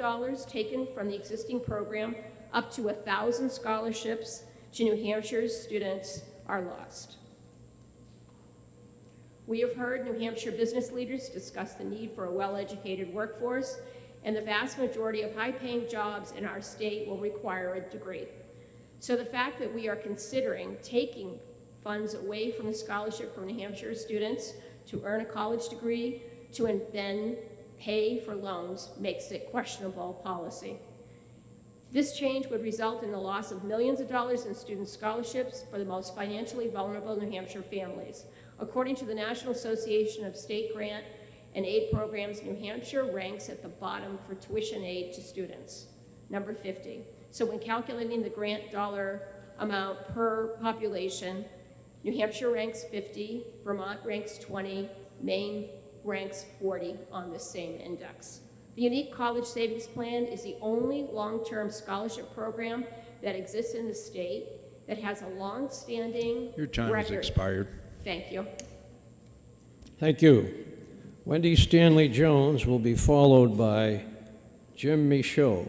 taken from the existing program, up to 1,000 scholarships to New Hampshire's students are lost. We have heard New Hampshire business leaders discuss the need for a well-educated workforce, and the vast majority of high-paying jobs in our state will require a degree. So the fact that we are considering taking funds away from the scholarship for New Hampshire students to earn a college degree to then pay for loans makes it questionable policy. This change would result in the loss of millions of dollars in student scholarships for the most financially vulnerable New Hampshire families. According to the National Association of State Grant and Aid Programs, New Hampshire ranks at the bottom for tuition aid to students, number 50. So when calculating the grant dollar amount per population, New Hampshire ranks 50, Vermont ranks 20, Maine ranks 40 on the same index. The Unique College Savings Plan is the only long-term scholarship program that exists in the state that has a long-standing Your time has expired. Thank you. Thank you. Wendy Stanley Jones will be followed by Jim Michaud.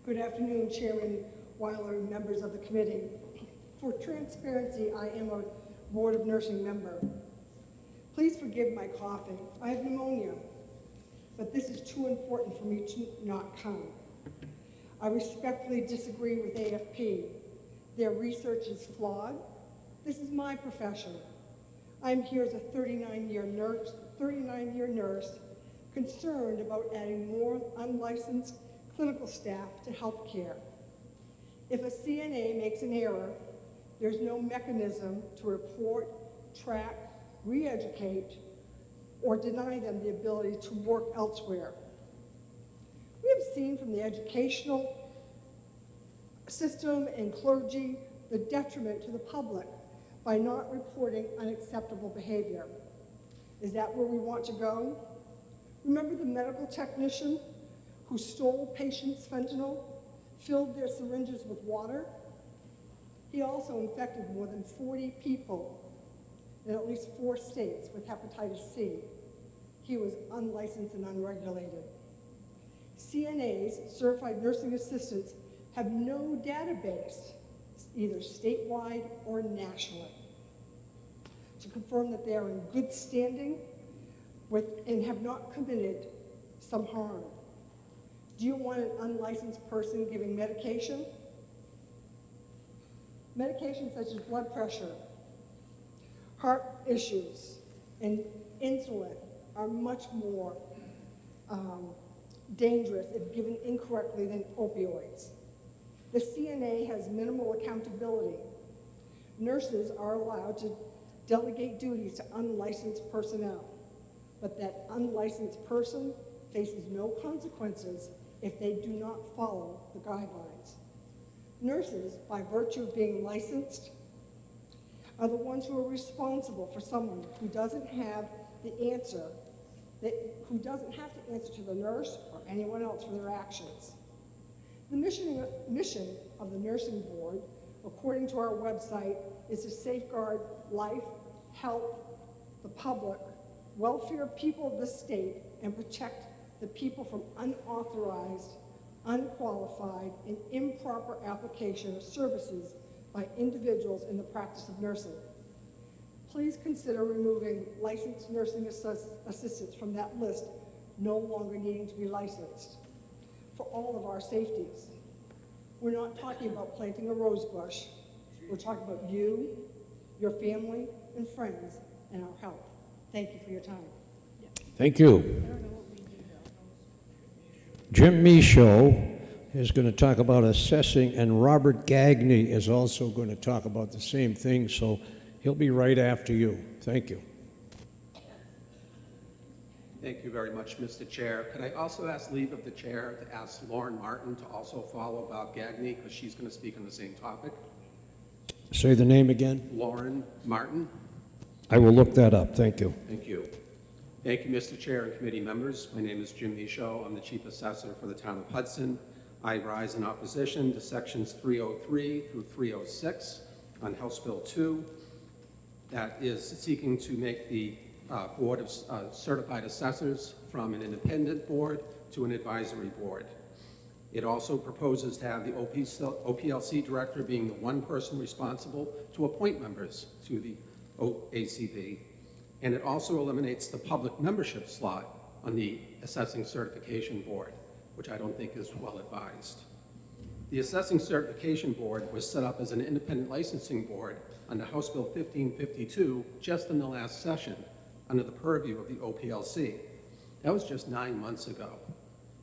Good afternoon, Chairman Weiler and members of the committee. For transparency, I am a Board of Nursing member. Please forgive my coughing. I have pneumonia, but this is too important for me to not come. I respectfully disagree with AFP. Their research is flawed. This is my profession. I'm here as a 39-year nurse, concerned about adding more unlicensed clinical staff to healthcare. If a CNA makes an error, there's no mechanism to report, track, re-educate, or deny them the ability to work elsewhere. We have seen from the educational system and clergy the detriment to the public by not reporting unacceptable behavior. Is that where we want to go? Remember the medical technician who stole patients' fentanyl, filled their syringes with water? He also infected more than 40 people in at least 4 states with hepatitis C. He was unlicensed and unregulated. CNAs, certified nursing assistants, have no database, either statewide or nationally, to confirm that they are in good standing and have not committed some harm. Do you want an unlicensed person giving medication? Medications such as blood pressure, heart issues, and insulin are much more dangerous if given incorrectly than opioids. The CNA has minimal accountability. Nurses are allowed to delegate duties to unlicensed personnel, but that unlicensed person faces no consequences if they do not follow the guidelines. Nurses, by virtue of being licensed, are the ones who are responsible for someone who doesn't have the answer, who doesn't have to answer to the nurse or anyone else for their actions. The mission of the nursing board, according to our website, is to safeguard life, health, the public, welfare of people of the state, and protect the people from unauthorized, unqualified, and improper application of services by individuals in the practice of nursing. Please consider removing licensed nursing assistants from that list, no longer needing to be licensed, for all of our safeties. We're not talking about planting a rose bush. We're talking about you, your family, and friends, and our health. Thank you for your time. Thank you. Jim Michaud is going to talk about assessing, and Robert Gagney is also going to talk about the same thing, so he'll be right after you. Thank you. Thank you very much, Mr. Chair. Could I also ask leave of the chair to ask Lauren Martin to also follow about Gagney, because she's going to speak on the same topic? Say the name again. Lauren Martin. I will look that up. Thank you. Thank you. Thank you, Mr. Chair and committee members. My name is Jim Michaud. I'm the Chief Assessor for the Town of Hudson. I rise in opposition to Sections 303 through 306 on House Bill 2 that is seeking to make the Board of Certified Assessors from an independent board to an advisory board. It also proposes to have the OPLC director being the one person responsible to appoint members to the ACB. And it also eliminates the public membership slot on the Assessing Certification Board, which I don't think is well advised. The Assessing Certification Board was set up as an independent licensing board under House Bill 1552 just in the last session under the purview of the OPLC. That was just 9 months ago.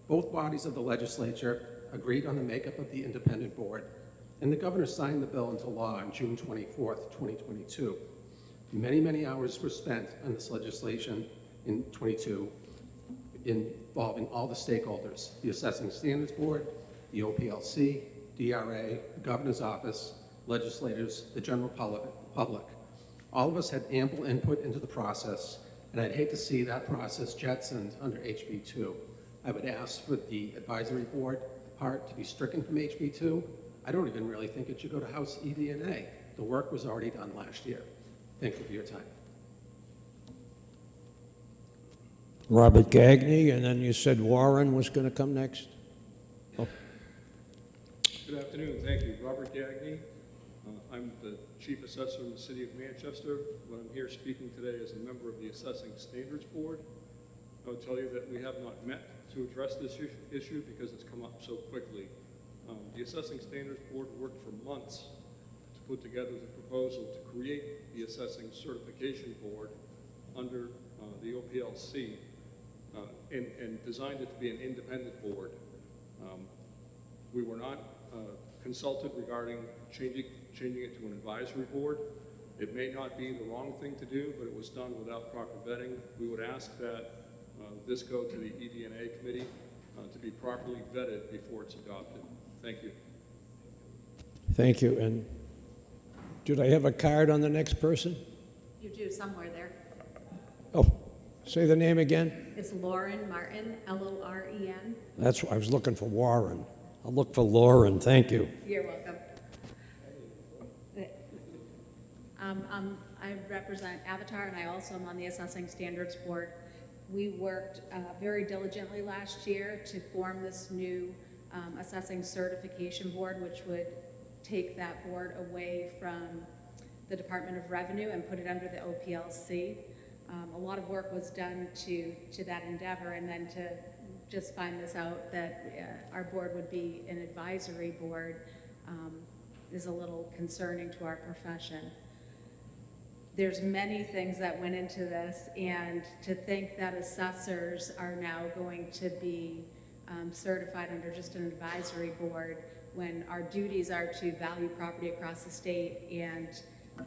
Both bodies of the legislature agreed on the makeup of the independent board, and the governor signed the bill into law on June 24th, 2022. Many, many hours were spent on this legislation in 22 involving all the stakeholders, the Assessing Standards Board, the OPLC, DRA, the Governor's Office, legislators, the general public. All of us had ample input into the process, and I'd hate to see that process jettisoned under HB 2. I would ask for the advisory board part to be stricken from HB 2. I don't even really think it should go to House ED&A. The work was already done last year. Thank you for your time. Robert Gagney, and then you said Warren was going to come next? Oh. Good afternoon. Thank you. Robert Gagney. I'm the Chief Assessor in the City of Manchester. When I'm here speaking today as a member of the Assessing Standards Board, I would tell you that we have not met to address this issue because it's come up so quickly. The Assessing Standards Board worked for months to put together the proposal to create the Assessing Certification Board under the OPLC and designed it to be an independent board. We were not consulted regarding changing it to an advisory board. It may not be the wrong thing to do, but it was done without proper vetting. We would ask that this go to the ED&A committee to be properly vetted before it's adopted. Thank you. Thank you. And did I have a card on the next person? You do somewhere there. Oh, say the name again. It's Lauren Martin, L-O-R-E-N. That's why I was looking for Warren. I'll look for Lauren. Thank you. You're welcome. I represent Avatar, and I also am on the Assessing Standards Board. We worked very diligently last year to form this new Assessing Certification Board, which would take that board away from the Department of Revenue and put it under the OPLC. A lot of work was done to that endeavor, and then to just find this out that our board would be an advisory board is a little concerning to our profession. there's many things that went into this, and to think that assessors are now going to be certified under just an advisory board when our duties are to value property across the state, and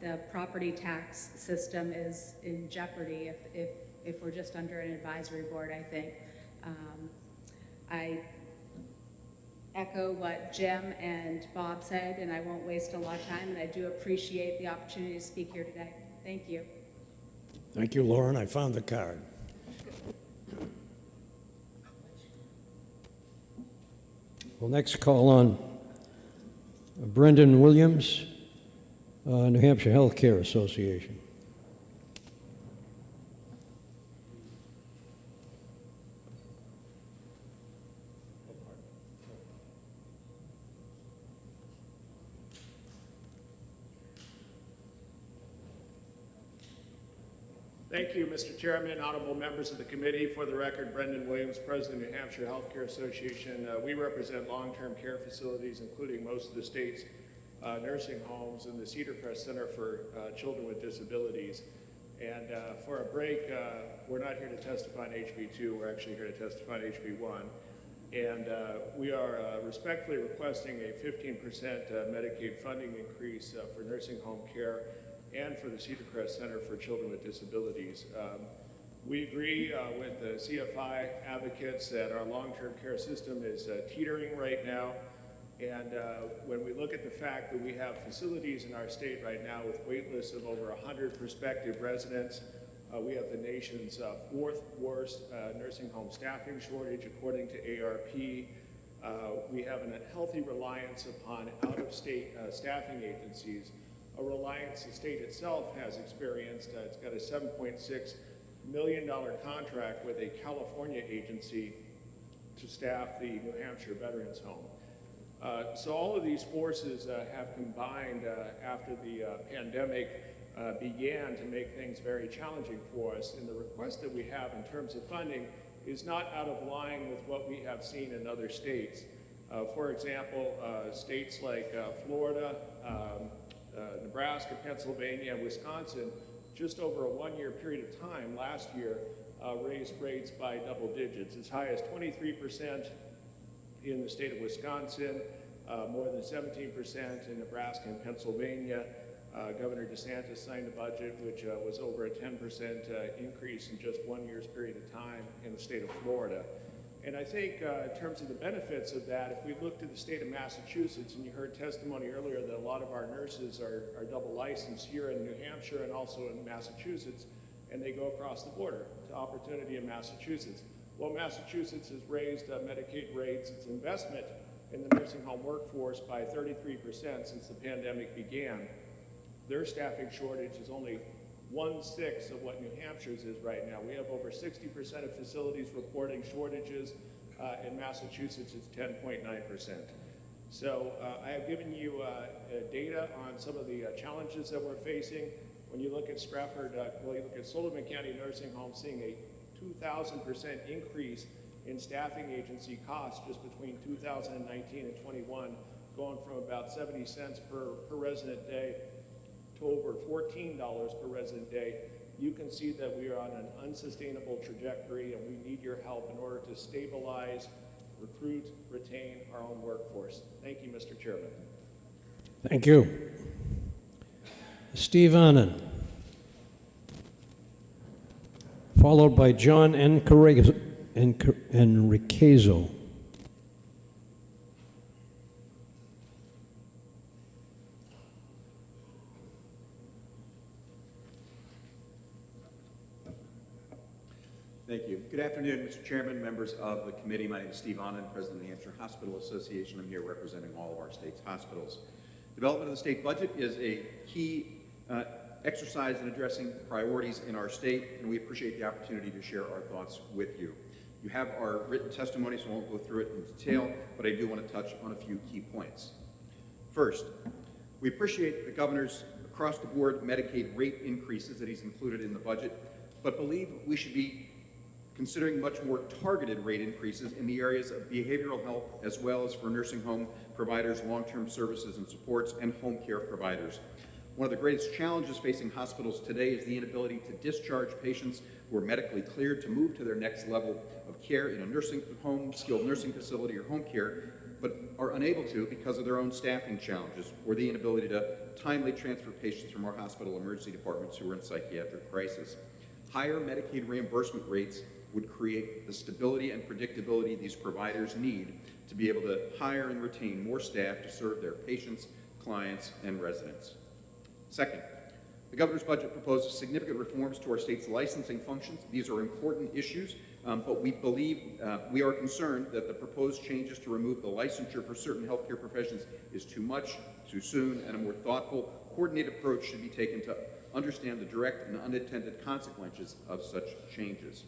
the property tax system is in jeopardy if we're just under an advisory board, I think. I echo what Jim and Bob said, and I won't waste a lot of time, and I do appreciate the opportunity to speak here today. Thank you. Thank you, Lauren. I found the card. We'll next call on Brendan Williams, New Hampshire Healthcare Association. Thank you, Mr. Chairman, honorable members of the committee. For the record, Brendan Williams, President of New Hampshire Healthcare Association. We represent long-term care facilities, including most of the state's nursing homes and the Cedar Crest Center for Children with Disabilities. And for a break, we're not here to testify on HB2, we're actually here to testify on HB1. And we are respectfully requesting a 15% Medicaid funding increase for nursing home care and for the Cedar Crest Center for Children with Disabilities. We agree with the CFI advocates that our long-term care system is teetering right now. And when we look at the fact that we have facilities in our state right now with wait lists of over 100 prospective residents, we have the nation's fourth worst nursing home staffing shortage according to ARP. We have a healthy reliance upon out-of-state staffing agencies, a reliance the state itself has experienced. It's got a $7.6 million contract with a California agency to staff the New Hampshire Veterans Home. So all of these forces have combined after the pandemic began to make things very challenging for us. And the request that we have in terms of funding is not out of line with what we have seen in other states. For example, states like Florida, Nebraska, Pennsylvania, and Wisconsin, just over a one-year period of time last year, raised rates by double digits, as high as 23% in the state of Wisconsin, more than 17% in Nebraska and Pennsylvania. Governor DeSantis signed a budget which was over a 10% increase in just 1 year's period of time in the state of Florida. And I think in terms of the benefits of that, if we look to the state of Massachusetts, and you heard testimony earlier that a lot of our nurses are double licensed here in New Hampshire and also in Massachusetts, and they go across the border to Opportunity in Massachusetts. Well, Massachusetts has raised Medicaid rates, its investment in the nursing home workforce by 33% since the pandemic began. Their staffing shortage is only 1/6 of what New Hampshire's is right now. We have over 60% of facilities reporting shortages. In Massachusetts, it's 10.9%. So I have given you data on some of the challenges that we're facing. When you look at Stratford, well, you look at Sullivan County Nursing Home, seeing a 2,000% increase in staffing agency costs just between 2019 and 21, going from about 70 cents per resident day to over $14 per resident day. You can see that we are on an unsustainable trajectory, and we need your help in order to stabilize, recruit, retain our own workforce. Thank you, Mr. Chairman. Thank you. Steve Annan, followed by John Enriquezo. Thank you. Good afternoon, Mr. Chairman, members of the committee. My name is Steve Annan, President of the New Hampshire Hospital Association. I'm here representing all of our state's hospitals. Development of the state budget is a key exercise in addressing priorities in our state, and we appreciate the opportunity to share our thoughts with you. You have our written testimony, so I won't go through it in detail, but I do want to touch on a few key points. First, we appreciate the governor's across-the-board Medicaid rate increases that he's included in the budget, but believe we should be considering much more targeted rate increases in the areas of behavioral health, as well as for nursing home providers, long-term services and supports, and home care providers. One of the greatest challenges facing hospitals today is the inability to discharge patients who are medically cleared to move to their next level of care in a nursing home, skilled nursing facility, or home care, but are unable to because of their own staffing challenges or the inability to timely transfer patients from our hospital emergency departments who are in psychiatric crisis. Higher Medicaid reimbursement rates would create the stability and predictability these providers need to be able to hire and retain more staff to serve their patients, clients, and residents. Second, the governor's budget proposes significant reforms to our state's licensing functions. These are important issues, but we are concerned that the proposed changes to remove the licensure for certain healthcare professions is too much, too soon, and a more thoughtful, coordinated approach should be taken to understand the direct and unintended consequences of such changes.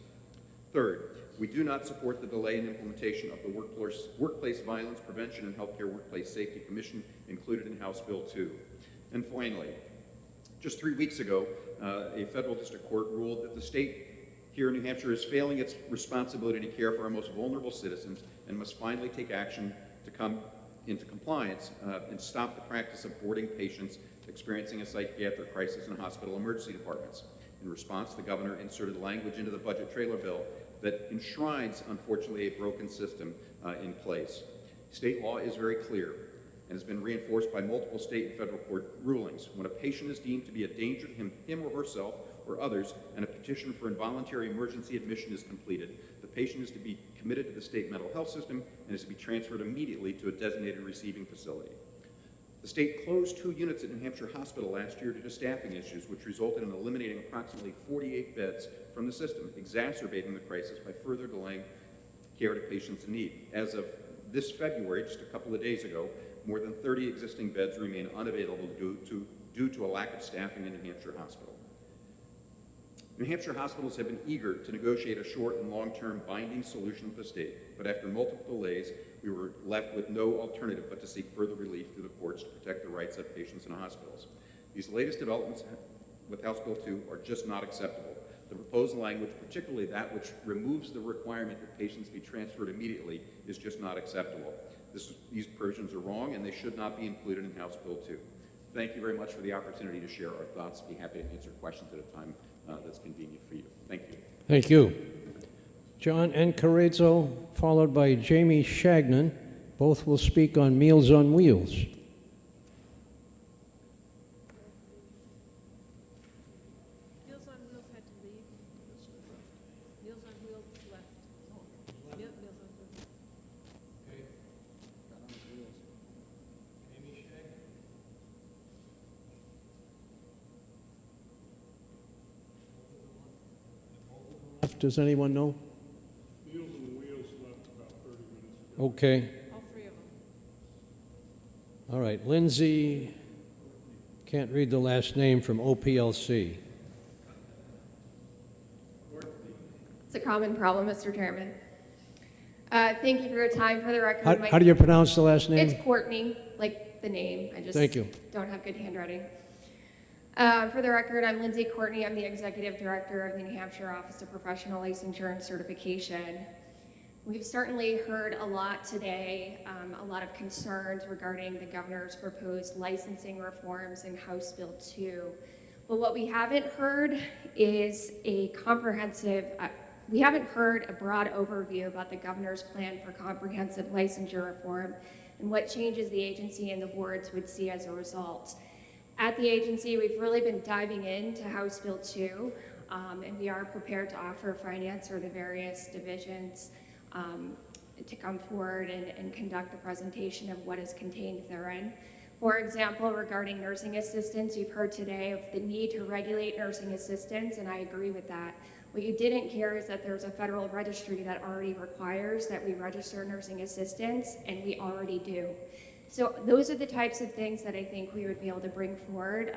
Third, we do not support the delay in implementation of the Workplace Violence Prevention and Healthcare Workplace Safety Commission included in House Bill 2. And finally, just 3 weeks ago, a federal district court ruled that the state here in New Hampshire is failing its responsibility to care for our most vulnerable citizens and must finally take action to come into compliance and stop the practice of boarding patients experiencing a psychiatric crisis in hospital emergency departments. In response, the governor inserted language into the budget trailer bill that enshrines, unfortunately, a broken system in place. State law is very clear and has been reinforced by multiple state and federal court rulings. When a patient is deemed to be a danger to him or herself or others, and a petition for involuntary emergency admission is completed, the patient is to be committed to the state mental health system and is to be transferred immediately to a designated receiving facility. The state closed 2 units at New Hampshire Hospital last year due to staffing issues, which resulted in eliminating approximately 48 beds from the system, exacerbating the crisis by further delaying care to patients in need. As of this February, just a couple of days ago, more than 30 existing beds remain unavailable due to a lack of staffing in New Hampshire Hospital. New Hampshire hospitals have been eager to negotiate a short and long-term binding solution with the state, but after multiple delays, we were left with no alternative but to seek further relief through the courts to protect the rights of patients in hospitals. These latest developments with House Bill 2 are just not acceptable. The proposed language, particularly that which removes the requirement that patients be transferred immediately, is just not acceptable. These provisions are wrong and they should not be included in House Bill 2. Thank you very much for the opportunity to share our thoughts. I'd be happy to answer questions at a time that's convenient for you. Thank you. Thank you. John N. Carrizo, followed by Jamie Shagnon. Both will speak on Meals on Wheels. Meals on Wheels had to leave. Meals on Wheels left. Meals on Wheels. Does anyone know? Meals on Wheels left about 30 minutes ago. Okay. All 3 of them. All right. Lindsay, can't read the last name, from OPLC. It's a common problem, Mr. Chairman. Thank you for your time. For the record, How do you pronounce the last name? It's Courtney, like the name. I just Thank you. don't have good handwriting. For the record, I'm Lindsay Courtney. I'm the Executive Director of the New Hampshire Office of Professional Licensure and Certification. We've certainly heard a lot today, a lot of concerns regarding the governor's proposed licensing reforms in House Bill 2. But what we haven't heard is a comprehensive, we haven't heard a broad overview about the governor's plan for comprehensive licensure reform and what changes the agency and the boards would see as a result. At the agency, we've really been diving into House Bill 2, and we are prepared to offer finance or the various divisions to come forward and conduct a presentation of what is contained therein. For example, regarding nursing assistants, you've heard today of the need to regulate nursing assistants, and I agree with that. What you didn't hear is that there's a federal registry that already requires that we register nursing assistants, and we already do. So those are the types of things that I think we would be able to bring forward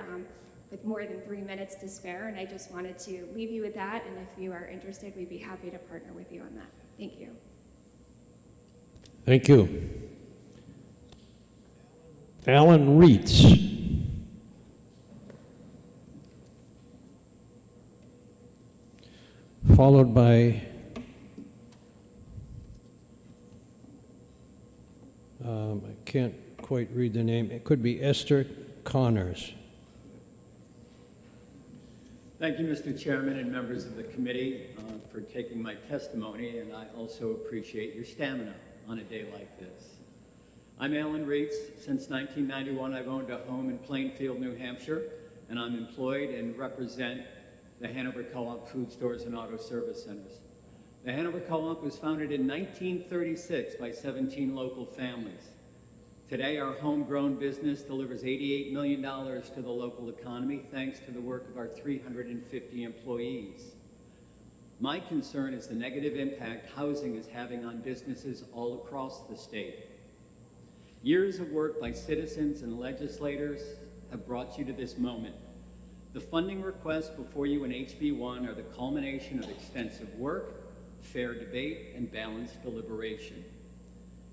with more than 3 minutes to spare, and I just wanted to leave you with that, and if you are interested, we'd be happy to partner with you on that. Thank you. Thank you. Alan Reitz. Followed by I can't quite read the name. It could be Esther Connors. Thank you, Mr. Chairman and members of the committee for taking my testimony, and I also appreciate your stamina on a day like this. I'm Alan Reitz. Since 1991, I've owned a home in Plainfield, New Hampshire, and I'm employed and represent the Hanover Co-op Food Stores and Auto Service Centers. The Hanover Co-op was founded in 1936 by 17 local families. Today, our homegrown business delivers $88 million to the local economy thanks to the work of our 350 employees. My concern is the negative impact housing is having on businesses all across the state. Years of work by citizens and legislators have brought you to this moment. The funding requests before you in HB1 are the culmination of extensive work, fair debate, and balanced deliberation.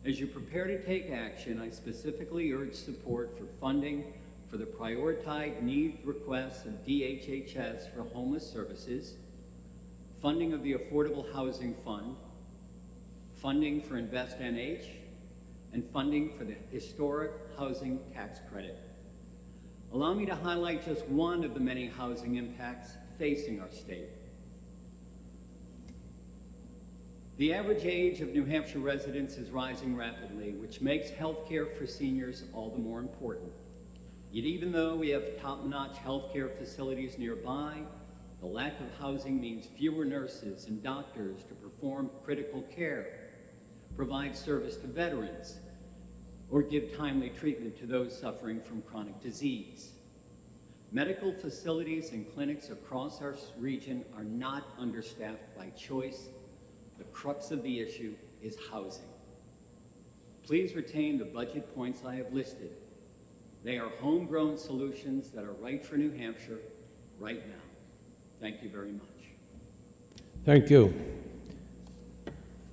As you prepare to take action, I specifically urge support for funding for the prioritized need requests of DHHS for homeless services, funding of the Affordable Housing Fund, funding for Invest NH, and funding for the Historic Housing Tax Credit. Allow me to highlight just one of the many housing impacts facing our state. The average age of New Hampshire residents is rising rapidly, which makes health care for seniors all the more important. Yet even though we have top-notch health care facilities nearby, the lack of housing means fewer nurses and doctors to perform critical care, provide service to veterans, or give timely treatment to those suffering from chronic disease. Medical facilities and clinics across our region are not understaffed by choice. The crux of the issue is housing. Please retain the budget points I have listed. They are homegrown solutions that are right for New Hampshire right now. Thank you very much. Thank you.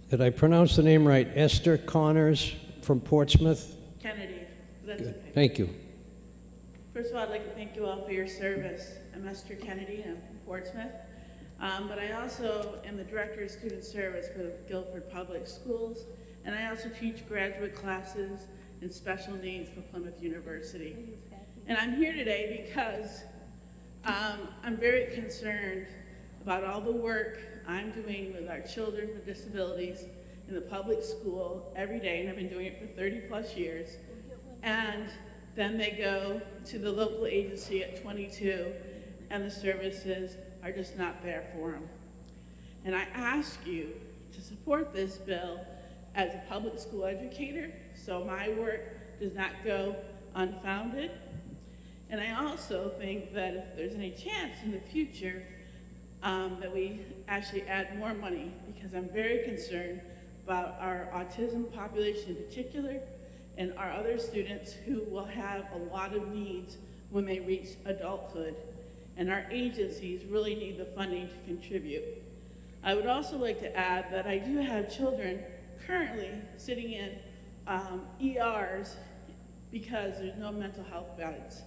Did I pronounce the name right? Esther Connors from Portsmouth? Kennedy. That's Good. okay. Thank you. First of all, I'd like to thank you all for your service. I'm Esther Kennedy, and I'm from Portsmouth. But I also am the Director of Student Service for the Guilford Public Schools, and I also teach graduate classes in special needs for Plymouth University. And I'm here today because I'm very concerned about all the work I'm doing with our children with disabilities in the public school every day, and I've been doing it for 30 plus years. And then they go to the local agency at 22, and the services are just not there for them. And I ask you to support this bill as a public school educator, so my work does not go unfounded. And I also think that if there's any chance in the future that we actually add more money, because I'm very concerned about our autism population in particular, and our other students who will have a lot of needs when they reach adulthood. And our agencies really need the funding to contribute. I would also like to add that I do have children currently sitting in ERs because there's no mental health beds.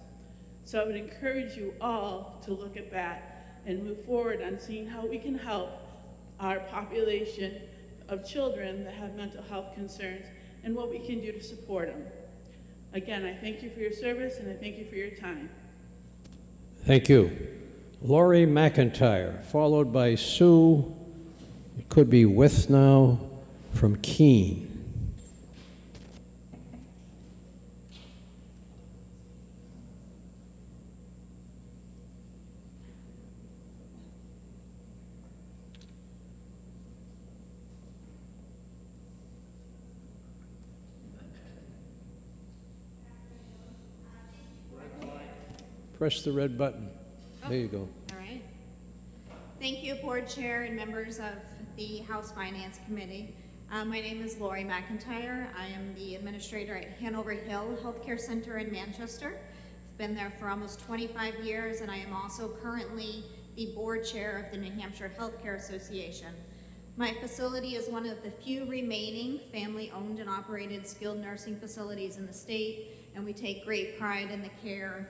So I would encourage you all to look at that and move forward on seeing how we can help our population of children that have mental health concerns and what we can do to support them. Again, I thank you for your service and I thank you for your time. Thank you. Lori McIntyre, followed by Sue, it could be Withnow from Keene. Press the red button. There you go. All right. Thank you, Board Chair and members of the House Finance Committee. My name is Lori McIntyre. I am the administrator at Hanover Hill Healthcare Center in Manchester. I've been there for almost 25 years, and I am also currently the board chair of the New Hampshire Healthcare Association. My facility is one of the few remaining family-owned and operated skilled nursing facilities in the state, and we take great pride in the care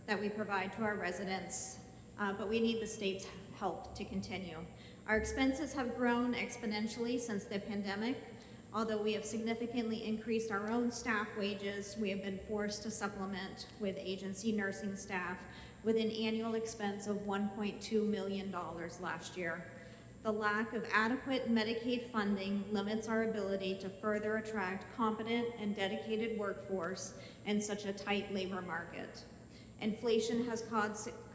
that we provide to our residents, but we need the state's help to continue. Our expenses have grown exponentially since the pandemic. Although we have significantly increased our own staff wages, we have been forced to supplement with agency nursing staff with an annual expense of $1.2 million last year. The lack of adequate Medicaid funding limits our ability to further attract competent and dedicated workforce in such a tight labor market. Inflation has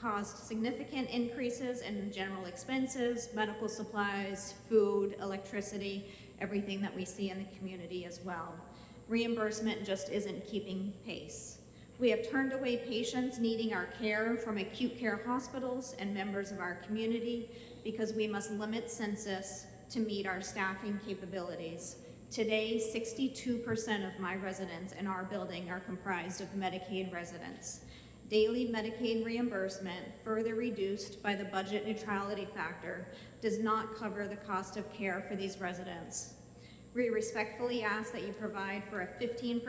caused significant increases in general expenses, medical supplies, food, electricity, everything that we see in the community as well. Reimbursement just isn't keeping pace. We have turned away patients needing our care from acute care hospitals and members of our community because we must limit census to meet our staffing capabilities. Today, 62% of my residents in our building are comprised of Medicaid residents. Daily Medicaid reimbursement, further reduced by the budget neutrality factor, does not cover the cost of care for these residents. We respectfully ask that you provide for a 15%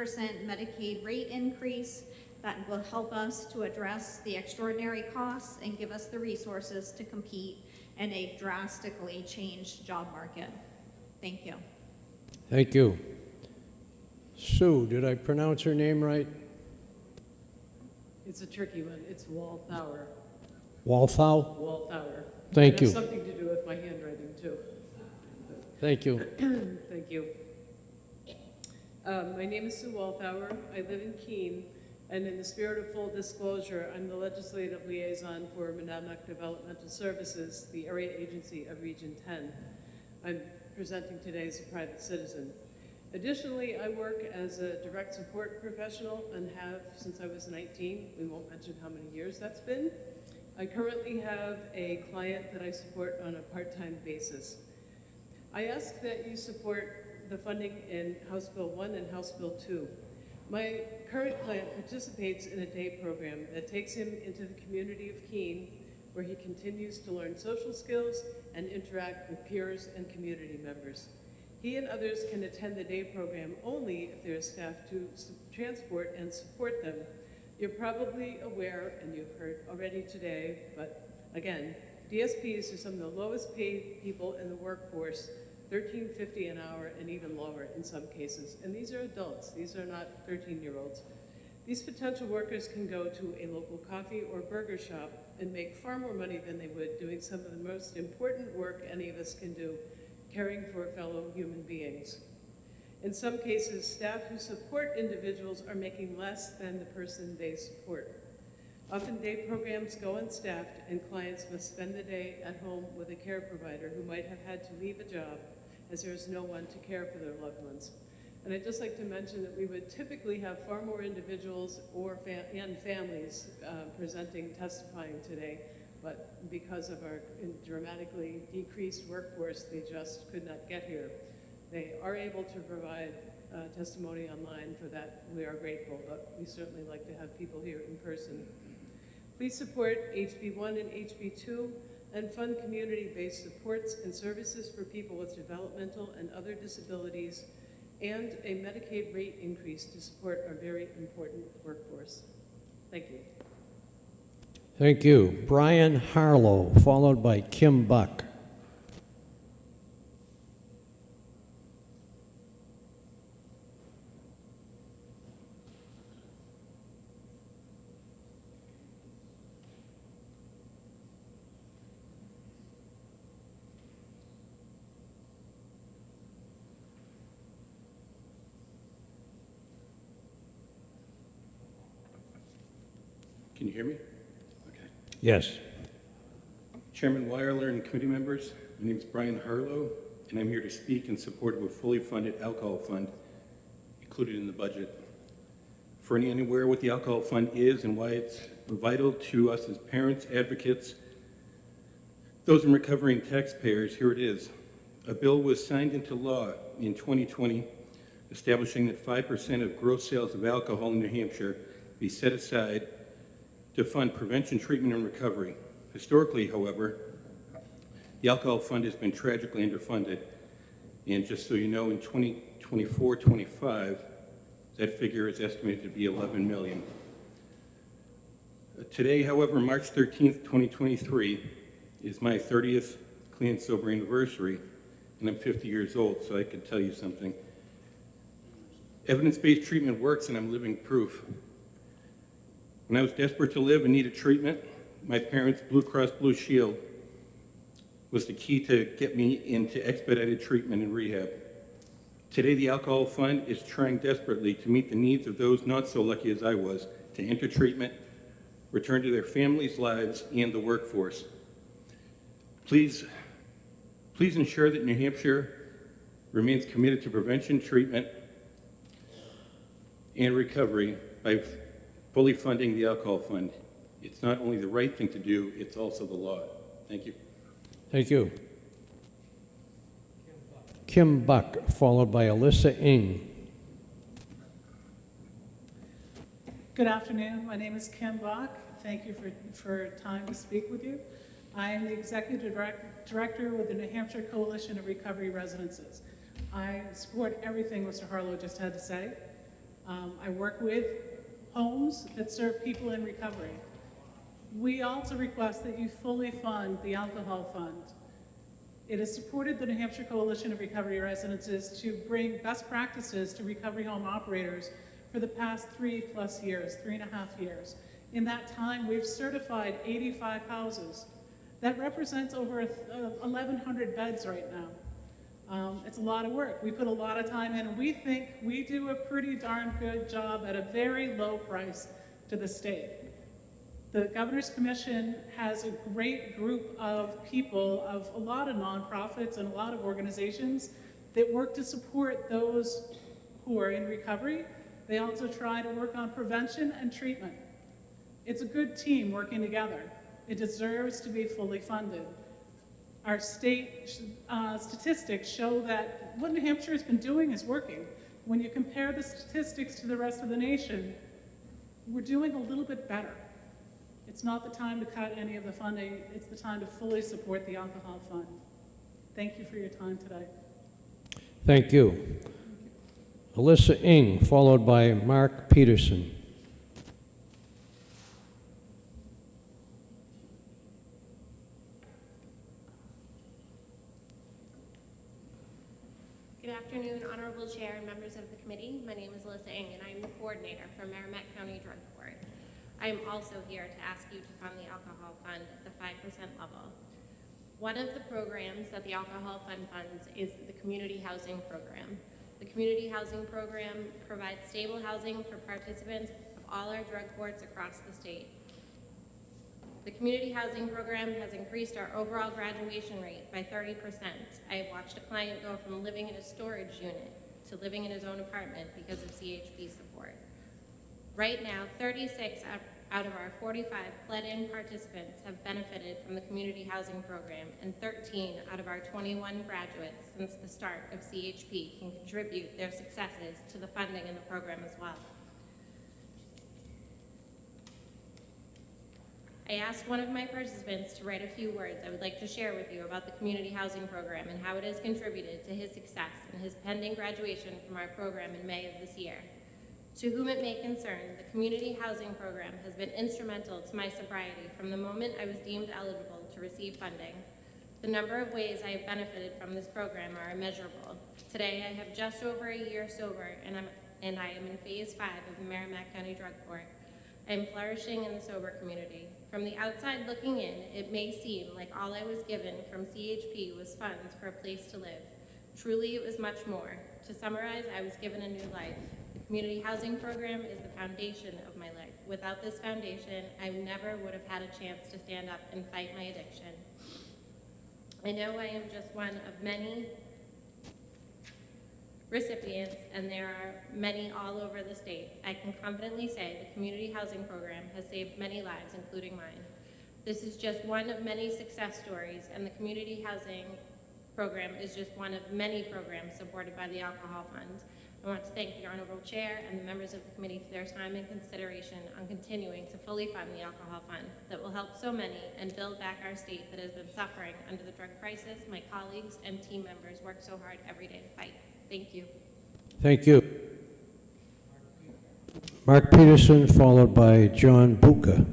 Medicaid rate increase that will help us to address the extraordinary costs and give us the resources to compete in a drastically changed job market. Thank you. Thank you. Sue, did I pronounce her name right? It's a tricky one. It's Walthour. Walthau? Walthour. Thank you. It has something to do with my handwriting, too. Thank you. Thank you. My name is Sue Walthour. I live in Keene, and in the spirit of full disclosure, I'm the legislative liaison for Monadnock Developmental Services, the area agency of Region 10. I'm presenting today as a private citizen. Additionally, I work as a direct support professional and have since I was 19. We won't mention how many years that's been. I currently have a client that I support on a part-time basis. I ask that you support the funding in House Bill 1 and House Bill 2. My current client participates in a day program that takes him into the community of Keene, where he continues to learn social skills and interact with peers and community members. He and others can attend the day program only if there is staff to transport and support them. You're probably aware, and you've heard already today, but again, DSPs are some of the lowest paid people in the workforce, $13.50 an hour and even lower in some cases. And these are adults, these are not 13-year-olds. These potential workers can go to a local coffee or burger shop and make far more money than they would doing some of the most important work any of us can do, caring for fellow human beings. In some cases, staff who support individuals are making less than the person they support. Often day programs go unstaffed and clients must spend the day at home with a care provider who might have had to leave a job as there is no one to care for their loved ones. And I'd just like to mention that we would typically have far more individuals and families presenting, testifying today, but because of our dramatically decreased workforce, they just could not get here. They are able to provide testimony online. For that, we are grateful, but we certainly like to have people here in person. Please support HB1 and HB2 and fund community-based supports and services for people with developmental and other disabilities, and a Medicaid rate increase to support our very important workforce. Thank you. Thank you. Brian Harlow, followed by Kim Buck. Can you hear me? Yes. Chairman Weiler and committee members, my name is Brian Harlow, and I'm here to speak in support of a fully funded alcohol fund included in the budget. For any unaware what the alcohol fund is and why it's vital to us as parents, advocates, those in recovering taxpayers, here it is. A bill was signed into law in 2020 establishing that 5% of gross sales of alcohol in New Hampshire be set aside to fund prevention, treatment, and recovery. Historically, however, the alcohol fund has been tragically underfunded. And just so you know, in 2024-25, that figure is estimated to be $11 million. Today, however, March 13th, 2023, is my 30th clean and sober anniversary, and I'm 50 years old, so I can tell you something. Evidence-based treatment works, and I'm living proof. When I was desperate to live and needed treatment, my parents' Blue Cross Blue Shield was the key to get me into expedited treatment and rehab. Today, the Alcohol Fund is trying desperately to meet the needs of those not so lucky as I was to enter treatment, return to their families' lives, and the workforce. Please ensure that New Hampshire remains committed to prevention, treatment, and recovery by fully funding the Alcohol Fund. It's not only the right thing to do, it's also the law. Thank you. Thank you. Kim Buck, followed by Alyssa Ng. Good afternoon. My name is Kim Bach. Thank you for time to speak with you. I am the Executive Director with the New Hampshire Coalition of Recovery Residences. I support everything Mr. Harlow just had to say. I work with homes that serve people in recovery. We also request that you fully fund the Alcohol Fund. It has supported the New Hampshire Coalition of Recovery Residences to bring best practices to recovery home operators for the past 3+ years, 3.5 years. In that time, we've certified 85 houses. That represents over 1,100 beds right now. It's a lot of work. We put a lot of time in, and we think we do a pretty darn good job at a very low price to the state. The Governor's Commission has a great group of people, of a lot of nonprofits and a lot of organizations that work to support those who are in recovery. They also try to work on prevention and treatment. It's a good team working together. It deserves to be fully funded. Our state statistics show that what New Hampshire has been doing is working. When you compare the statistics to the rest of the nation, we're doing a little bit better. It's not the time to cut any of the funding. It's the time to fully support the Alcohol Fund. Thank you for your time today. Thank you. Alyssa Ng, followed by Mark Peterson. Good afternoon, Honorable Chair and members of the committee. My name is Alyssa Ng, and I'm the coordinator for Merrimack County Drug Court. I am also here to ask you to fund the Alcohol Fund at the 5% level. One of the programs that the Alcohol Fund funds is the Community Housing Program. The Community Housing Program provides stable housing for participants of all our drug courts across the state. The Community Housing Program has increased our overall graduation rate by 30%. I have watched a client go from living in a storage unit to living in his own apartment because of CHP support. Right now, 36 out of our 45 pled-in participants have benefited from the Community Housing Program, and 13 out of our 21 graduates since the start of CHP can contribute their successes to the funding in the program as well. I asked one of my participants to write a few words I would like to share with you about the Community Housing Program and how it has contributed to his success and his pending graduation from our program in May of this year. To whom it may concern, the Community Housing Program has been instrumental to my sobriety from the moment I was deemed eligible to receive funding. The number of ways I have benefited from this program are immeasurable. Today, I have just over a year sober, and I am in Phase 5 of the Merrimack County Drug Court. I am flourishing in the sober community. From the outside looking in, it may seem like all I was given from CHP was funds for a place to live. Truly, it was much more. To summarize, I was given a new life. The Community Housing Program is the foundation of my life. Without this foundation, I never would have had a chance to stand up and fight my addiction. I know I am just one of many recipients, and there are many all over the state. I can confidently say the Community Housing Program has saved many lives, including mine. This is just one of many success stories, and the Community Housing Program is just one of many programs supported by the Alcohol Fund. I want to thank the Honorable Chair and the members of the committee for their time and consideration on continuing to fully fund the Alcohol Fund that will help so many and build back our state that has been suffering under the drug crisis. My colleagues and team members work so hard every day to fight. Thank you. Thank you. Mark Peterson, followed by John Buca.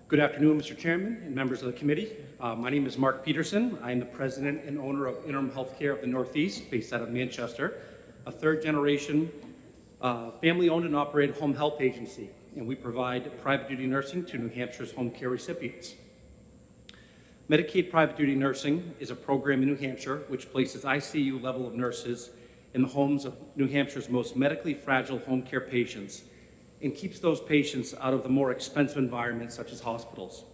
Good afternoon, Mr. Chairman and members of the committee. My name is Mark Peterson. I am the president and owner of Interim Healthcare of the Northeast, based out of Manchester, a third generation family-owned and operated home health agency, and we provide private duty nursing to New Hampshire's home care recipients. Medicaid private duty nursing is a program in New Hampshire which places ICU level of nurses in the homes of New Hampshire's most medically fragile home care patients and keeps those patients out of the more expensive environments such as hospitals.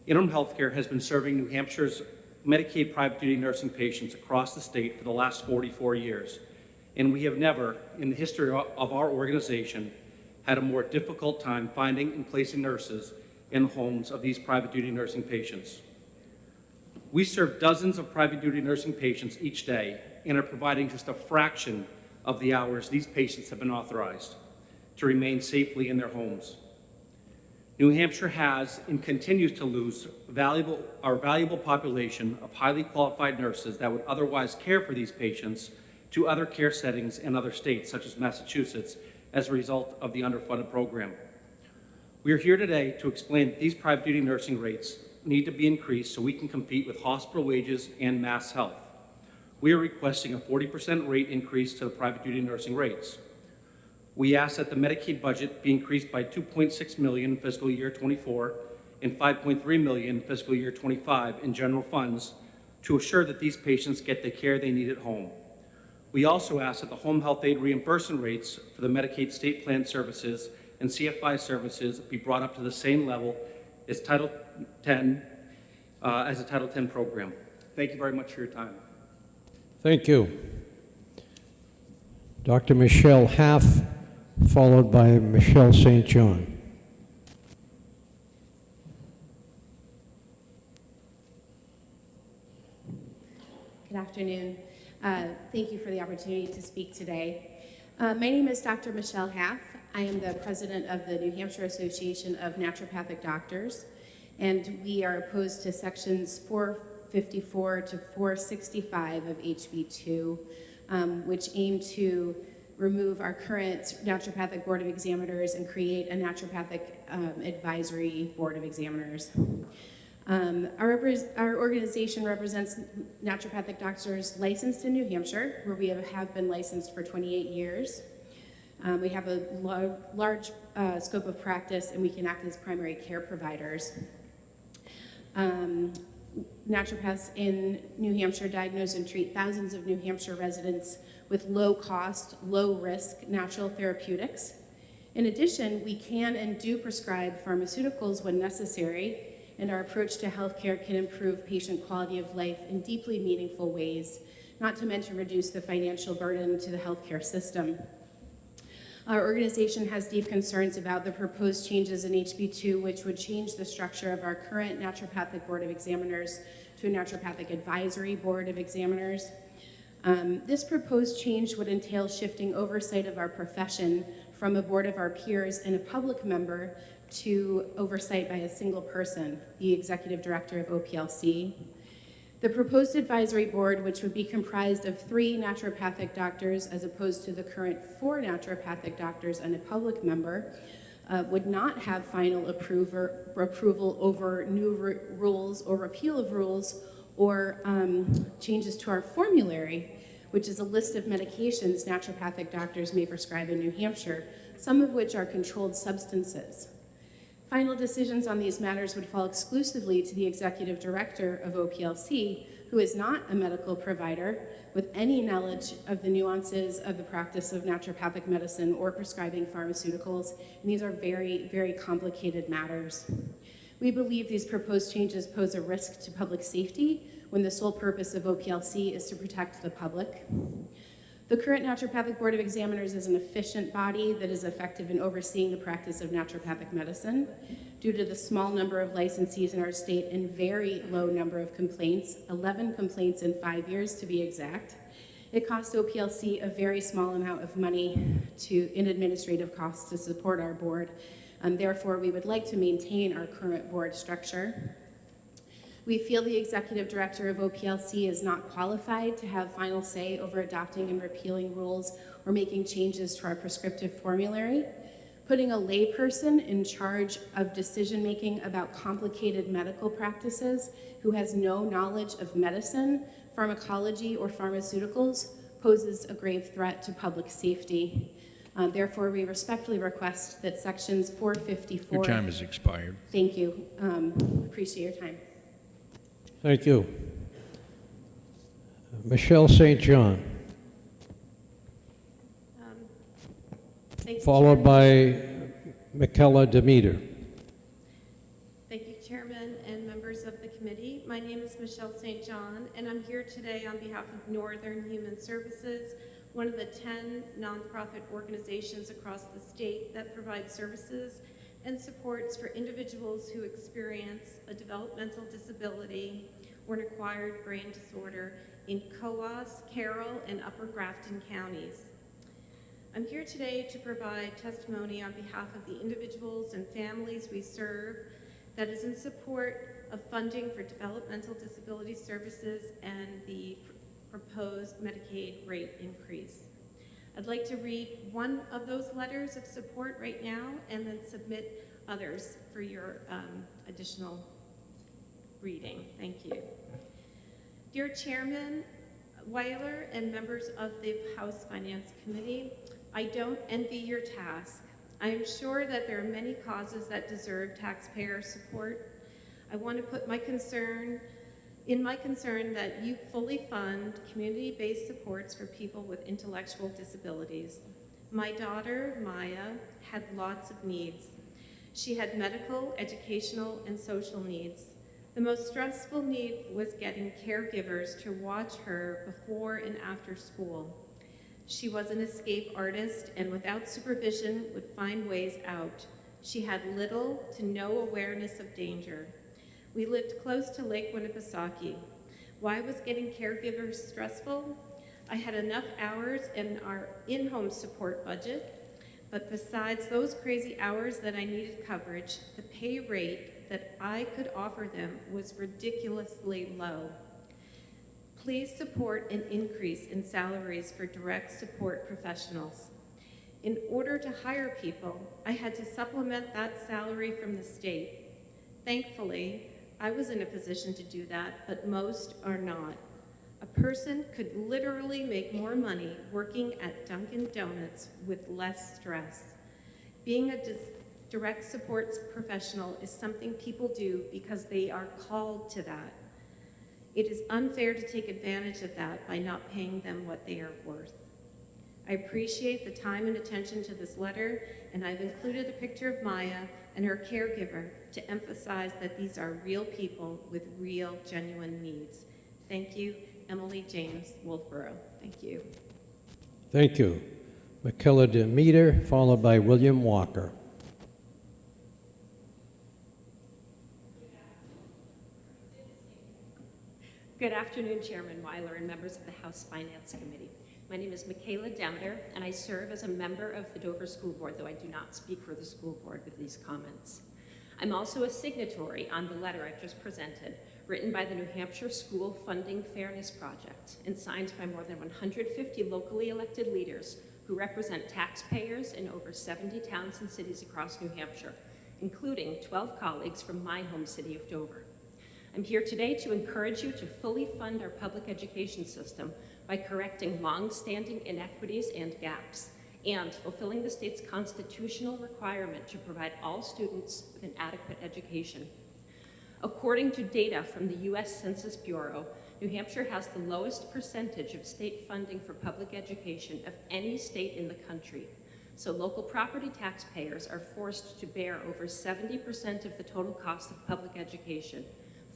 In-home healthcare has been serving New Hampshire's Medicaid private duty nursing patients across the state for the last 44 years, and we have never, in the history of our organization, had a more difficult time finding and placing nurses in the homes of these private duty nursing patients. We serve dozens of private duty nursing patients each day and are providing just a fraction of the hours these patients have been authorized to remain safely in their homes. New Hampshire has and continues to lose our valuable population of highly qualified nurses that would otherwise care for these patients to other care settings in other states, such as Massachusetts, as a result of the underfunded program. We are here today to explain that these private duty nursing rates need to be increased so we can compete with hospital wages and mass health. We are requesting a 40% rate increase to the private duty nursing rates. We ask that the Medicaid budget be increased by $2.6 million in fiscal year 24 and $5.3 million in fiscal year 25 in general funds to assure that these patients get the care they need at home. We also ask that the home health aid reimbursement rates for the Medicaid state plan services and CFI services be brought up to the same level as Title X, as a Title X program. Thank you very much for your time. Thank you. Dr. Michelle Half, followed by Michelle St. John. Good afternoon. Thank you for the opportunity to speak today. My name is Dr. Michelle Half. I am the president of the New Hampshire Association of Naturopathic Doctors, and we are opposed to sections 454 to 465 of HB2, which aim to remove our current Naturopathic Board of Examiners and create a Naturopathic Advisory Board of Examiners. Our organization represents naturopathic doctors licensed in New Hampshire, where we have been licensed for 28 years. We have a large scope of practice, and we can act as primary care providers. Naturopaths in New Hampshire diagnose and treat thousands of New Hampshire residents with low-cost, low-risk natural therapeutics. In addition, we can and do prescribe pharmaceuticals when necessary, and our approach to healthcare can improve patient quality of life in deeply meaningful ways, not to mention reduce the financial burden to the healthcare system. Our organization has deep concerns about the proposed changes in HB2, which would change the structure of our current Naturopathic Board of Examiners to a Naturopathic Advisory Board of Examiners. This proposed change would entail shifting oversight of our profession from a board of our peers and a public member to oversight by a single person, the executive director of OPLC. The proposed advisory board, which would be comprised of 3 naturopathic doctors as opposed to the current 4 naturopathic doctors and a public member, would not have final approval over new rules or repeal of rules or changes to our formulary, which is a list of medications naturopathic doctors may prescribe in New Hampshire, some of which are controlled substances. Final decisions on these matters would fall exclusively to the executive director of OPLC, who is not a medical provider with any knowledge of the nuances of the practice of naturopathic medicine or prescribing pharmaceuticals, and these are very, very complicated matters. We believe these proposed changes pose a risk to public safety when the sole purpose of OPLC is to protect the public. The current Naturopathic Board of Examiners is an efficient body that is effective in overseeing the practice of naturopathic medicine. Due to the small number of licensees in our state and very low number of complaints, 11 complaints in 5 years to be exact, it costs OPLC a very small amount of money in administrative costs to support our board. Therefore, we would like to maintain our current board structure. We feel the executive director of OPLC is not qualified to have final say over adopting and repealing rules or making changes to our prescriptive formulary. Putting a layperson in charge of decision-making about complicated medical practices who has no knowledge of medicine, pharmacology, or pharmaceuticals poses a grave threat to public safety. Therefore, we respectfully request that sections 454... Your time has expired. Thank you. Appreciate your time. Thank you. Michelle St. John, Thank you, followed Chairman. by Michaela Demeter. Thank you, Chairman and members of the committee. My name is Michelle St. John, and I'm here today on behalf of Northern Human Services, one of the 10 nonprofit organizations across the state that provide services and supports for individuals who experience a developmental disability or an acquired brain disorder in Coos, Carroll, and Upper Grafton counties. I'm here today to provide testimony on behalf of the individuals and families we serve that is in support of funding for developmental disability services and the proposed Medicaid rate increase. I'd like to read one of those letters of support right now and then submit others for your additional reading. Thank you. Dear Chairman Weiler and members of the House Finance Committee, I don't envy your task. I am sure that there are many causes that deserve taxpayer support. I want to put my concern that you fully fund community-based supports for people with intellectual disabilities. My daughter, Maya, had lots of needs. She had medical, educational, and social needs. The most stressful need was getting caregivers to watch her before and after school. She was an escape artist and without supervision would find ways out. She had little to no awareness of danger. We lived close to Lake Winnipesaukee. Why was getting caregivers stressful? I had enough hours in our in-home support budget, but besides those crazy hours that I needed coverage, the pay rate that I could offer them was ridiculously low. Please support an increase in salaries for direct support professionals. In order to hire people, I had to supplement that salary from the state. Thankfully, I was in a position to do that, but most are not. A person could literally make more money working at Dunkin' Donuts with less stress. Being a direct supports professional is something people do because they are called to that. It is unfair to take advantage of that by not paying them what they are worth. I appreciate the time and attention to this letter, and I've included a picture of Maya and her caregiver to emphasize that these are real people with real, genuine needs. Thank you, Emily James, Wolfboro. Thank you. Thank you. Michaela Demeter, followed by William Walker. Good afternoon, Chairman Weiler and members of the House Finance Committee. My name is Michaela Demeter, and I serve as a member of the Dover School Board, though I do not speak for the school board with these comments. I'm also a signatory on the letter I've just presented, written by the New Hampshire School Funding Fairness Project and signed by more than 150 locally elected leaders who represent taxpayers in over 70 towns and cities across New Hampshire, including 12 colleagues from my home city of Dover. I'm here today to encourage you to fully fund our public education system by correcting long-standing inequities and gaps and fulfilling the state's constitutional requirement to provide all students with an adequate education. According to data from the U.S. Census Bureau, New Hampshire has the lowest percentage of state funding for public education of any state in the country. So local property taxpayers are forced to bear over 70% of the total cost of public education,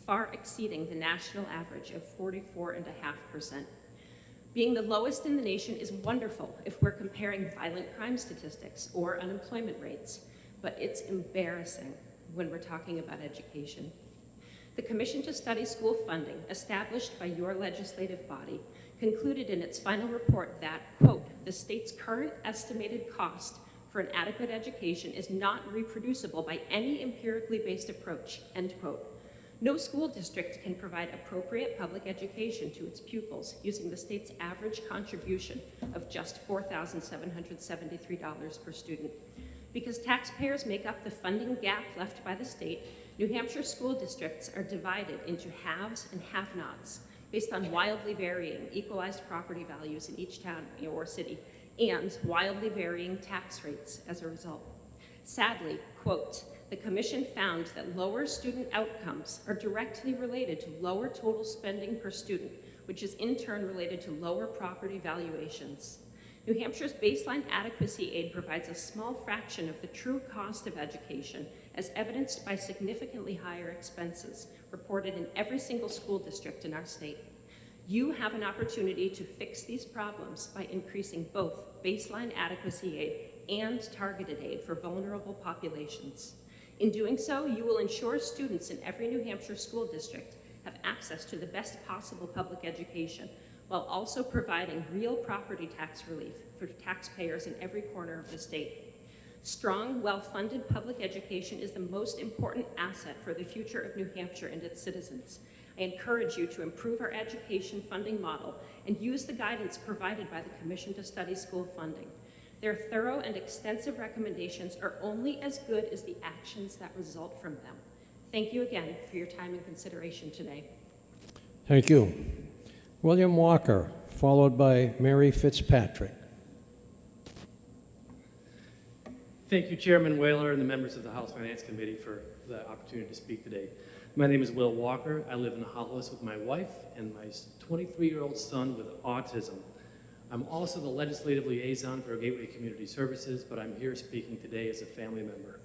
far exceeding the national average of 44.5%. Being the lowest in the nation is wonderful if we're comparing violent crime statistics or unemployment rates, but it's embarrassing when we're talking about education. The Commission to Study School Funding, established by your legislative body, concluded in its final report that, quote, the state's current estimated cost for an adequate education is not reproducible by any empirically based approach, end quote. No school district can provide appropriate public education to its pupils using the state's average contribution of just $4,773 per student. Because taxpayers make up the funding gap left by the state, New Hampshire school districts are divided into haves and have-nots based on wildly varying equalized property values in each town or city and wildly varying tax rates as a result. Sadly, quote, the Commission found that lower student outcomes are directly related to lower total spending per student, which is in turn related to lower property valuations. New Hampshire's baseline adequacy aid provides a small fraction of the true cost of education, as evidenced by significantly higher expenses reported in every single school district in our state. You have an opportunity to fix these problems by increasing both baseline adequacy aid and targeted aid for vulnerable populations. In doing so, you will ensure students in every New Hampshire school district have access to the best possible public education, while also providing real property tax relief for taxpayers in every corner of the state. Strong, well-funded public education is the most important asset for the future of New Hampshire and its citizens. I encourage you to improve our education funding model and use the guidance provided by the Commission to Study School Funding. Their thorough and extensive recommendations are only as good as the actions that result from them. Thank you again for your time and consideration today. Thank you. William Walker, followed by Mary Fitzpatrick. Thank you, Chairman Whaler and the members of the House Finance Committee for the opportunity to speak today. My name is Will Walker. I live in Hollis with my wife and my 23-year-old son with autism. I'm also the legislative liaison for Gateway Community Services, but I'm here speaking today as a family member.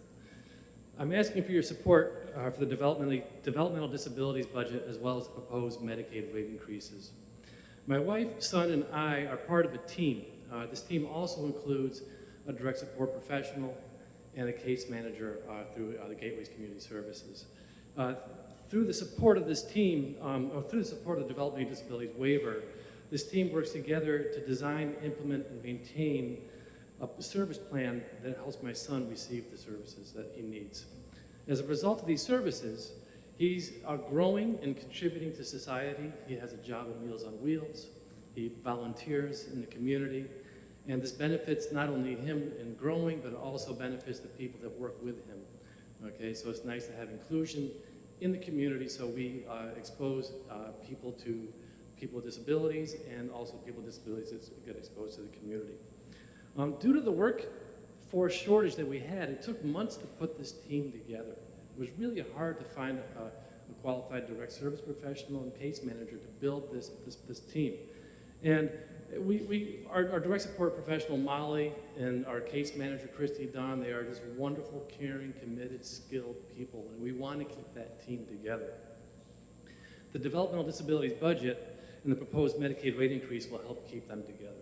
I'm asking for your support for the developmental disabilities budget as well as the proposed Medicaid rate increases. My wife, son, and I are part of a team. This team also includes a direct support professional and a case manager through the Gateway's Community Services. Through the support of this team, or through the support of the Developmental Disabilities Waiver, this team works together to design, implement, and maintain a service plan that helps my son receive the services that he needs. As a result of these services, he's growing and contributing to society. He has a job at Meals on Wheels. He volunteers in the community. And this benefits not only him in growing, but it also benefits the people that work with him. Okay, so it's nice to have inclusion in the community, so we expose people to people with disabilities and also people with disabilities that get exposed to the community. Due to the workforce shortage that we had, it took months to put this team together. It was really hard to find a qualified direct service professional and case manager to build this team. And our direct support professional, Molly, and our case manager, Christy Don, they are just wonderful, caring, committed, skilled people, and we want to keep that team together. The developmental disabilities budget and the proposed Medicaid rate increase will help keep them together.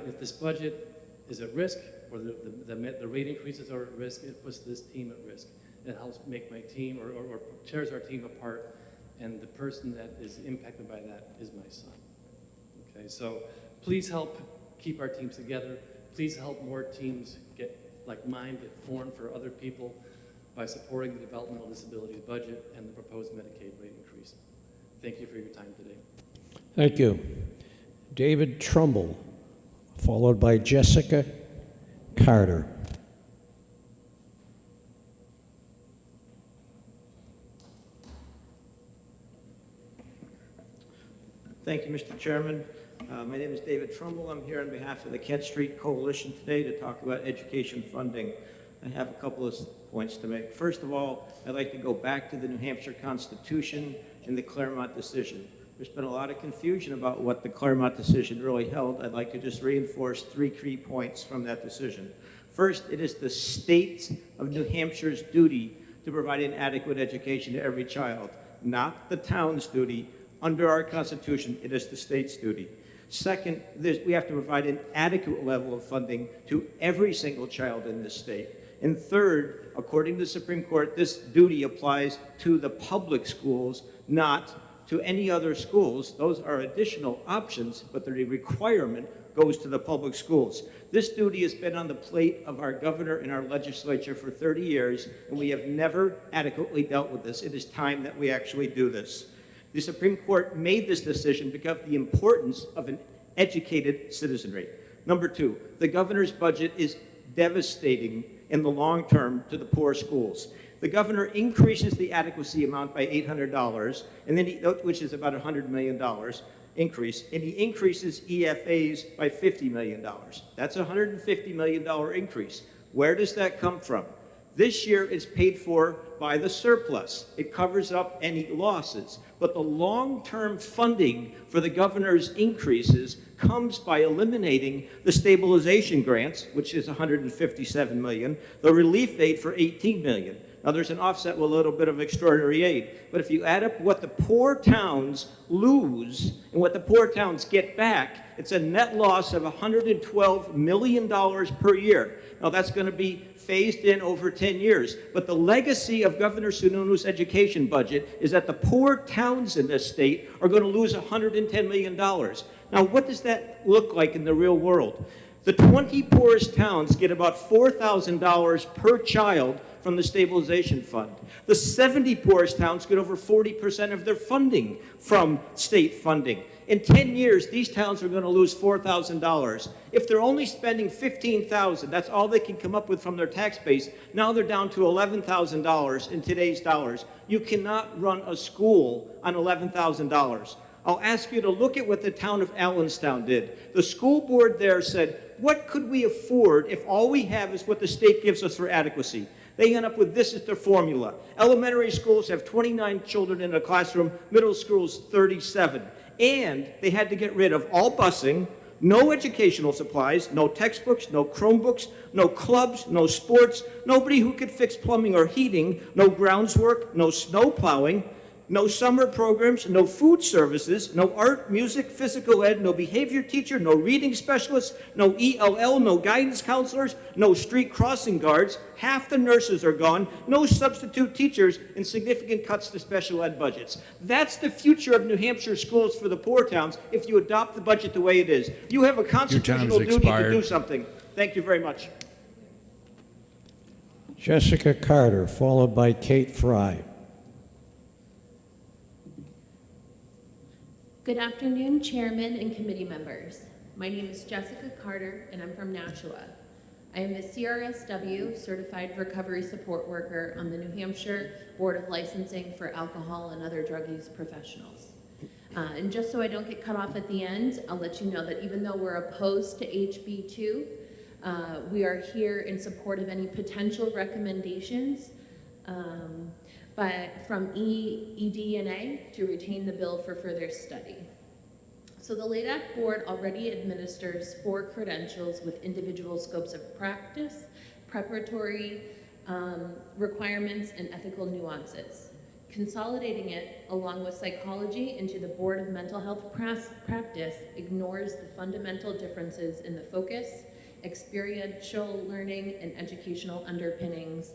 If this budget is at risk, or the rate increases are at risk, it puts this team at risk. It helps make my team, or tears our team apart, and the person that is impacted by that is my son. Okay, so please help keep our teams together. Please help more teams like mine get formed for other people by supporting the developmental disabilities budget and the proposed Medicaid rate increase. Thank you for your time today. Thank you. David Trumbull, followed by Jessica Carter. Thank you, Mr. Chairman. My name is David Trumbull. I'm here on behalf of the Kent Street Coalition today to talk about education funding. I have a couple of points to make. First of all, I'd like to go back to the New Hampshire Constitution and the Claremont decision. There's been a lot of confusion about what the Claremont decision really held. I'd like to just reinforce 3 key points from that decision. First, it is the state of New Hampshire's duty to provide an adequate education to every child, not the town's duty. Under our Constitution, it is the state's duty. Second, we have to provide an adequate level of funding to every single child in this state. And third, according to the Supreme Court, this duty applies to the public schools, not to any other schools. Those are additional options, but the requirement goes to the public schools. This duty has been on the plate of our governor and our legislature for 30 years, and we have never adequately dealt with this. It is time that we actually do this. The Supreme Court made this decision because of the importance of an educated citizenry. Number 2, the governor's budget is devastating in the long term to the poor schools. The governor increases the adequacy amount by $800, and then which is about $100 million increase, and he increases EFAs by $50 million. That's a $150 million increase. Where does that come from? This year it's paid for by the surplus. It covers up any losses. But the long-term funding for the governor's increases comes by eliminating the stabilization grants, which is $157 million, the relief aid for $18 million. Now, there's an offset with a little bit of extraordinary aid, but if you add up what the poor towns lose and what the poor towns get back, it's a net loss of $112 million per year. Now, that's going to be phased in over 10 years, but the legacy of Governor Sununu's education budget is that the poor towns in this state are going to lose $110 million. Now, what does that look like in the real world? The 20 poorest towns get about $4,000 per child from the stabilization fund. The 70 poorest towns get over 40% of their funding from state funding. In 10 years, these towns are going to lose $4,000. If they're only spending $15,000, that's all they can come up with from their tax base. Now they're down to $11,000 in today's dollars. You cannot run a school on $11,000. I'll ask you to look at what the town of Allenstown did. The school board there said, what could we afford if all we have is what the state gives us for adequacy? They end up with this as their formula. Elementary schools have 29 children in a classroom, middle schools 37. And they had to get rid of all busing, no educational supplies, no textbooks, no Chromebooks, no clubs, no sports, nobody who could fix plumbing or heating, no grounds work, no snow plowing, no summer programs, no food services, no art, music, physical ed, no behavior teacher, no reading specialists, no ELL, no guidance counselors, no street crossing guards. Half the nurses are gone, no substitute teachers, and significant cuts to special ed budgets. That's the future of New Hampshire schools for the poor towns if you adopt the budget the way it is. You have a constitutional duty to do something. Thank you very much. Jessica Carter, followed by Kate Fry. Good afternoon, Chairman and committee members. My name is Jessica Carter, and I'm from Nashua. I am a CRSW, Certified Recovery Support Worker on the New Hampshire Board of Licensing for Alcohol and Other Drug Use Professionals. And just so I don't get cut off at the end, I'll let you know that even though we're opposed to HB 2, we are here in support of any potential recommendations but from ED&A to retain the bill for further study. So the LADAC board already administers 4 credentials with individual scopes of practice, preparatory requirements, and ethical nuances. Consolidating it, along with psychology, into the Board of Mental Health practice ignores the fundamental differences in the focus, experiential learning, and educational underpinnings,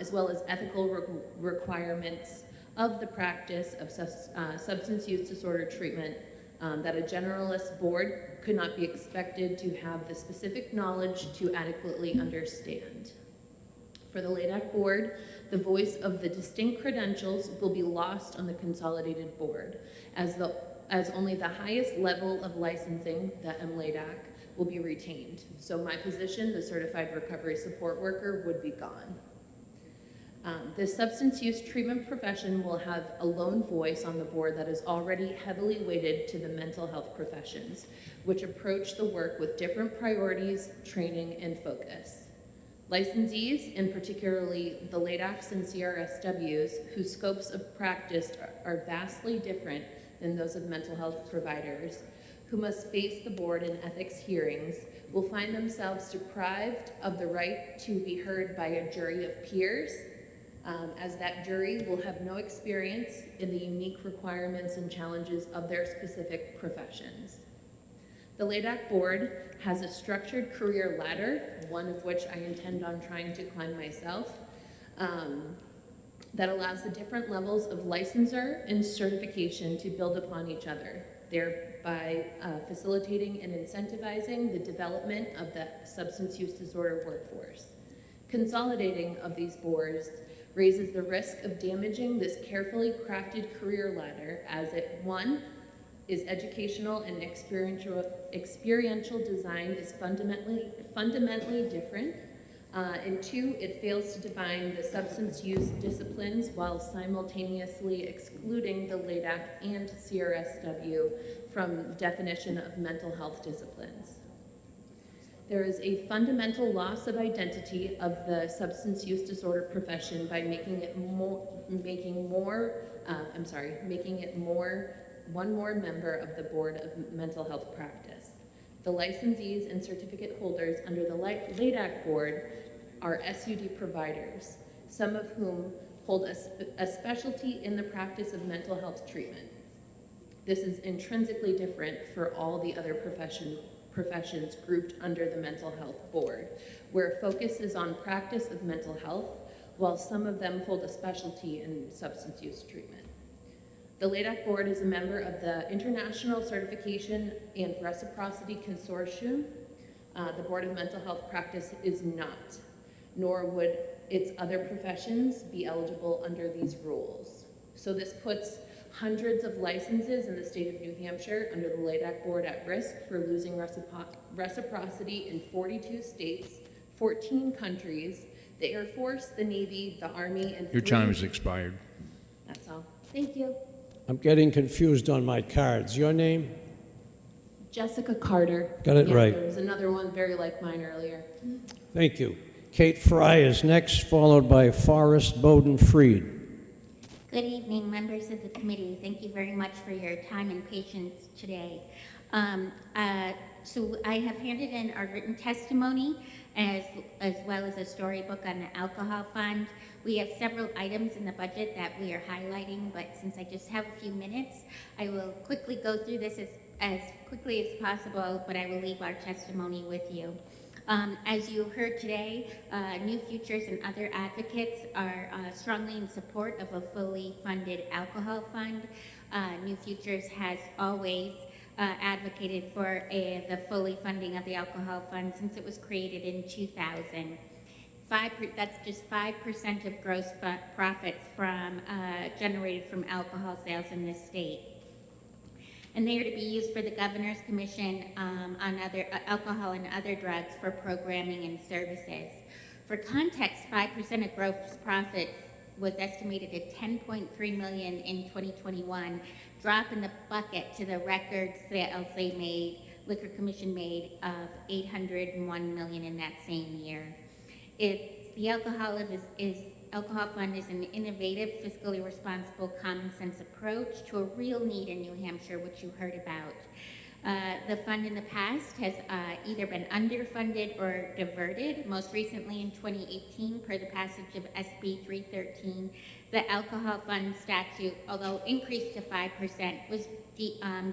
as well as ethical requirements of the practice of substance use disorder treatment that a generalist board could not be expected to have the specific knowledge to adequately understand. For the LADAC board, the voice of the distinct credentials will be lost on the consolidated board, as only the highest level of licensing, the MLADAC, will be retained. So my position, the Certified Recovery Support Worker, would be gone. The substance use treatment profession will have a lone voice on the board that is already heavily weighted to the mental health professions, which approach the work with different priorities, training, and focus. Licensees, and particularly the LADACs and CRSWs, whose scopes of practice are vastly different than those of mental health providers, who must face the board in ethics hearings, will find themselves deprived of the right to be heard by a jury of peers, as that jury will have no experience in the unique requirements and challenges of their specific professions. The LADAC board has a structured career ladder, one of which I intend on trying to climb myself, that allows the different levels of licensure and certification to build upon each other, thereby facilitating and incentivizing the development of the substance use disorder workforce. Consolidating of these boards raises the risk of damaging this carefully crafted career ladder, as it, 1, is educational and experiential design is fundamentally different, And 2, it fails to define the substance use disciplines while simultaneously excluding the LADAC and CRSW from definition of mental health disciplines. There is a fundamental loss of identity of the substance use disorder profession by making it one more member of the Board of Mental Health Practice. The licensees and certificate holders under the LADAC board are SUD providers, some of whom hold a specialty in the practice of mental health treatment. This is intrinsically different for all the other professions grouped under the Mental Health Board, where focus is on practice of mental health, while some of them hold a specialty in substance use treatment. The LADAC board is a member of the International Certification and Reciprocity Consortium. The Board of Mental Health Practice is not, nor would its other professions be eligible under these rules. So this puts hundreds of licenses in the state of New Hampshire under the LADAC board at risk for losing reciprocity in 42 states, 14 countries, the Air Force, the Navy, the Army, and Your time has expired. That's all. Thank you. I'm getting confused on my cards. Your name? Jessica Carter. Got it right. There was another one very like mine earlier. Thank you. Kate Fry is next, followed by Forrest Bowden-Freed. Good evening, members of the committee. Thank you very much for your time and patience today. So I have handed in our written testimony as well as a storybook on the alcohol fund. We have several items in the budget that we are highlighting, but since I just have a few minutes, I will quickly go through this as quickly as possible, but I will leave our testimony with you. As you heard today, New Futures and other advocates are strongly in support of a fully funded alcohol fund. New Futures has always advocated for the fully funding of the alcohol fund since it was created in 2000. That's just 5% of gross profits from generated from alcohol sales in this state. And they are to be used for the Governor's Commission on other alcohol and other drugs for programming and services. For context, 5% of gross profits was estimated at $10.3 million in 2021, drop in the bucket to the record sales Liquor Commission made of $801 million in that same year. The Alcohol Fund is an innovative, fiscally responsible, common sense approach to a real need in New Hampshire, which you heard about. The fund in the past has either been underfunded or diverted. Most recently in 2018, per the passage of SB 313, the Alcohol Fund statute, although increased to 5%, was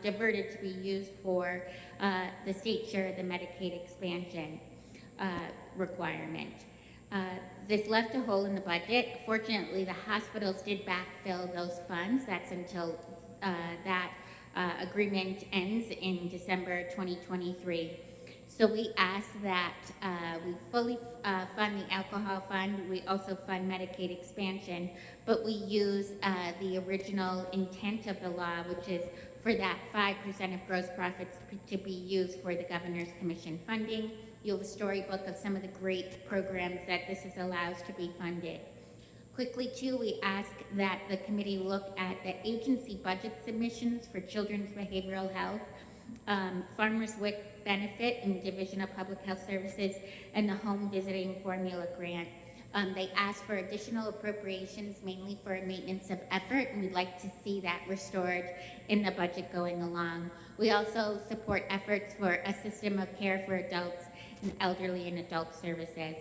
diverted to be used for the state share of the Medicaid expansion requirement. This left a hole in the budget. Fortunately, the hospitals did backfill those funds. That's until that agreement ends in December 2023. So we ask that we fully fund the alcohol fund. We also fund Medicaid expansion, but we use the original intent of the law, which is for that 5% of gross profits to be used for the Governor's Commission funding. You have a storybook of some of the great programs that this allows to be funded. Quickly, too, we ask that the committee look at the agency budget submissions for children's behavioral health, Farmers WIC benefit in Division of Public Health Services, and the home visiting formula grant. They ask for additional appropriations, mainly for maintenance of effort, and we'd like to see that restored in the budget going along. We also support efforts for a system of care for adults and elderly and adult services.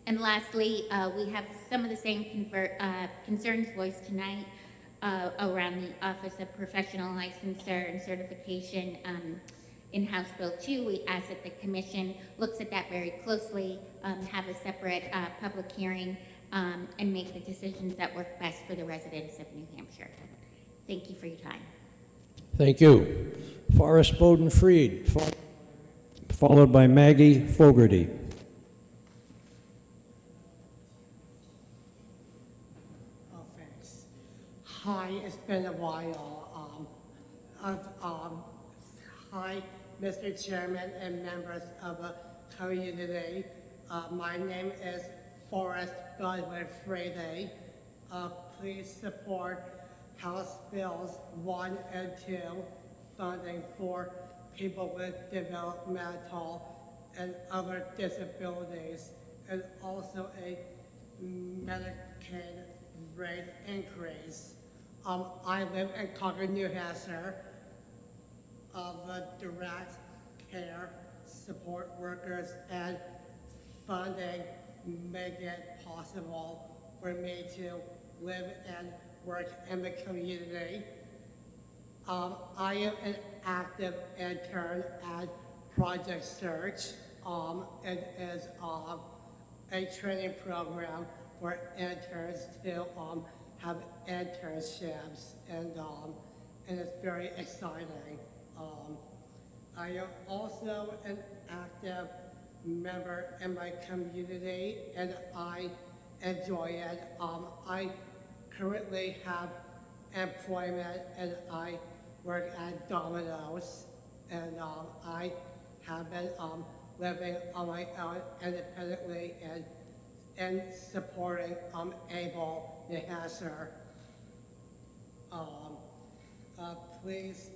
And lastly, we have some of the same concerns voiced tonight around the Office of Professional Licensure and Certification in House Bill 2. We ask that the Commission looks at that very closely, have a separate public hearing, and make the decisions that work best for the residents of New Hampshire. Thank you for your time. Thank you. Forrest Bowden-Freed, followed by Maggie Fogarty. Oh, thanks. Hi, it's been a while. Hi, Mr. Chairman and members of the committee today. My name is Forrest Budwig Friday. Please support House Bills 1 and 2, funding for people with developmental and other disabilities, and also a Medicaid rate increase. I live in Concord, New Hampshire. The direct care support workers and funding make it possible for me to live and work in the community. I am an active intern at Project Search. It is a training program for interns to have internships, and it's very exciting. I am also an active member in my community, and I enjoy it. I currently have employment, and I work at Domino's, and I have been living on my own independently and supporting Able, New Hampshire. Please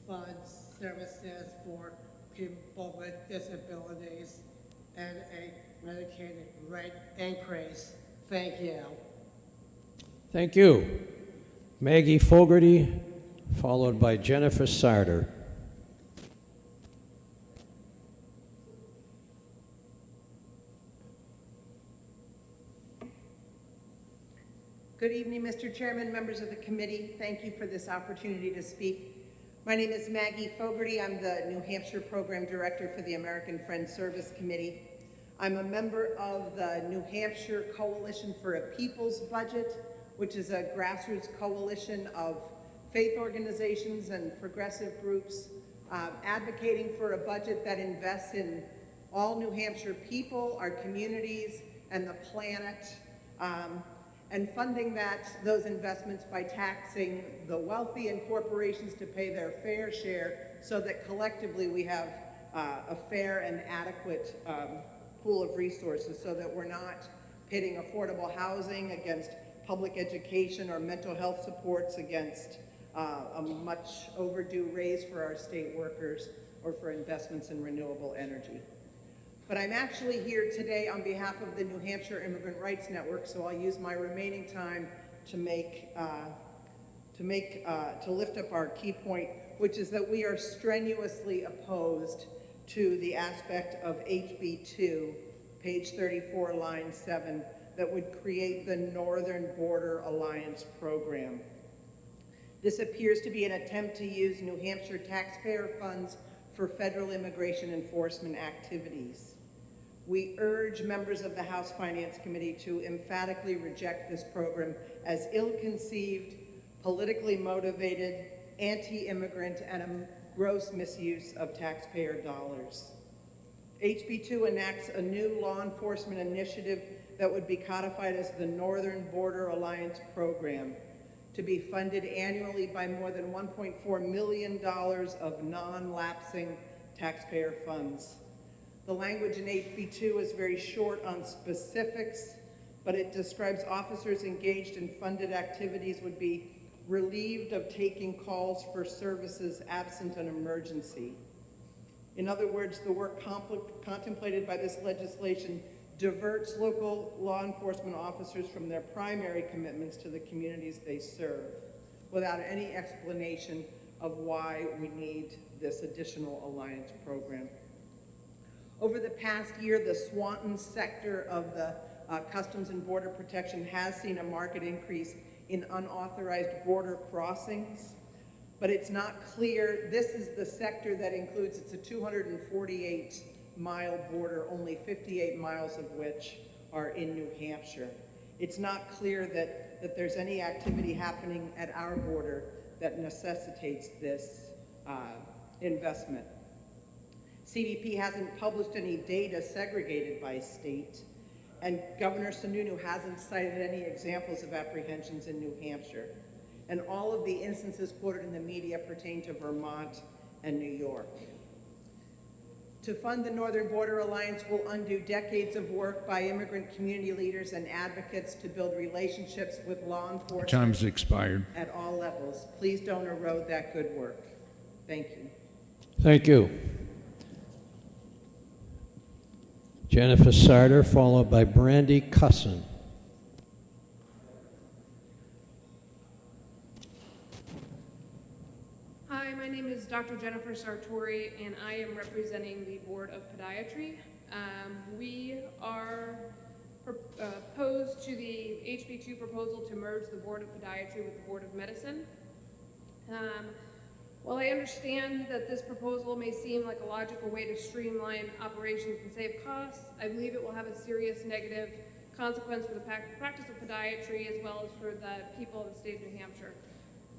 fund services for people with disabilities and a Medicaid rate increase. Thank you. Thank you. Maggie Fogarty, followed by Jennifer Sarter. Good evening, Mr. Chairman, members of the committee. Thank you for this opportunity to speak. My name is Maggie Fogarty. I'm the New Hampshire Program Director for the American Friends Service Committee. I'm a member of the New Hampshire Coalition for a People's Budget, which is a grassroots coalition of faith organizations and progressive groups advocating for a budget that invests in all New Hampshire people, our communities, and the planet, and funding those investments by taxing the wealthy and corporations to pay their fair share so that collectively we have a fair and adequate pool of resources, so that we're not pitting affordable housing against public education or mental health supports against a much overdue raise for our state workers or for investments in renewable energy. But I'm actually here today on behalf of the New Hampshire Immigrant Rights Network, so I'll use my remaining time to lift up our key point, which is that we are strenuously opposed to the aspect of HB 2, page 34, line 7, that would create the Northern Border Alliance program. This appears to be an attempt to use New Hampshire taxpayer funds for federal immigration enforcement activities. We urge members of the House Finance Committee to emphatically reject this program as ill-conceived, politically motivated, anti-immigrant, and a gross misuse of taxpayer dollars. HB 2 enacts a new law enforcement initiative that would be codified as the Northern Border Alliance program, to be funded annually by more than $1.4 million of non-lapsing taxpayer funds. The language in HB 2 is very short on specifics, but it describes officers engaged in funded activities would be relieved of taking calls for services absent an emergency. In other words, the work contemplated by this legislation diverts local law enforcement officers from their primary commitments to the communities they serve, without any explanation of why we need this additional alliance program. Over the past year, the Swanton sector of the Customs and Border Protection has seen a marked increase in unauthorized border crossings, but it's not clear. This is the sector that includes, it's a 248-mile border, only 58 miles of which are in New Hampshire. It's not clear that there's any activity happening at our border that necessitates this investment. CBP hasn't published any data segregated by state, and Governor Sununu hasn't cited any examples of apprehensions in New Hampshire. And all of the instances quoted in the media pertain to Vermont and New York. To fund the Northern Border Alliance will undo decades of work by immigrant community leaders and advocates to build relationships with law enforcement. Time's expired. At all levels. Please don't erode that good work. Thank you. Thank you. Jennifer Sarter, followed by Brandy Cusson. Hi, my name is Dr. Jennifer Sartori, and I am representing the Board of Podiatry. We are opposed to the HB2 proposal to merge the Board of Podiatry with the Board of Medicine. While I understand that this proposal may seem like a logical way to streamline operations and save costs, I believe it will have a serious negative consequence for the practice of podiatry as well as for the people of the state of New Hampshire.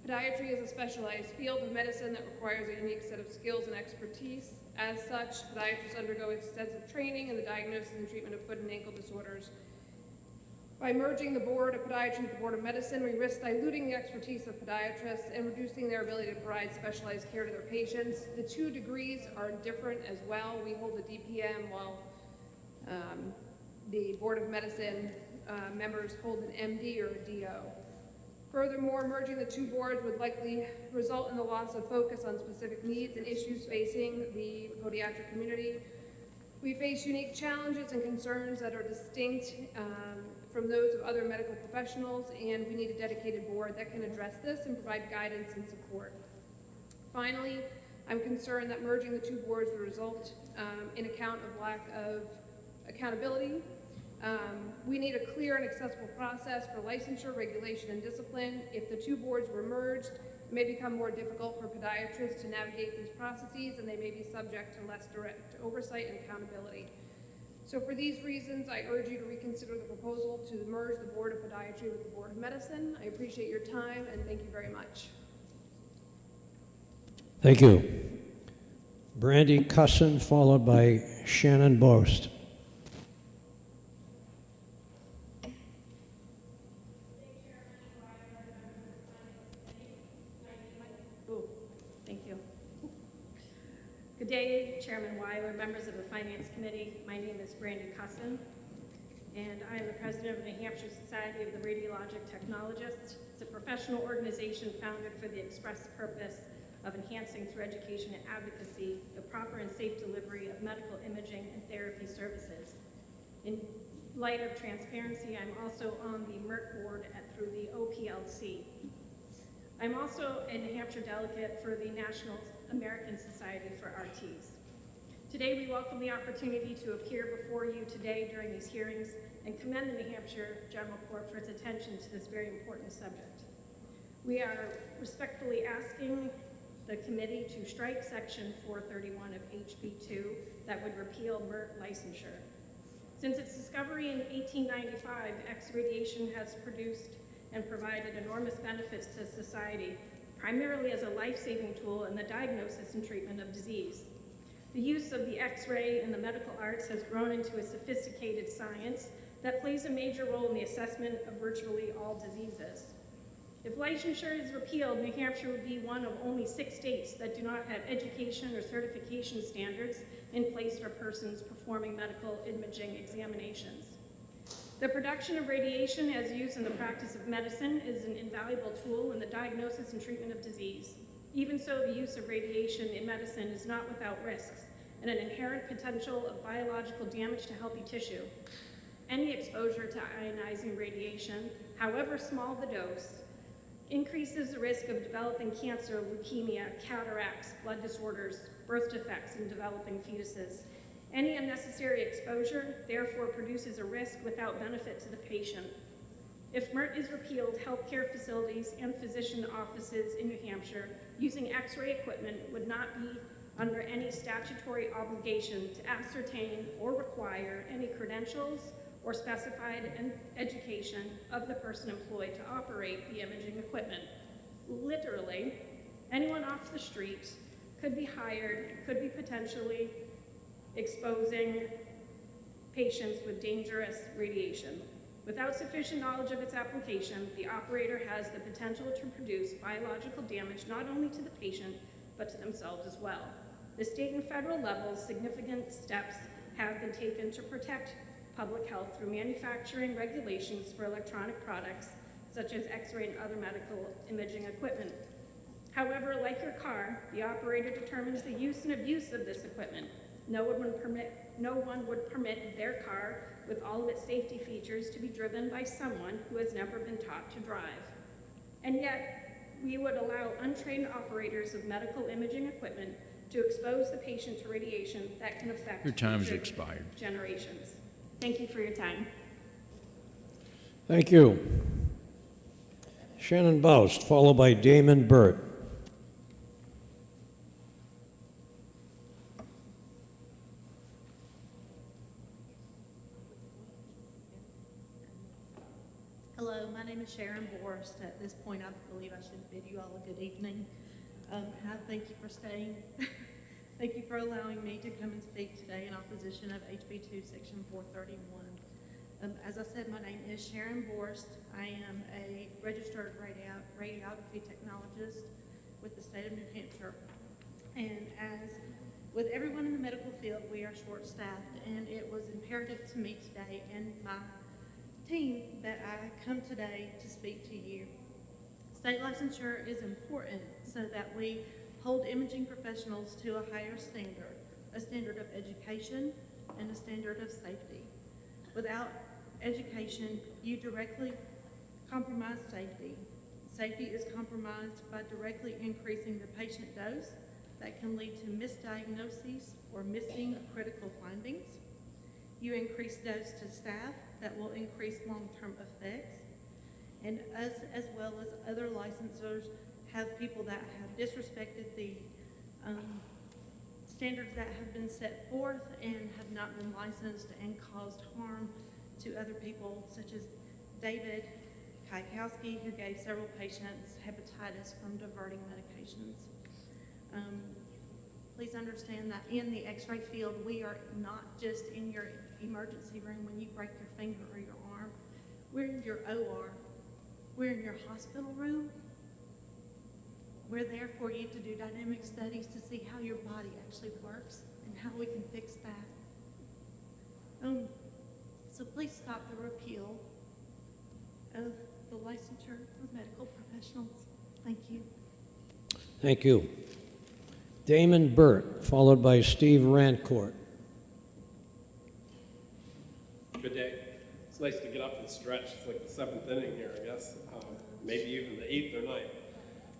Podiatry is a specialized field of medicine that requires a unique set of skills and expertise. As such, podiatrists undergo extensive training in the diagnosis and treatment of foot and ankle disorders. By merging the Board of Podiatry with the Board of Medicine, we risk diluting the expertise of podiatrists and reducing their ability to provide specialized care to their patients. The two degrees are different as well. We hold a DPM while the Board of Medicine members hold an MD or a DO. Furthermore, merging the two boards would likely result in the loss of focus on specific needs and issues facing the podiatric community. We face unique challenges and concerns that are distinct from those of other medical professionals, and we need a dedicated board that can address this and provide guidance and support. Finally, I'm concerned that merging the two boards would result in account of lack of accountability. We need a clear and accessible process for licensure, regulation, and discipline. If the two boards were merged, it may become more difficult for podiatrists to navigate these processes, and they may be subject to less direct oversight and accountability. So for these reasons, I urge you to reconsider the proposal to merge the Board of Podiatry with the Board of Medicine. I appreciate your time, and thank you very much. Thank you. Brandy Cusson, followed by Shannon Bost. Thank you. Good day, Chairman Weiler, members of the Finance Committee. My name is Brandy Cusson, and I am the president of the New Hampshire Society of the Radiologic Technologists. It's a professional organization founded for the express purpose of enhancing through education and advocacy the proper and safe delivery of medical imaging and therapy services. In light of transparency, I'm also on the MERT board through the OPLC. I'm also a New Hampshire delegate for the National American Society for RTs. Today we welcome the opportunity to appear before you today during these hearings and commend the New Hampshire General Court for its attention to this very important subject. We are respectfully asking the committee to strike section 431 of HB2 that would repeal MERT licensure. Since its discovery in 1895, X-radiation has produced and provided enormous benefits to society, primarily as a life-saving tool in the diagnosis and treatment of disease. The use of the X-ray in the medical arts has grown into a sophisticated science that plays a major role in the assessment of virtually all diseases. If licensure is repealed, New Hampshire would be one of only 6 states that do not have education or certification standards in place for persons performing medical imaging examinations. The production of radiation as used in the practice of medicine is an invaluable tool in the diagnosis and treatment of disease. Even so, the use of radiation in medicine is not without risks and an inherent potential of biological damage to healthy tissue. Any exposure to ionizing radiation, however small the dose, increases the risk of developing cancer, leukemia, cataracts, blood disorders, birth defects in developing fetuses. Any unnecessary exposure, therefore, produces a risk without benefit to the patient. If MERT is repealed, healthcare facilities and physician offices in New Hampshire using X-ray equipment would not be under any statutory obligation to ascertain or require any credentials or specified education of the person employed to operate the imaging equipment. Literally, anyone off the street could be hired, could be potentially exposing patients with dangerous radiation. Without sufficient knowledge of its application, the operator has the potential to produce biological damage not only to the patient, but to themselves as well. The state and federal levels, significant steps have been taken to protect public health through manufacturing regulations for electronic products, such as X-ray and other medical imaging equipment. However, like your car, the operator determines the use and abuse of this equipment. No one would permit their car with all of its safety features to be driven by someone who has never been taught to drive. And yet, we would allow untrained operators of medical imaging equipment to expose the patient to radiation that can affect Your time has future expired. generations. Thank you for your time. Thank you. Shannon Boust, followed by Damon Burt. Hello, my name is Sharon Borst. At this point, I believe I should bid you all a good evening. Thank you for staying. Thank you for allowing me to come and speak today in opposition of HB2 Section 431. As I said, my name is Sharon Borst. I am a registered radiography technologist with the state of New Hampshire. And as with everyone in the medical field, we are short-staffed, and it was imperative to me today and my team that I come today to speak to you. State licensure is important so that we hold imaging professionals to a higher standard, a standard of education and a standard of safety. Without education, you directly compromise safety. Safety is compromised by directly increasing the patient dose that can lead to misdiagnoses or missing critical findings. You increase dose to staff that will increase long-term effects. And us, as well as other licensors, have people that have disrespected the standards that have been set forth and have not been licensed and caused harm to other people, such as David Kaikowski, who gave several patients hepatitis from diverting medications. Please understand that in the x-ray field, we are not just in your emergency room when you break your finger or your arm. We're in your OR. We're in your hospital room. We're there for you to do dynamic studies to see how your body actually works and how we can fix that. So please stop the repeal of the licensure of medical professionals. Thank you. Thank you. Damon Burt, followed by Steve Rancourt. Good day. It's nice to get up and stretch. It's like the 7th inning here, I guess. Maybe even the 8th or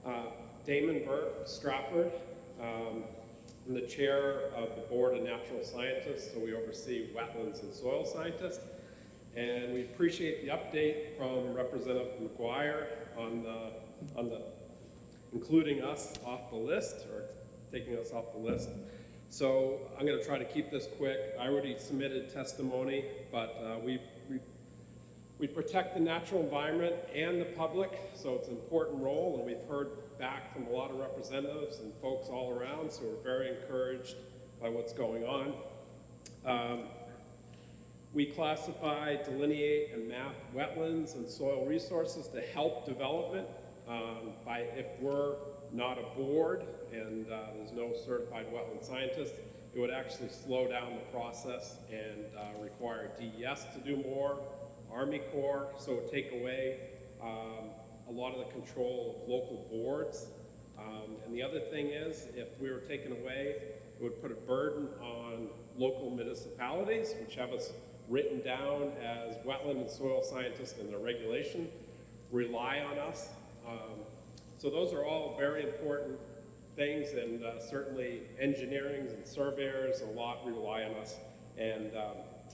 9th. Damon Burt, Stratford. I'm the chair of the Board of Natural Scientists, so we oversee wetlands and soil scientists. And we appreciate the update from Representative McGuire on the including us off the list, or taking us off the list. So I'm going to try to keep this quick. I already submitted testimony, but we protect the natural environment and the public, so it's an important role, and we've heard back from a lot of representatives and folks all around, so we're very encouraged by what's going on. We classify, delineate, and map wetlands and soil resources to help development. If we're not a board and there's no certified wetland scientist, it would actually slow down the process and require DES to do more, Army Corps, so it would take away a lot of the control of local boards. And the other thing is, if we were taken away, it would put a burden on local municipalities, which have us written down as wetland and soil scientists in their regulation, rely on us. So those are all very important things, and certainly engineering and surveyors a lot rely on us. And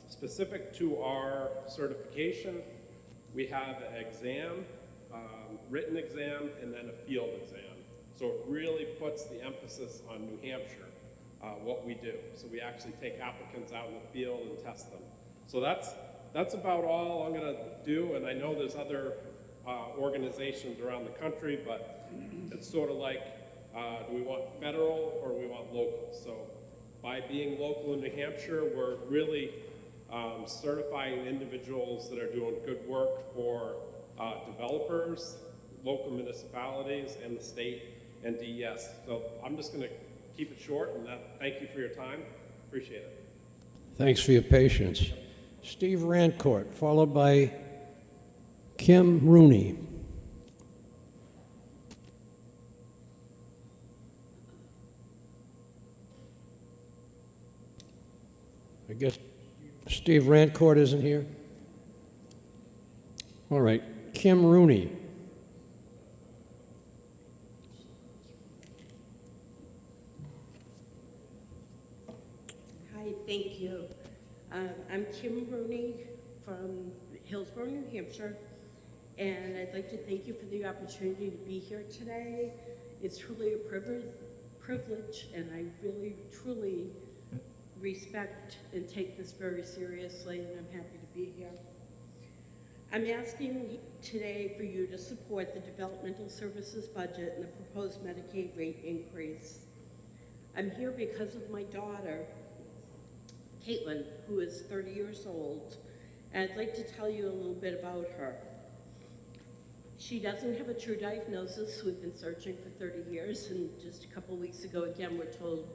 specific to our certification, we have an exam, written exam, and then a field exam. So it really puts the emphasis on New Hampshire, what we do. So we actually take applicants out in the field and test them. So that's about all I'm going to do, and I know there's other organizations around the country, but it's sort of like, do we want federal or do we want local? So by being local in New Hampshire, we're really certifying individuals that are doing good work for developers, local municipalities, and the state and DES. So I'm just going to keep it short, and thank you for your time. Appreciate it. Thanks for your patience. Steve Rancourt, followed by Kim Rooney. I guess Steve Rancourt isn't here. All right, Kim Rooney. Hi, thank you. I'm Kim Rooney from Hillsborough, New Hampshire, and I'd like to thank you for the opportunity to be here today. It's truly a privilege, and I really, truly respect and take this very seriously, and I'm happy to be here. I'm asking today for you to support the developmental services budget and the proposed Medicaid rate increase. I'm here because of my daughter, Caitlin, who is 30 years old, and I'd like to tell you a little bit about her. She doesn't have a true diagnosis. We've been searching for 30 years, and just a couple weeks ago, again, we're told,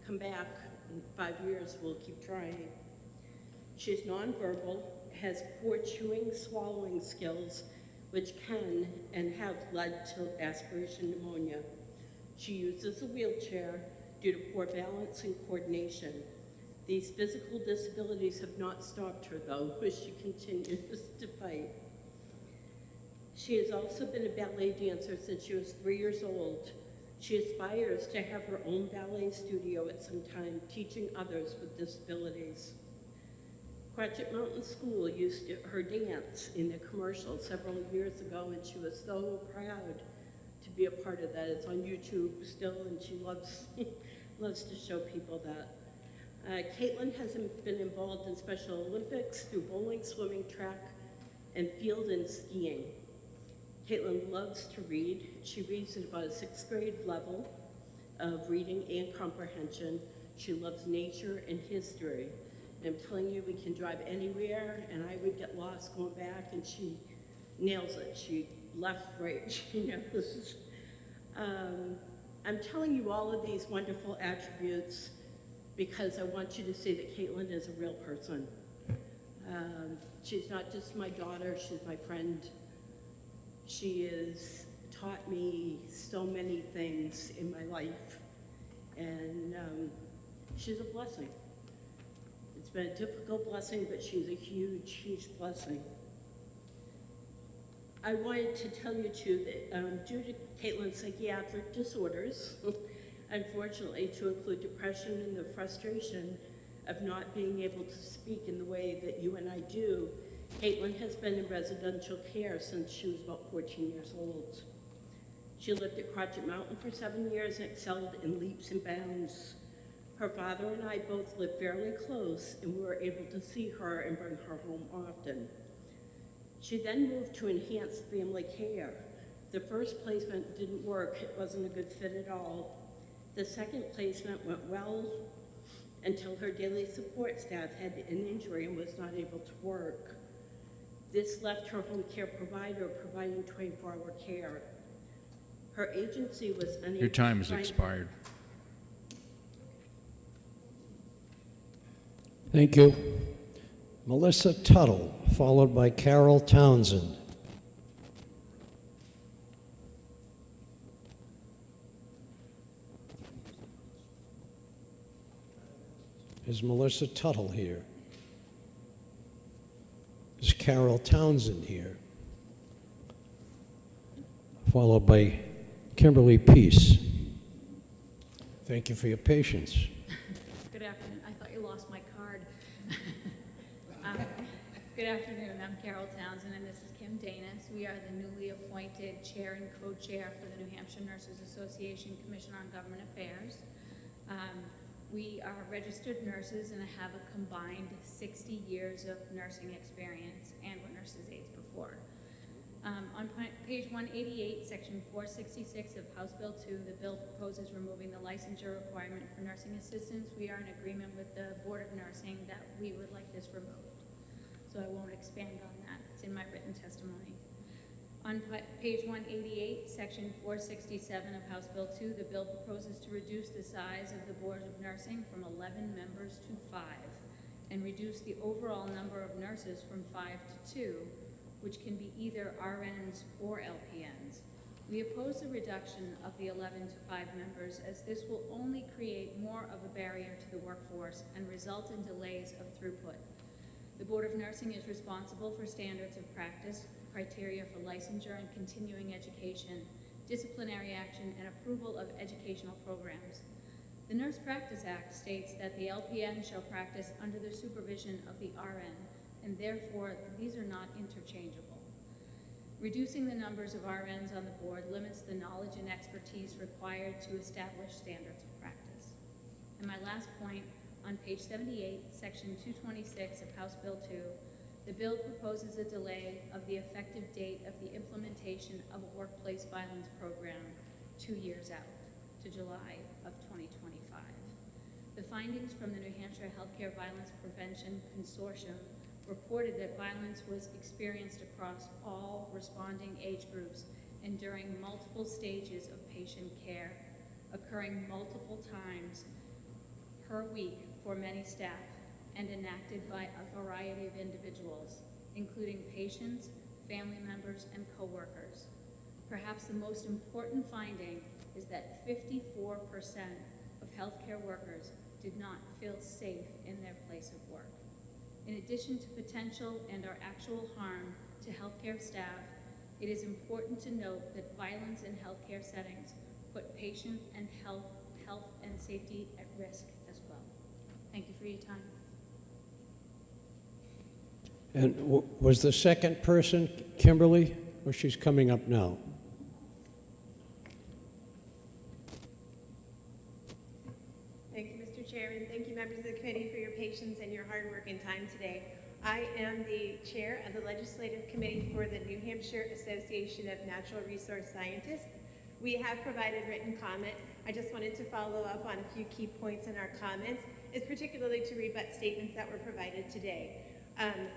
come back in 5 years, we'll keep trying. She's nonverbal, has poor chewing, swallowing skills, which can and have led to aspiration pneumonia. She uses a wheelchair due to poor balance and coordination. These physical disabilities have not stopped her, though, as she continues to fight. She has also been a ballet dancer since she was 3 years old. She aspires to have her own ballet studio at some time, teaching others with disabilities. Quatchit Mountain School used her dance in a commercial several years ago, and she was so proud to be a part of that. It's on YouTube still, and she loves, loves to show people that. Caitlin has been involved in Special Olympics through bowling, swimming, track, and field and skiing. Caitlin loves to read. She reads at about a 6th grade level of reading and comprehension. She loves nature and history. And I'm telling you, we can drive anywhere, and I would get lost going back, and she nails it. She left, right, she knows. I'm telling you all of these wonderful attributes because I want you to see that Caitlin is a real person. She's not just my daughter, she's my friend. She has taught me so many things in my life, and she's a blessing. It's been a difficult blessing, but she's a huge, huge blessing. I wanted to tell you too that due to Caitlin's psychiatric disorders, unfortunately to include depression and the frustration of not being able to speak in the way that you and I do, Caitlin has been in residential care since she was about 14 years old. She lived at Quatchit Mountain for 7 years and excelled in leaps and bounds. Her father and I both lived fairly close, and we were able to see her and bring her home often. She then moved to enhanced family care. The first placement didn't work. It wasn't a good fit at all. The second placement went well until her daily support staff had an injury and was not able to work. This left her home care provider providing 24-hour care. Her agency was unable. Your time has expired. Thank you. Melissa Tuttle, followed by Carol Townsend. Is Melissa Tuttle here? Is Carol Townsend here? Followed by Kimberly Peace. Thank you for your patience. Good afternoon. I thought you lost my card. Good afternoon. I'm Carol Townsend, and this is Kim Danis. We are the newly appointed chair and co-chair for the New Hampshire Nurses Association Commission on Government Affairs. We are registered nurses and have a combined 60 years of nursing experience, and were nurses' aides before. On page 188, section 466 of House Bill 2, the bill proposes removing the licensure requirement for nursing assistants. We are in agreement with the Board of Nursing that we would like this removed. So I won't expand on that. It's in my written testimony. On page 188, section 467 of House Bill 2, the bill proposes to reduce the size of the Board of Nursing from 11 members to 5, and reduce the overall number of nurses from 5 to 2, which can be either RNs or LPNs. We oppose the reduction of the 11 to 5 members, as this will only create more of a barrier to the workforce and result in delays of throughput. The Board of Nursing is responsible for standards of practice, criteria for licensure and continuing education, disciplinary action, and approval of educational programs. The Nurse Practice Act states that the LPN shall practice under the supervision of the RN, and therefore these are not interchangeable. Reducing the numbers of RNs on the board limits the knowledge and expertise required to establish standards of practice. And my last point, on page 78, section 226 of House Bill 2, the bill proposes a delay of the effective date of the implementation of a workplace violence program 2 years out, to July of 2025. The findings from the New Hampshire Healthcare Violence Prevention Consortium reported that violence was experienced across all responding age groups and during multiple stages of patient care, occurring multiple times per week for many staff, and enacted by a variety of individuals, including patients, family members, and coworkers. Perhaps the most important finding is that 54% of healthcare workers did not feel safe in their place of work. In addition to potential and or actual harm to healthcare staff, it is important to note that violence in healthcare settings put patient and health and safety at risk as well. Thank you for your time. And was the second person Kimberly, or she's coming up now? Thank you, Mr. Chairman. Thank you, members of the committee, for your patience and your hard work and time today. I am the chair of the Legislative Committee for the New Hampshire Association of Natural Resource Scientists. We have provided written comment. I just wanted to follow up on a few key points in our comments, is particularly to rebut statements that were provided today.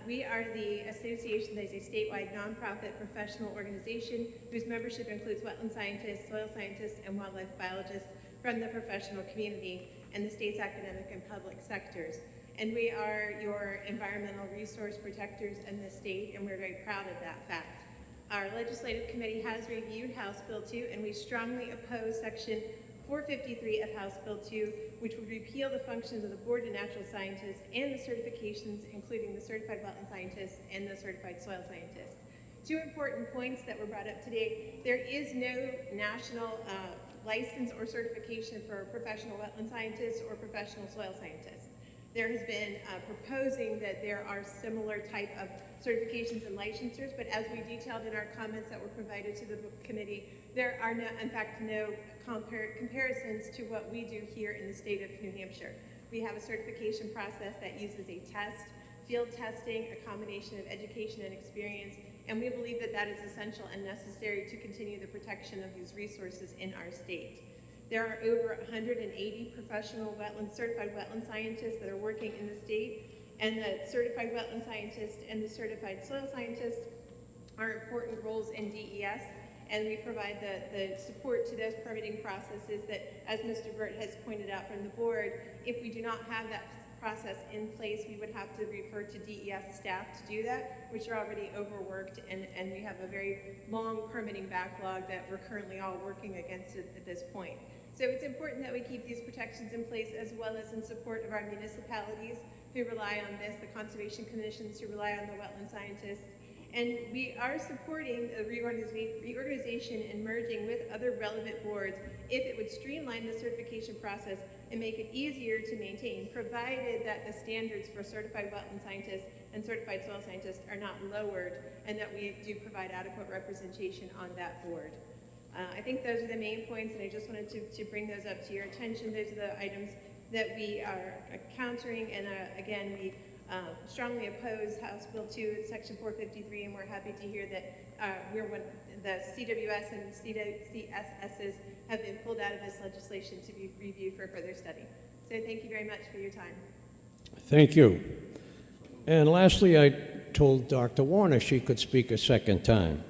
We are the association that is a statewide nonprofit professional organization whose membership includes wetland scientists, soil scientists, and wildlife biologists from the professional community and the state's academic and public sectors. And we are your environmental resource protectors in the state, and we're very proud of that fact. Our legislative committee has reviewed House Bill 2, and we strongly oppose Section 453 of House Bill 2, which would repeal the functions of the Board of Natural Scientists and the certifications, including the Certified Wetland Scientist and the Certified Soil Scientist. Two important points that were brought up today. There is no national license or certification for professional wetland scientists or professional soil scientists. There has been proposing that there are similar type of certifications and licensures, but as we detailed in our comments that were provided to the committee, there are no, in fact, no comparisons to what we do here in the state of New Hampshire. We have a certification process that uses a test, field testing, a combination of education and experience, and we believe that that is essential and necessary to continue the protection of these resources in our state. There are over 180 professional certified wetland scientists that are working in the state, and the certified wetland scientist and the certified soil scientist are important roles in DES, and we provide the support to those permitting processes that, as Mr. Burt has pointed out from the board, if we do not have that process in place, we would have to refer to DES staff to do that, which are already overworked, and we have a very long permitting backlog that we're currently all working against at this point. So it's important that we keep these protections in place, as well as in support of our municipalities who rely on this, the conservation commissions who rely on the wetland scientists. And we are supporting the reorganization and merging with other relevant boards if it would streamline the certification process and make it easier to maintain, provided that the standards for certified wetland scientists and certified soil scientists are not lowered, and that we do provide adequate representation on that board. I think those are the main points, and I just wanted to bring those up to your attention. Those are the items that we are countering, and again, we strongly oppose House Bill 2, Section 453, and we're happy to hear that the CWS and CSSs have been pulled out of this legislation to be reviewed for further study. So thank you very much for your time. Thank you. And lastly, I told Dr. Warner she could speak a second time.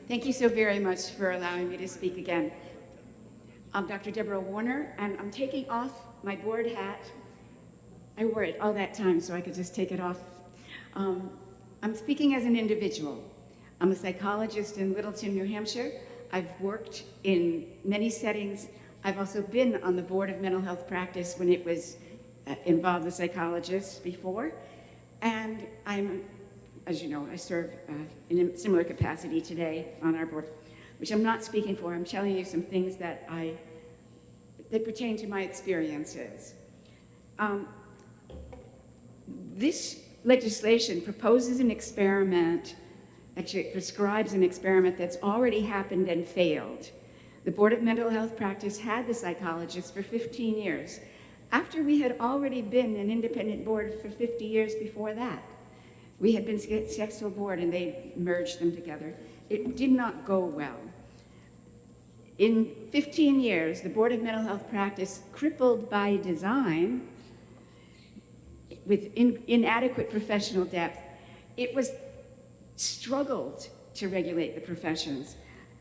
Thank you so very much for allowing me to speak again. I'm Dr. Deborah Warner, and I'm taking off my board hat. I wore it all that time, so I could just take it off. I'm speaking as an individual. I'm a psychologist in Littleton, New Hampshire. I've worked in many settings. I've also been on the board of mental health practice when it was involved the psychologists before. And I'm, as you know, I serve in a similar capacity today on our board, which I'm not speaking for. I'm telling you some things that pertain to my experiences. This legislation proposes an experiment, actually it prescribes an experiment that's already happened and failed. The Board of Mental Health Practice had the psychologists for 15 years, after we had already been an independent board for 50 years before that. We had been a successful board and they merged them together. It did not go well. In 15 years, the Board of Mental Health Practice, crippled by design, with inadequate professional depth, it was struggled to regulate the professions,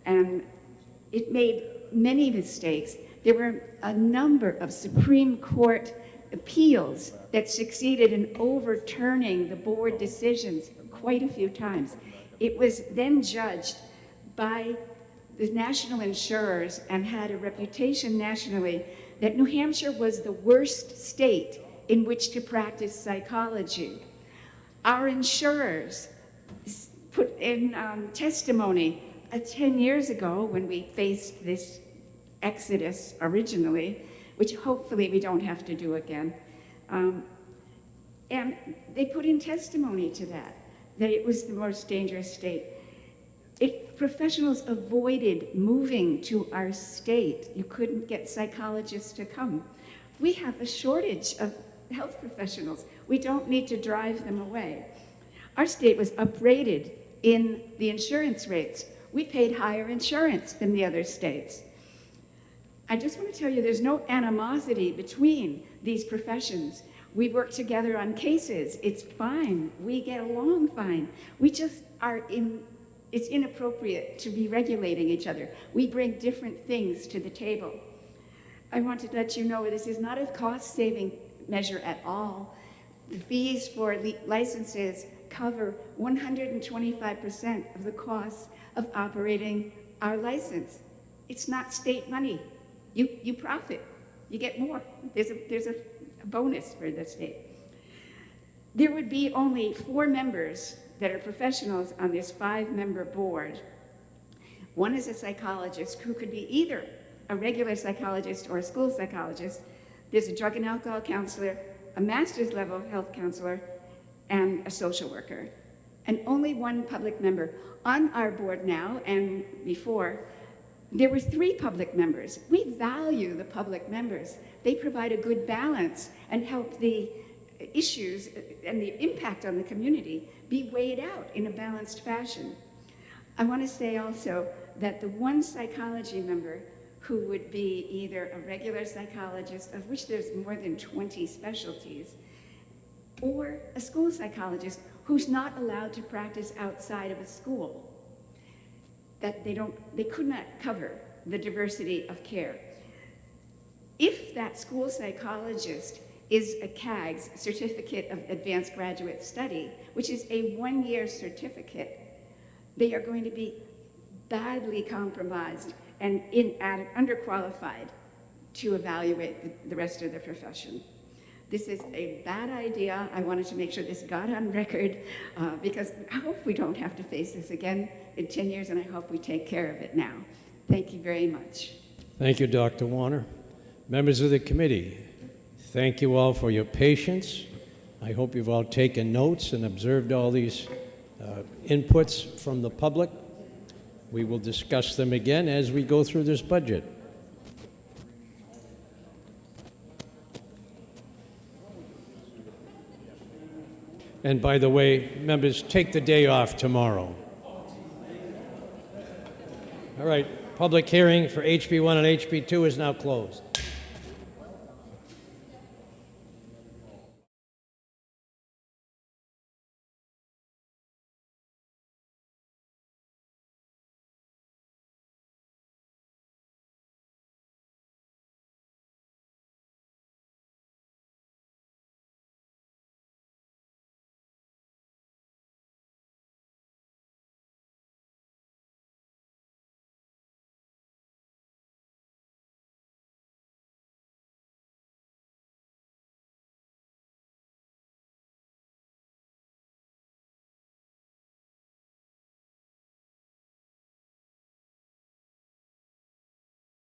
and it made many mistakes. There were a number of Supreme Court appeals that succeeded in overturning the board decisions quite a few times. It was then judged by the national insurers and had a reputation nationally that New Hampshire was the worst state in which to practice psychology. Our insurers put in testimony 10 years ago when we faced this exodus originally, which hopefully we don't have to do again. And they put in testimony to that it was the most dangerous state. Professionals avoided moving to our state. You couldn't get psychologists to come. We have a shortage of health professionals. We don't need to drive them away. Our state was uprated in the insurance rates. We paid higher insurance than the other states. I just want to tell you there's no animosity between these professions. We work together on cases. It's fine. We get along fine. We just it's inappropriate to be regulating each other. We bring different things to the table. I want to let you know this is not a cost-saving measure at all. The fees for licenses cover 125% of the costs of operating our license. It's not state money. You profit. You get more. There's a bonus for the state. There would be only 4 members that are professionals on this 5-member board. One is a psychologist who could be either a regular psychologist or a school psychologist. There's a drug and alcohol counselor, a master's level health counselor, and a social worker. And only 1 public member. On our board now and before, there were 3 public members. We value the public members. They provide a good balance and help the issues and the impact on the community be weighed out in a balanced fashion. I want to say also that the 1 psychology member who would be either a regular psychologist, of which there's more than 20 specialties, or a school psychologist who's not allowed to practice outside of a school, that they could not cover the diversity of care. If that school psychologist is a CAGS, Certificate of Advanced Graduate Study, which is a 1-year certificate, they are going to be badly compromised and underqualified to evaluate the rest of the profession. This is a bad idea. I wanted to make sure this got on record because I hope we don't have to face this again in 10 years, and I hope we take care of it now. Thank you very much. Thank you, Dr. Warner. Members of the committee, thank you all for your patience. I hope you've all taken notes and observed all these inputs from the public. We will discuss them again as we go through this budget. And by the way, members, take the day off tomorrow. All right, public hearing for HB1 and HB2 is now closed.